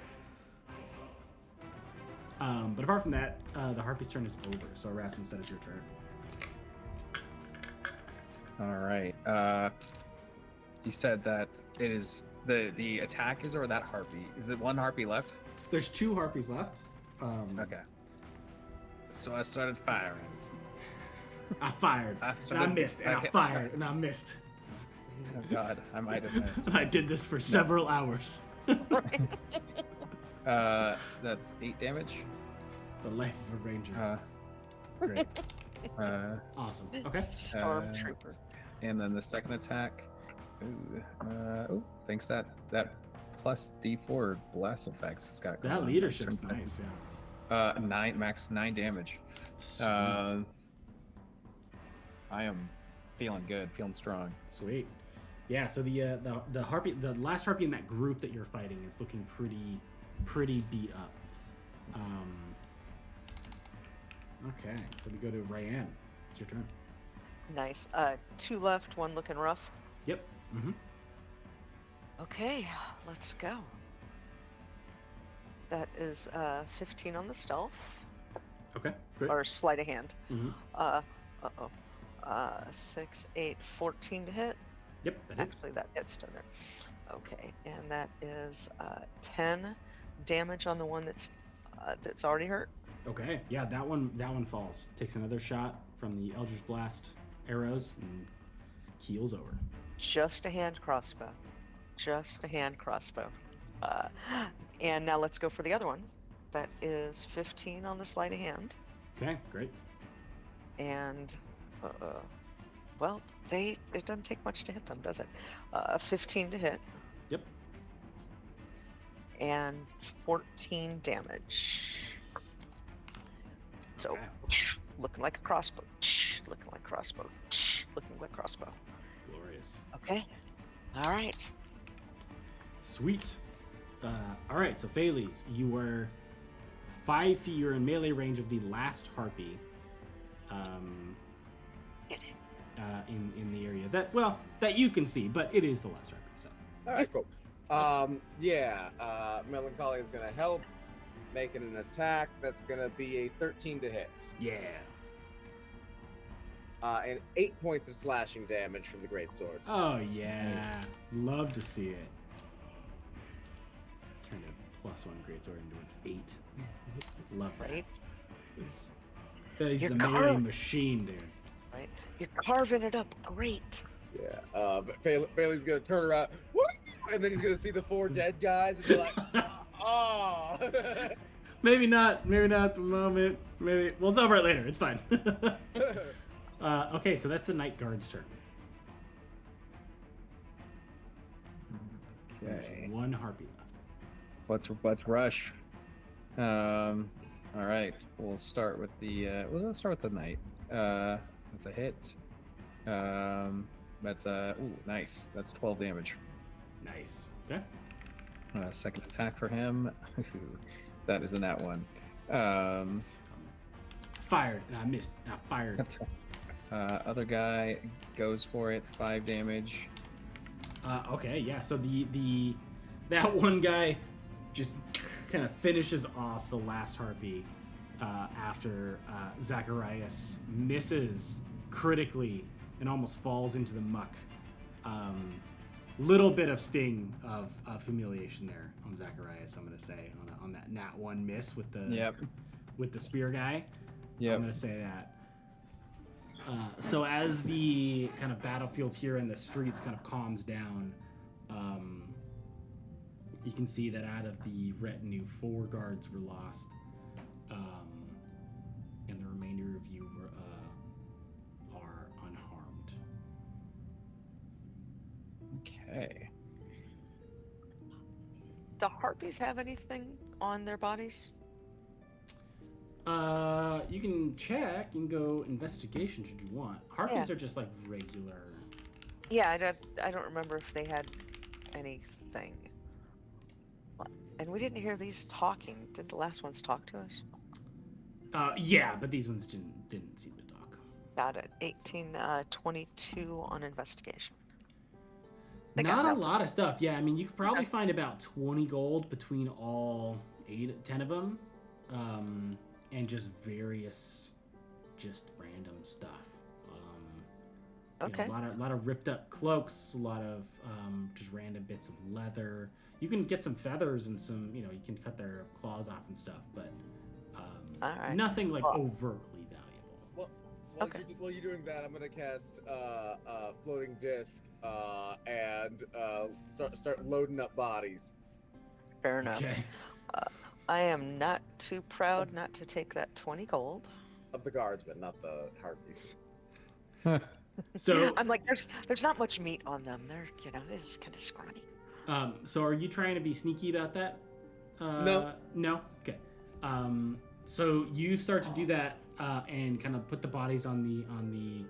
But apart from that, the harpy's turn is over. So Erasmus, that is your turn. All right. You said that it is the attack is over that harpy. Is there one harpy left? There's 2 harpies left. Okay. So I started firing. I fired, and I missed, and I fired, and I missed. Oh God, I might have missed. And I did this for several hours. That's 8 damage. The life of a ranger. Great. Awesome. Okay. Stormtrooper. And then the second attack. Ooh, thanks that plus D4 blast effects it's got going That on. leadership's Turn- nice. Yeah. Max 9 damage. Sweet. I am feeling good, feeling strong. Sweet. Yeah. So the harpy, the last harpy in that group that you're fighting, is looking pretty beat up. Okay. So we go to Ryan. It's your turn. Nice. 2 left, 1 looking rough. Yep. Mm-hmm. Okay, let's go. That is 15 on the stealth, Okay. Great. or sleight of hand. Mm-hmm. 6, 8, 14 to hit. Yep. That hits. Actually, that hits to there. Okay, and that is 10 damage on the one that's already hurt. Okay. Yeah. That one falls. Takes another shot from the Eldritch Blast arrows and keels over. Just a hand crossbow. And now let's go for the other one. That is 15 on the sleight of hand. Okay. Great. And, well, it doesn't take much to hit them, does it? 15 to hit. Yep. And 14 damage. So, Okay. looking like a crossbow. Looking like crossbow. Looking like crossbow. Glorious. Okay. All right. Sweet. All right, so Pheles, you were 5 feet. You're in melee range of the last harpy. In the area that you can see, but it is the last harpy. So. All right, cool. Melancholy is gonna help, making an attack. That's gonna be a 13 to hit. Yeah. And 8 points of slashing damage from the greatsword. Oh yeah. Love to see it. Turn a +1 greatsword into an 8. Love that. Right. He's You're a melee carved. machine, dude. Right. You're carving it up. Great. Yeah. But Bailey's gonna turn around, "What?" And then he's gonna see the 4 dead guys and be like, "Oh." Maybe not at the moment. Maybe we'll solve it later. It's fine. Okay, so that's the Night Guard's turn. Okay. There's 1 harpy left. Let's rush. All right. We'll start with the let's start with the knight. That's a hit. That's nice. That's 12 damage. Nice. Okay. Second attack for him. That is a nat 1. Fired. And I missed. Fired. That's other guy goes for it. 5 damage. Okay, yeah. So that one guy just kind of finishes off the last harpy after Zacharias misses critically and almost falls into the muck. Little bit of sting of humiliation there on Zacharias, I'm gonna say, on that nat 1 miss with the spear guy. Yep. I'm gonna say that. So as the kind of battlefield here in the streets kind of calms down, you can see that out of the retinue, 4 guards were lost, and the remainder of you are unharmed. Okay. Do harpies have anything on their bodies? You can check. You can go investigation should you want. Harpies are just like regular. Yeah, I don't remember if they had anything. And we didn't hear these talking. Did the last ones talk to us? Yeah, but these ones didn't seem to talk. Got it. 18, 22 on investigation. Not a lot of stuff. Yeah, I mean, you could probably find about 20 gold between all 10 of them. And just various, just random stuff. Okay. You know, a lot of ripped up cloaks, a lot of just random bits of leather. You can get some feathers and some, you can cut their claws off and stuff, but All right. nothing like overtly valuable. While you're doing that, I'm gonna cast floating disc and start loading up bodies. Fair enough. Okay. I am not too proud not to take that 20 gold. Of the guardsmen, not the harpies. So I'm like, there's not much meat on them. They're, this is kind of scrawny. So are you trying to be sneaky about that? No. No? Okay. So you start to do that and kind of put the bodies on the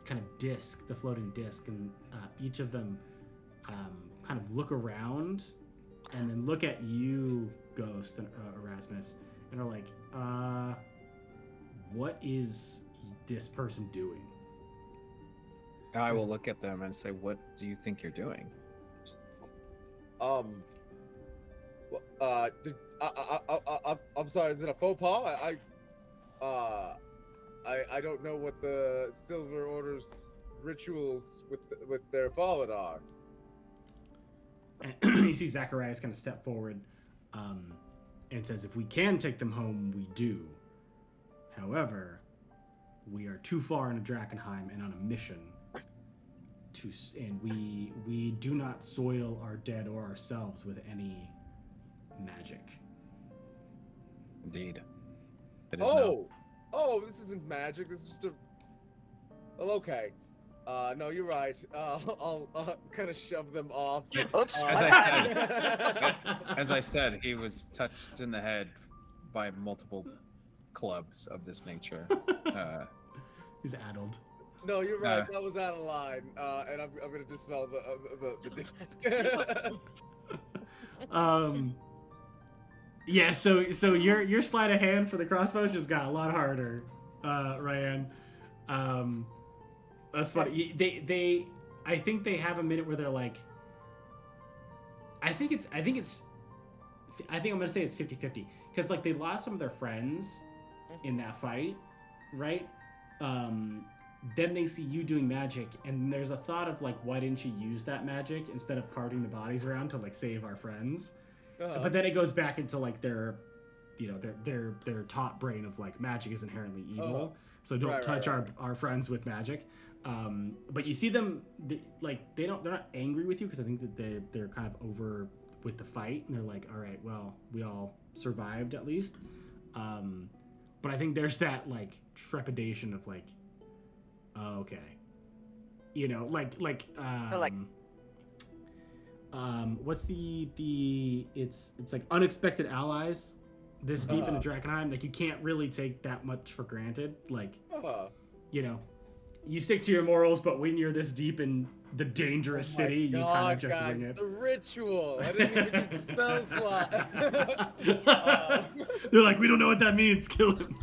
kind of disc, the floating disc, and each of them kind of look around and then look at you, Ghost and Erasmus, and are like, what is this person doing? I will look at them and say, "What do you think you're doing?" I'm sorry. Is it a faux pas? I don't know what the Silver Order's rituals with their fallen are. And you see Zacharias kind of step forward and says, if we can take them home, we do. However, we are too far into Drakkenheim and on a mission. And we do not soil our dead or ourselves with any magic. Indeed. It is no. Oh, this isn't magic. This is just a... Well, okay. No, you're right. I'll kind of shove them off. Oops. As I said, he was touched in the head by multiple clubs of this nature. He's addled. No, you're right. That was out of line. And I'm going to dispel the disc. Yeah, so your sleight of hand for the crossbows just got a lot harder, Ryan. That's funny. I think they have a minute where they're like, I think I'm gonna say it's 50-50 because like they lost some of their friends in that fight, right? Then they see you doing magic, and there's a thought of like, why didn't you use that magic instead of carting the bodies around to like save our friends? But then it goes back into like their top brain of like magic is inherently evil, so don't touch our friends with magic. But you see them they're not angry with you because I think that they're kind of over with the fight, and they're like, all right, well, we all survived at least. But I think there's that like trepidation of like, oh, okay, what's it's like unexpected allies this deep into Drakkenheim. Like you can't really take that much for granted. Like, you stick to your morals, but when you're this deep in the dangerous city, you kind of just wing it. The ritual. I didn't even use the spell slot. They're like, we don't know what that means. Kill him.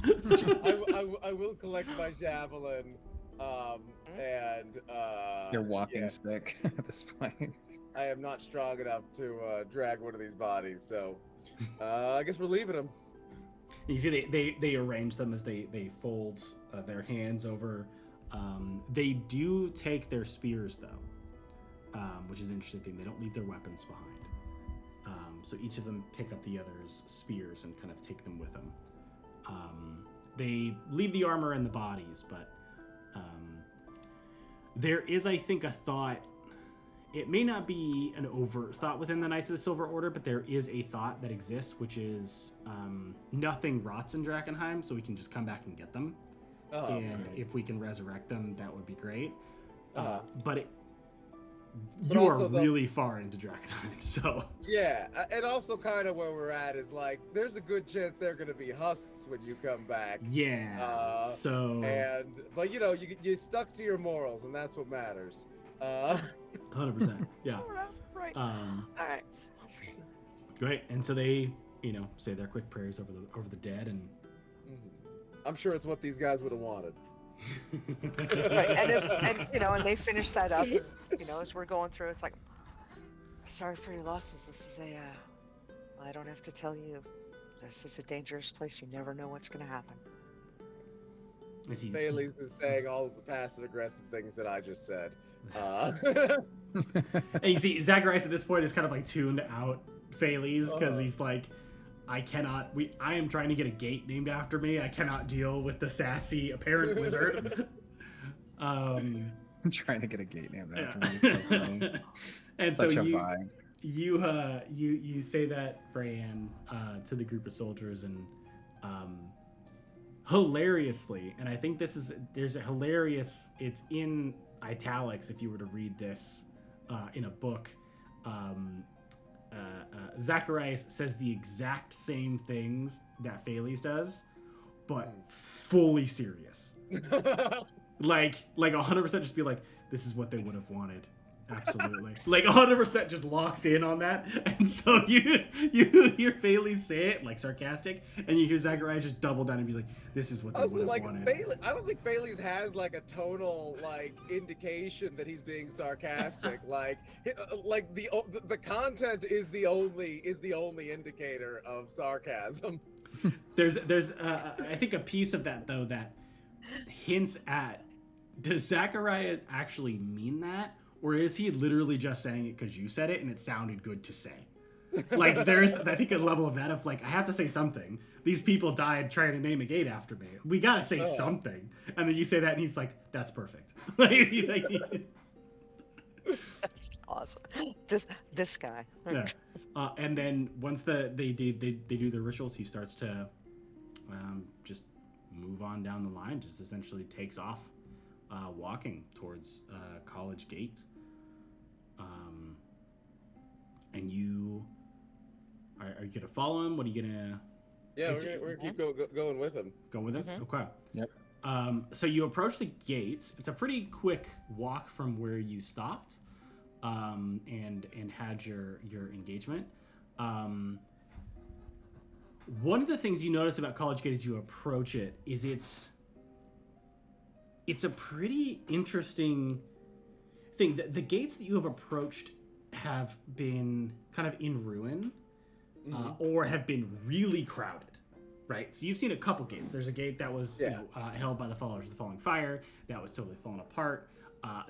I will collect my javelin. And you're walking stick at this point. I am not strong enough to drag one of these bodies, so I guess we're leaving them. You see, they arrange them as they fold their hands over. They do take their spears though, which is an interesting thing. They don't leave their weapons behind. So each of them pick up the other's spears and kind of take them with them. They leave the armor and the bodies, but there is, I think, a thought. It may not be an overt thought within the Knights of the Silver Order, but there is a thought that exists, which is nothing rots in Drakkenheim, so we can just come back and get them. If we can resurrect them, that would be great. But you are really far into Drakkenheim, so... Yeah, and also kind of where we're at is, like, there's a good chance they're going to be husks when you come back. Yeah, But, you stuck to your morals, and that's what matters. 100%, yeah. Right. All right. Great, and so they, say their quick prayers over the dead, and... I'm sure it's what these guys would have wanted. Right, and they finish that up. As we're going through, it's like, sorry for your losses. This is I don't have to tell you. This is a dangerous place. You never know what's going to happen. Thales is saying all of the passive-aggressive things that I just said. And you see, Zacharias at this point is kind of like tuned out Thales because he's like, I am trying to get a gate named after me. I cannot deal with the sassy apparent wizard. I'm trying to get a gate named after me. So funny. And so you say that, Brian, to the group of soldiers, and hilariously, and I think there's a hilarious, it's in italics if you were to read this in a book. Zacharias says the exact same things that Phalese does, but fully serious. like 100% just be like, this is what they would have wanted. Absolutely. Like 100% just locks in on that. And so you hear Phalese say it like sarcastic, and you hear Zacharias just double down and be like, this is what they would have wanted. I don't think Phalese has like a tonal like indication that he's being sarcastic. like the content is the only indicator of sarcasm. There's I think a piece of that though that hints at, does Zacharias actually mean that? Or is he literally just saying it because you said it and it sounded good to say? Like, there's, I think, a level of that of, like, I have to say something. These people died trying to name a gate after me. We gotta say something. And then you say that and he's like, that's perfect. That's awesome. This guy. Yeah. And then once they do the rituals, he starts to just move on down the line, just essentially takes off, walking towards College Gate. And you are you gonna follow him? What are you gonna? Yeah, we're gonna keep going with him. Going with him? Mm-hmm. Okay. Yep. So you approach the gates. It's a pretty quick walk from where you stopped, and had your engagement. One of the things you notice about College Gate as you approach it is it's a pretty interesting thing. The gates that you have approached have been kind of in ruin, or have been really crowded, right? So you've seen a couple gates. There's a gate that was held by the followers of the Falling Fire that was totally fallen apart.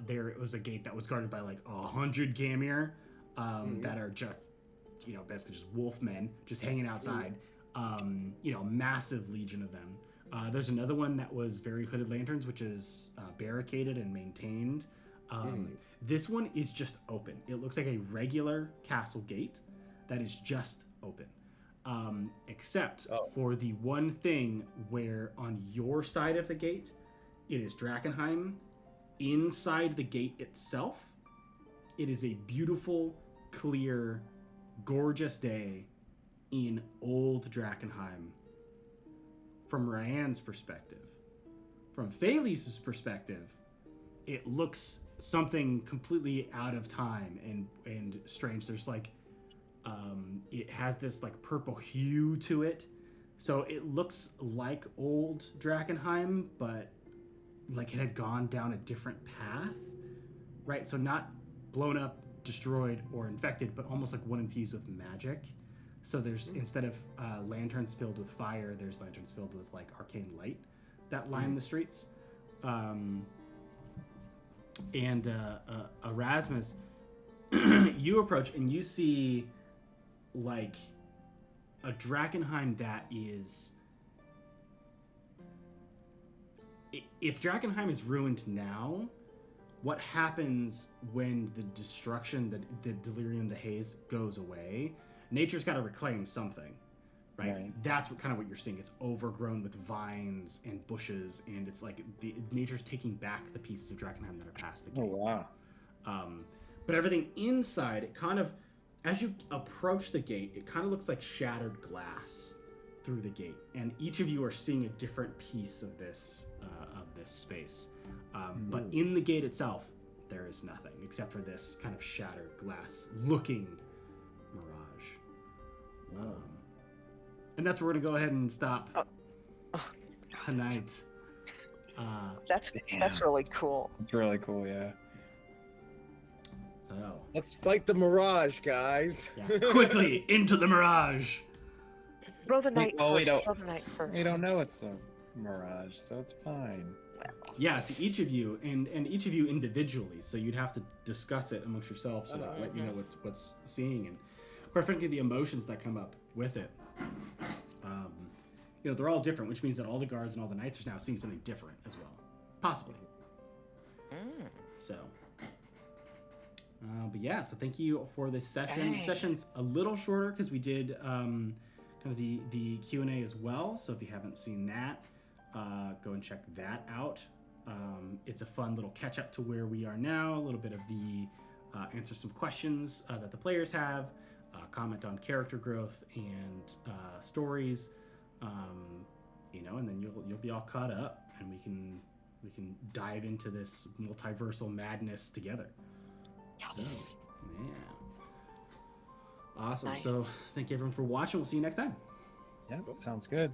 There was a gate that was guarded by like 100 Gamir that are just, basically just wolf men just hanging outside. Massive legion of them. There's another one that was very hooded lanterns, which is barricaded and maintained. This one is just open. It looks like a regular castle gate that is just open. Except for the one thing where on your side of the gate, it is Drakkenheim. Inside the gate itself, it is a beautiful, clear, gorgeous day in old Drakkenheim. From Ryan's perspective. From Phalese's perspective, it looks something completely out of time and strange. There's like, it has this like purple hue to it. So it looks like old Drakkenheim, but like it had gone down a different path, right? So not blown up, destroyed, or infected, but almost like one infused with magic. So there's, instead of lanterns filled with fire, there's lanterns filled with like arcane light that line the streets. And Erasmus, you approach and you see like a Drakkenheim that is... If Drakkenheim is ruined now, what happens when the destruction, the delirium, the haze goes away? Nature's got to reclaim something, right? That's what you're seeing. It's overgrown with vines and bushes, and it's like nature's taking back the pieces of Drakkenheim that are past the gate. Oh wow! But everything inside, it kind of, as you approach the gate, it kind of looks like shattered glass through the gate, and each of you are seeing a different piece of this space. But in the gate itself, there is nothing except for this kind of shattered glass-looking mirage. And that's where we're gonna go ahead and stop tonight. That's really cool. It's really cool, yeah. So Let's fight the mirage, guys. quickly into the mirage. Roll the night well, we first. don't- Roll the night first. We don't know it's a mirage, so it's fine. Yeah, to each of you, and each of you individually. So you'd have to discuss it amongst yourselves to let you know what's seeing, and quite frankly, the emotions that come up with it. They're all different, which means that all the guards and all the knights are now seeing something different as well, possibly. So, but yeah, so thank you for this session. Dang. Session's a little shorter because we did kind of the Q&A as well. So if you haven't seen that, go and check that out. It's a fun little catch up to where we are now, a little bit of the answer some questions that the players have, comment on character growth and stories, and then you'll be all caught up, and we can dive into this multiversal madness together. Yes. So, yeah. Awesome. Nice. So, thank you everyone for watching. We'll see you next time. Yeah, sounds good.